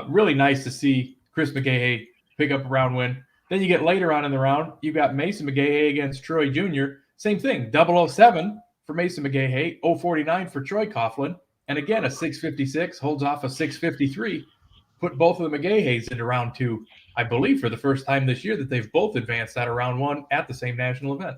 really nice to see Chris McGahey pick up a round win. Then you get later on in the round, you got Mason McGahey against Troy Jr. Same thing, 007 for Mason McGahey, 049 for Troy Coughlin, and again a 6:56 holds off a 6:53. Put both of the McGaheys into round 2, I believe, for the first time this year that they've both advanced out of round 1 at the same national event.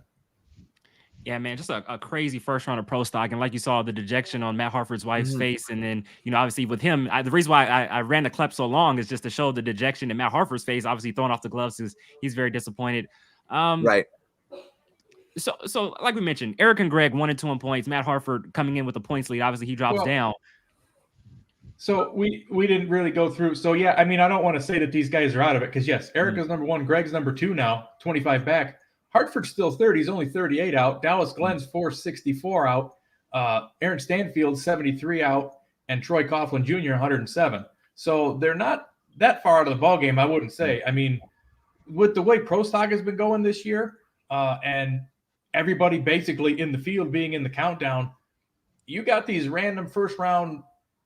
Yeah, man, just a crazy first round of pro stock. And like you saw, the dejection on Matt Hartford's wife's face. And then, obviously with him, the reason why I ran the clip so long is just to show the dejection in Matt Hartford's face, obviously throwing off the gloves because he's very disappointed. Right. So like we mentioned, Eric and Greg 1 and 2 in points. Matt Hartford coming in with the points lead. Obviously, he drops down. So we didn't really go through. So, yeah, I mean, I don't want to say that these guys are out of it because, yes, Eric is number 1. Greg's number 2 now, 25 back. Hartford's still 30. He's only 38 out. Dallas Glenn's 464 out. Aaron Stanfield 73 out, and Troy Coughlin Jr. 107. So they're not that far out of the ballgame, I wouldn't say. I mean, with the way pro stock has been going this year, and everybody basically in the field being in the countdown, you got these random first round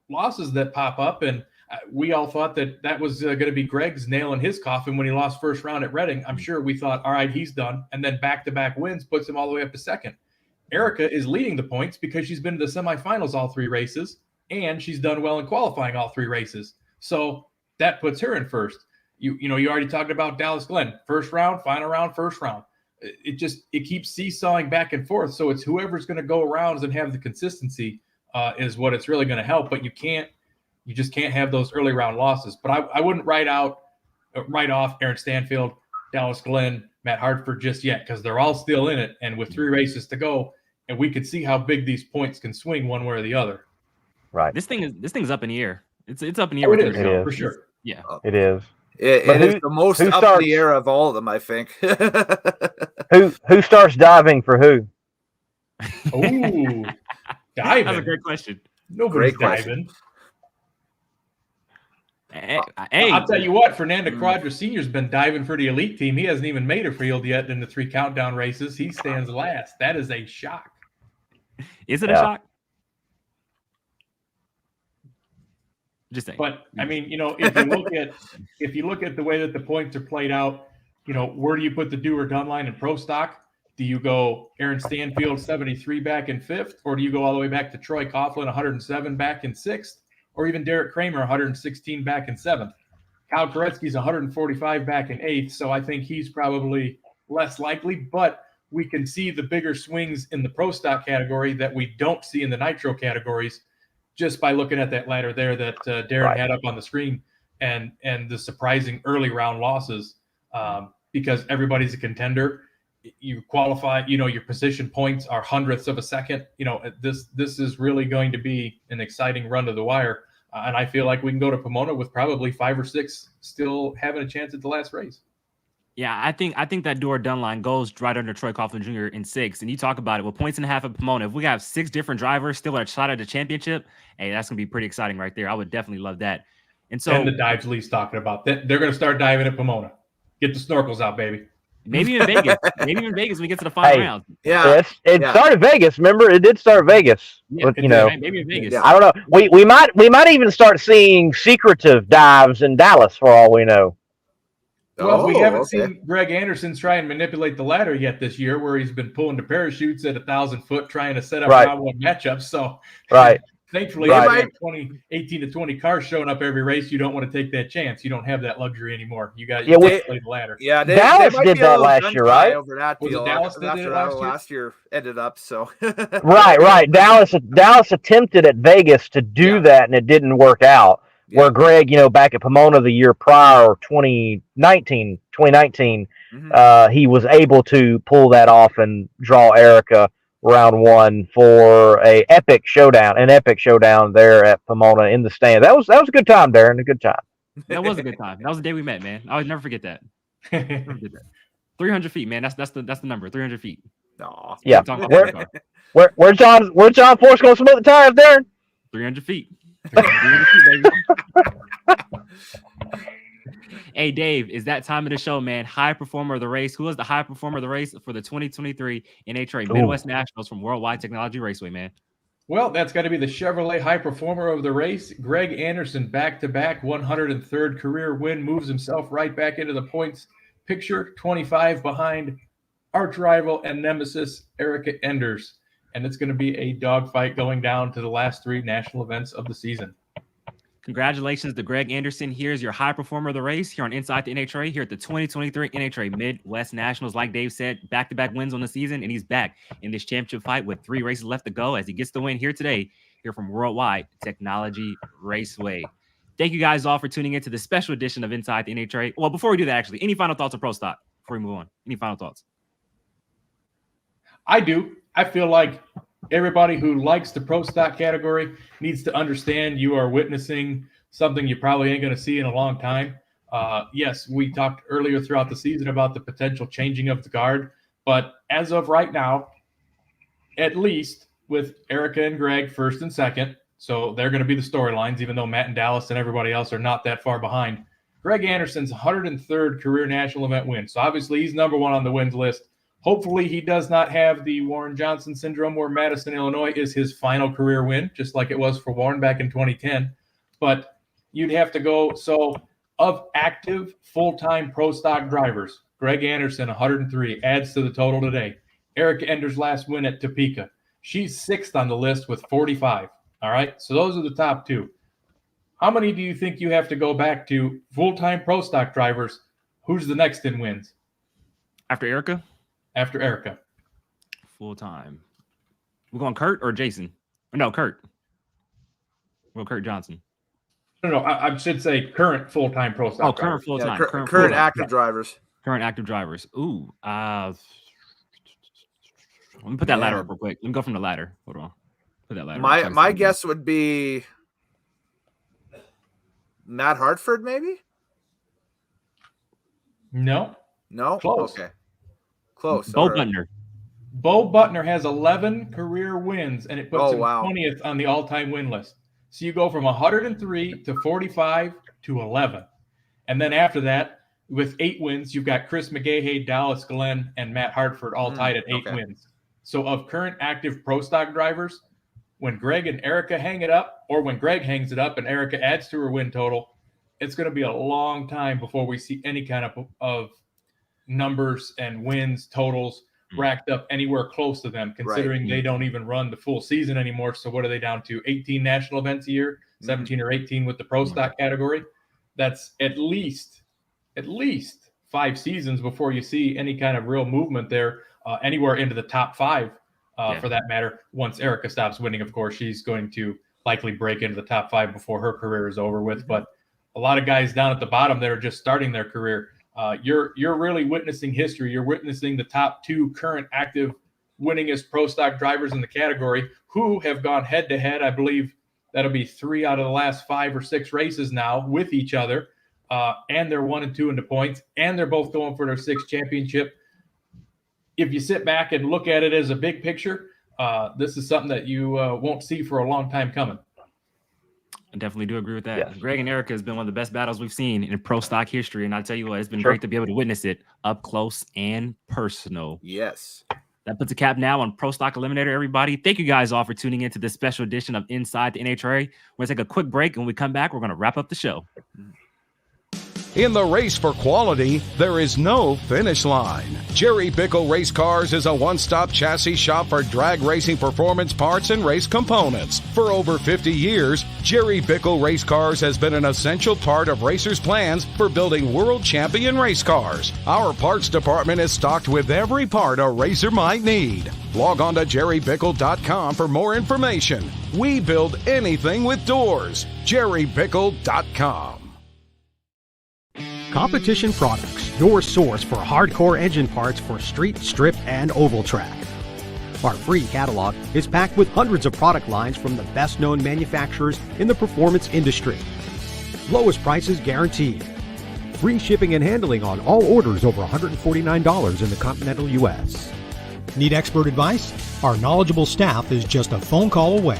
losses that pop up, and we all thought that was going to be Greg's nail in his coffin when he lost first round at Reading. I'm sure we thought, all right, he's done. And then back-to-back wins puts him all the way up to second. Erica is leading the points because she's been to the semifinals all 3 races, and she's done well in qualifying all 3 races. So that puts her in first. You already talked about Dallas Glenn, first round, final round, first round. It keeps seesawing back and forth. So it's whoever's going to go around and have the consistency is what it's really going to help. But you just can't have those early round losses. But I wouldn't write off Aaron Stanfield, Dallas Glenn, Matt Hartford just yet, because they're all still in it. And with 3 races to go, and we could see how big these points can swing one way or the other. Right. This thing's up in the air. It's up in the Oh, air. it is, for sure. Yeah. It is. It is the most up in the air of all of them, I think. Who starts diving for who? Ooh, diving. That's a great question. Nobody's diving. Hey, I'll tell you what, Fernando Quadra Sr.'s been diving for the elite team. He hasn't even made a field yet in the 3 countdown races. He stands last. That is a shock. Is it a shock? Just saying. But I mean, if you look at the way that the points are played out, where do you put the do or done line in pro stock? Do you go Aaron Stanfield 73 back in 5th, or do you go all the way back to Troy Coughlin 107 back in 6th, or even Derek Kramer 116 back in 7th? Kyle Koretsky's 145 back in 8th, so I think he's probably less likely, but we can see the bigger swings in the pro stock category that we don't see in the nitro categories just by looking at that ladder there that Darren had up on the screen and the surprising early round losses because everybody's a contender. You qualify, your position points are hundredths of a second. This is really going to be an exciting run to the wire. And I feel like we can go to Pomona with probably 5 or 6 still having a chance at the last race. Yeah, I think that do or done line goes right under Troy Coughlin Jr. in 6. And you talk about it with 1.5 points at Pomona. If we have 6 different drivers still at a shot at the championship, hey, that's gonna be pretty exciting right there. I would definitely love that. And so the dives Lee's talking about, they're gonna start diving at Pomona. Get the snorkels out, baby. Maybe in Vegas. Maybe in Vegas we get to the final round. Yeah, it started Vegas. Remember, it did start Vegas. Yeah, but, maybe in Vegas. I don't know. We might even start seeing secretive dives in Dallas for all we know. Well, we haven't seen Greg Anderson try and manipulate the ladder yet this year, where he's been pulling the parachutes at 1,000 foot trying to set up round 1 matchups. So, thankfully, if you have 18 to 20 cars showing up every race, you don't want to take that chance. You don't have that luxury anymore. You got to play the ladder. Yeah, Dallas did that last year, right? Over that Was it Dallas that did it last year? Ended up so. right. Dallas attempted at Vegas to do that, and it didn't work out. Where Greg, back at Pomona the year prior, 2019, he was able to pull that off and draw Erica round 1 for an epic showdown there at Pomona in the stand. That was a good time, Darren. A good time. That was a good time. That was the day we met, man. I would never forget that. 300 feet, man. That's the number. 300 feet. No. Yeah. Where John Force gonna smoke the tires, Darren? 300 feet. 300 feet, baby. Hey, Dave, is that time of the show, man? High performer of the race. Who is the high performer of the race for the 2023 NHRA Midwest Nationals from Worldwide Technology Raceway, man? Well, that's got to be the Chevrolet high performer of the race. Greg Anderson, back-to-back 103rd career win, moves himself right back into the points picture, 25 behind arch rival and nemesis Erica Enders. And it's going to be a dogfight going down to the last 3 national events of the season. Congratulations to Greg Anderson. Here's your high performer of the race here on Inside the NHRA here at the 2023 NHRA Midwest Nationals. Like Dave said, back-to-back wins on the season, and he's back in this championship fight with 3 races left to go as he gets the win here today here from Worldwide Technology Raceway. Thank you guys all for tuning into this special edition of Inside the NHRA. Well, before we do that, actually, any final thoughts on Pro Stock before we move on? Any final thoughts? I do. I feel like everybody who likes the pro stock category needs to understand you are witnessing something you probably ain't going to see in a long time. Yes, we talked earlier throughout the season about the potential changing of the guard, but as of right now, at least with Erica and Greg first and second, so they're going to be the storylines, even though Matt and Dallas and everybody else are not that far behind. Greg Anderson's 103rd career national event win, so obviously he's number 1 on the wins list. Hopefully he does not have the Warren Johnson syndrome where Madison, Illinois is his final career win, just like it was for Warren back in 2010. But you'd have to go, so of active full-time pro stock drivers, Greg Anderson, 103, adds to the total today. Erica Enders' last win at Topeka. She's 6th on the list with 45. All right, so those are the top 2. How many do you think you have to go back to full-time pro stock drivers? Who's the next in wins? After Erica? After Erica. Full time. We're going Kurt or Jason? No, Kurt. Well, Kurt Johnson. No, I should say current full-time pro stock. Current full-time. Yeah, current active drivers. Current active drivers. Ooh. Let me put that ladder up real quick. Let me go from the ladder. Hold on. Put that ladder. My guess would be Matt Hartford, maybe? No. No? Close. Okay. Close. Bo Butner. Bo Butner has 11 career wins, and it puts him wow. 20th on the all-time win list. So you go from 103 to 45 to 11. And then after that, with 8 wins, you've got Chris McGahey, Dallas Glenn, and Matt Hartford all tied at 8 wins. So of current active pro stock drivers, when Greg and Erica hang it up, or when Greg hangs it up and Erica adds to her win total, it's going to be a long time before we see any kind of numbers and wins totals racked up anywhere close to them, considering they don't even run the full season anymore. So what are they down to? 18 national events a year, 17 or 18 with the pro stock category. That's at least 5 seasons before you see any kind of real movement there, anywhere into the top 5 for that matter. Once Erica stops winning, of course, she's going to likely break into the top 5 before her career is over with. But a lot of guys down at the bottom that are just starting their career, you're really witnessing history. You're witnessing the top 2 current active winningest pro stock drivers in the category who have gone head to head. I believe that'll be 3 out of the last 5 or 6 races now with each other. And they're 1 and 2 into points, and they're both going for their 6th championship. If you sit back and look at it as a big picture, this is something that you won't see for a long time coming. I definitely do agree with that. Yes. Greg and Erica has been one of the best battles we've seen in pro stock history. And I tell you what, it's been great to be able to witness it up close and personal. Yes. That puts a cap now on Pro Stock Eliminator, everybody. Thank you guys all for tuning into this special edition of Inside the NHRA. We're going to take a quick break. And when we come back, we're going to wrap up the show. In the race for quality, there is no finish line. Jerry Bickle Race Cars is a one-stop chassis shop for drag racing performance parts and race components. For over 50 years, Jerry Bickle Race Cars has been an essential part of racers' plans for building world champion race cars. Our parts department is stocked with every part a racer might need. Log on to jerrybickle.com for more information. We build anything with doors. jerrybickle.com. Competition Products, your source for hardcore engine parts for street, strip, and oval track. Our free catalog is packed with hundreds of product lines from the best-known manufacturers in the performance industry. Lowest prices guaranteed. Free shipping and handling on all orders over $149 in the continental U.S. Need expert advice? Our knowledgeable staff is just a phone call away.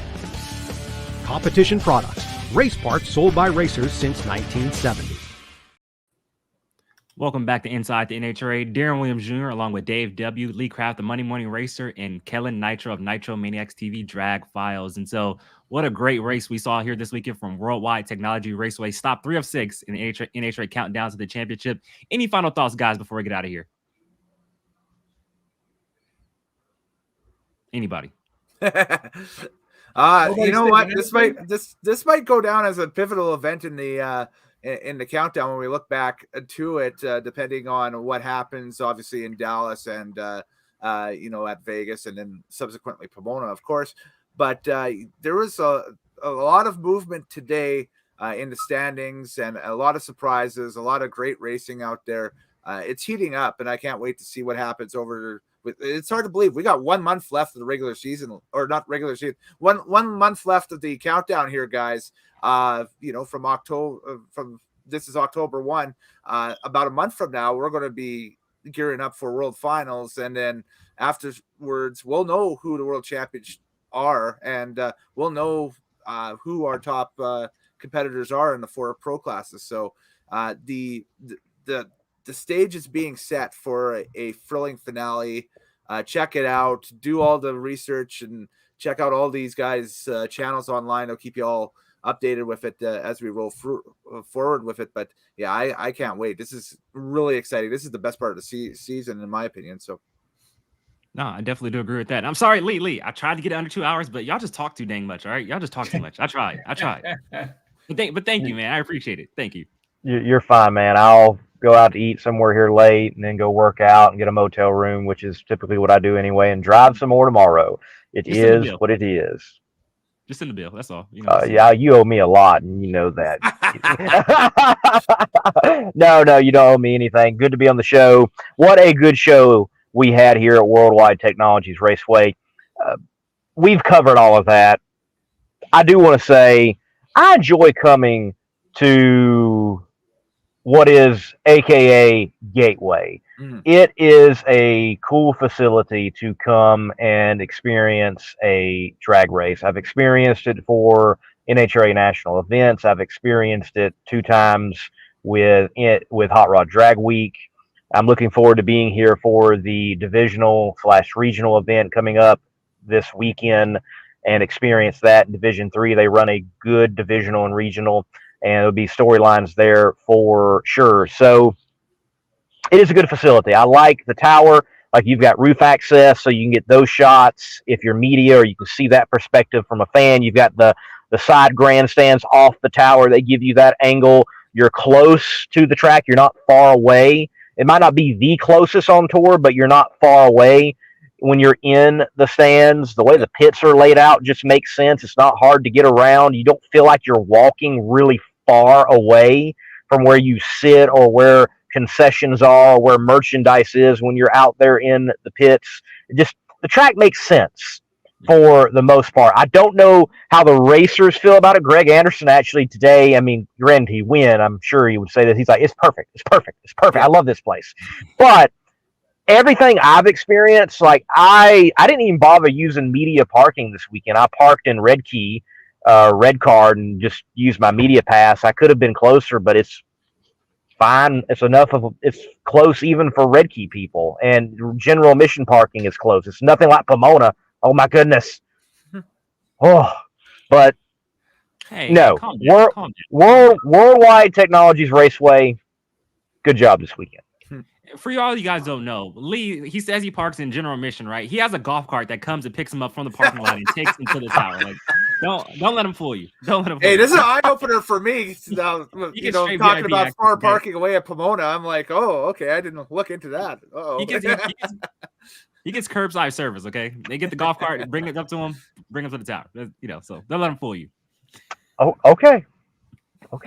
Competition Products, race parts sold by racers since 1970. Welcome back to Inside the NHRA. Darren Williams Jr., along with Dave W., Lee Craft, the Monday Morning Racer, and Kellen Nitro of Nitro Maniacs TV Drag Files. And so, what a great race we saw here this weekend from Worldwide Technology Raceway. Stop 3 of 6 in the NHRA countdown to the championship. Any final thoughts, guys, before we get out of here? Anybody? You know what? This might go down as a pivotal event in the countdown when we look back to it, depending on what happens, obviously in Dallas and at Vegas, and then subsequently Pomona, of course. But there was a lot of movement today in the standings, and a lot of surprises, a lot of great racing out there. It's heating up, and I can't wait to see what happens over. It's hard to believe we got 1 month left of the regular season, or not regular season. One month left of the countdown here, guys. From October, this is October 1. About a month from now, we're going to be gearing up for World Finals, and then afterwards, we'll know who the world champions are, and we'll know who our top competitors are in the 4 pro classes. So the stage is being set for a thrilling finale. Check it out. Do all the research and check out all these guys' channels online. I'll keep you all updated with it as we roll forward with it. But yeah, I can't wait. This is really exciting. This is the best part of the season, in my opinion. So. No, I definitely do agree with that. I'm sorry, Lee. I tried to get it under 2 hours, but y'all just talk too dang much. All right. Y'all just talk too much. I tried. But thank you, man. I appreciate it. Thank you. You're fine, man. I'll go out to eat somewhere here late and then go work out and get a motel room, which is typically what I do anyway, and drive some more tomorrow. It Just send the is bill. what it is. Just send the bill. That's all. You know, Yeah, you owe me a lot, and you know that. No, you don't owe me anything. Good to be on the show. What a good show we had here at Worldwide Technologies Raceway. We've covered all of that. I do want to say I enjoy coming to what is AKA Gateway. It is a cool facility to come and experience a drag race. I've experienced it for NHRA national events. I've experienced it 2 times with Hot Rod Drag Week. I'm looking forward to being here for the divisional/regional event coming up this weekend and experience that. Division 3, they run a good divisional and regional, and there'll be storylines there for sure. So it is a good facility. I like the tower. Like, you've got roof access, so you can get those shots if you're media, or you can see that perspective from a fan. You've got the side grandstands off the tower. They give you that angle. You're close to the track. You're not far away. It might not be the closest on tour, but you're not far away. When you're in the stands, the way the pits are laid out just makes sense. It's not hard to get around. You don't feel like you're walking really far away from where you sit or where concessions are, or where merchandise is when you're out there in the pits. The track makes sense for the most part. I don't know how the racers feel about it. Greg Anderson actually today, I mean, granted he win, I'm sure he would say that. He's like, it's perfect. It's perfect. It's perfect. I love this place. But everything I've experienced, like I didn't even bother using media parking this weekend. I parked in Red Key, Red Card, and just used my media pass. I could have been closer, but it's fine. It's close even for Red Key people, and general admission parking is close. It's nothing like Pomona. Oh my goodness. Oh, but no. calm down. Worldwide Technologies Raceway. Good job this weekend. For y'all, you guys don't know, Lee, he says he parks in general admission, right? He has a golf cart that comes and picks him up from the parking lot and takes him to the tower. Like, don't let him fool you. Don't let him fool you. Hey, this is an eye opener for me. Talking about far parking away at Pomona, I'm like, oh, okay, I didn't look into that. He gets curbside service. Okay, they get the golf cart, bring it up to him, bring him to the tower. So don't let him fool you. Oh, okay. What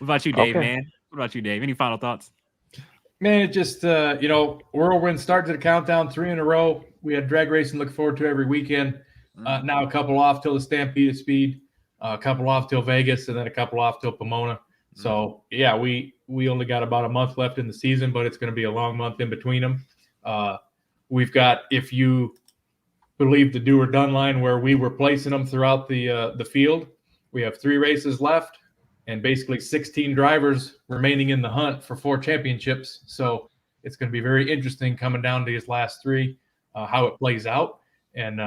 about you, Dave? Man, what about you, Dave? Any final thoughts? Man, it just, whirlwind start to the countdown, 3 in a row. We had drag racing to look forward to every weekend. Now a couple off till the Stampede of Speed, a couple off till Vegas, and then a couple off till Pomona. So, yeah, we only got about a month left in the season, but it's going to be a long month in between them. We've got, if you believe the do or done line where we were placing them throughout the field, we have 3 races left. And basically 16 drivers remaining in the hunt for 4 championships. So it's going to be very interesting coming down to these last 3, how it plays out. And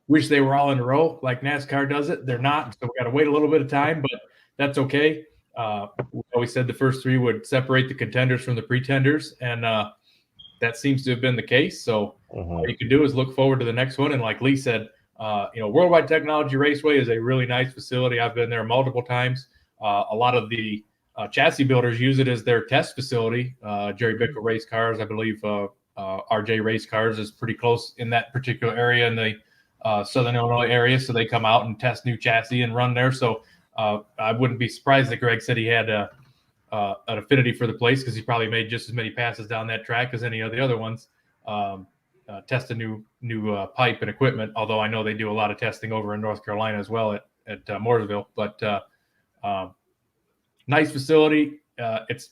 wish they were all in a row like NASCAR does it. They're not. So we got to wait a little bit of time, but that's okay. We always said the first 3 would separate the contenders from the pretenders. And that seems to have been the case. So all you can do is look forward to the next one. And like Lee said, Worldwide Technology Raceway is a really nice facility. I've been there multiple times. A lot of the chassis builders use it as their test facility. Jerry Bickle Race Cars, I believe RJ Race Cars is pretty close in that particular area in the Southern Illinois area. So they come out and test new chassis and run there. So I wouldn't be surprised that Greg said he had an affinity for the place, because he probably made just as many passes down that track as any of the other ones. Test a new pipe and equipment, although I know they do a lot of testing over in North Carolina as well at Mooresville. But nice facility. It's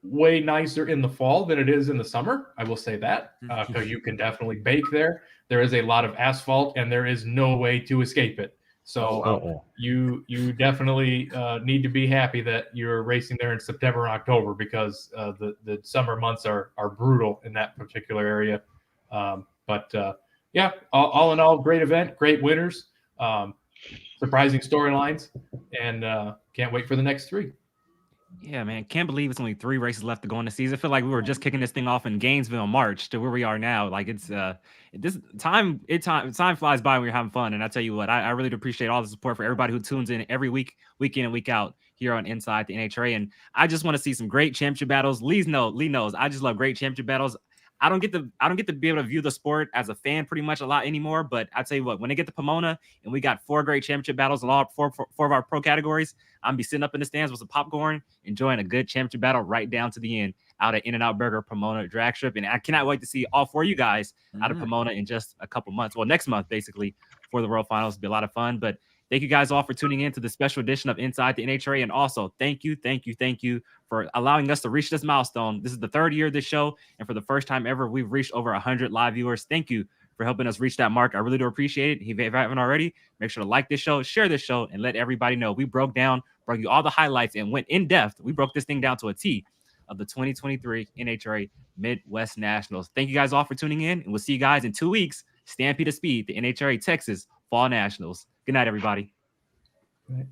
way nicer in the fall than it is in the summer. I will say that, because you can definitely bake there. There is a lot of asphalt, and there is no way to escape it. So you definitely need to be happy that you're racing there in September and October, because the summer months are brutal in that particular area. But all in all, great event, great winners, surprising storylines, and can't wait for the next 3. Yeah, man. Can't believe it's only 3 races left to go in the season. I feel like we were just kicking this thing off in Gainesville in March to where we are now. Like it's this time flies by when you're having fun. And I tell you what, I really appreciate all the support for everybody who tunes in every week, week in and week out here on Inside the NHRA. And I just want to see some great championship battles. Lee knows I just love great championship battles. I don't get to be able to view the sport as a fan pretty much a lot anymore. But I tell you what, when they get to Pomona and we got 4 great championship battles in all four of our pro categories, I'm be sitting up in the stands with some popcorn, enjoying a good championship battle right down to the end out at In-N-Out Burger Pomona drag strip. And I cannot wait to see all 4 of you guys out of Pomona in just a couple months. Well, next month, basically, for the World Finals. It'll be a lot of fun. But thank you guys all for tuning in to the special edition of Inside the NHRA. And also, thank you for allowing us to reach this milestone. This is the 3rd year of this show. And for the first time ever, we've reached over 100 live viewers. Thank you for helping us reach that mark. I really do appreciate it. If you haven't already, make sure to like this show, share this show, and let everybody know. We brought you all the highlights and went in depth. We broke this thing down to a T of the 2023 NHRA Midwest Nationals. Thank you guys all for tuning in, and we'll see you guys in 2 weeks. Stampede to Speed, the NHRA Texas Fall Nationals. Good night, everybody. Right.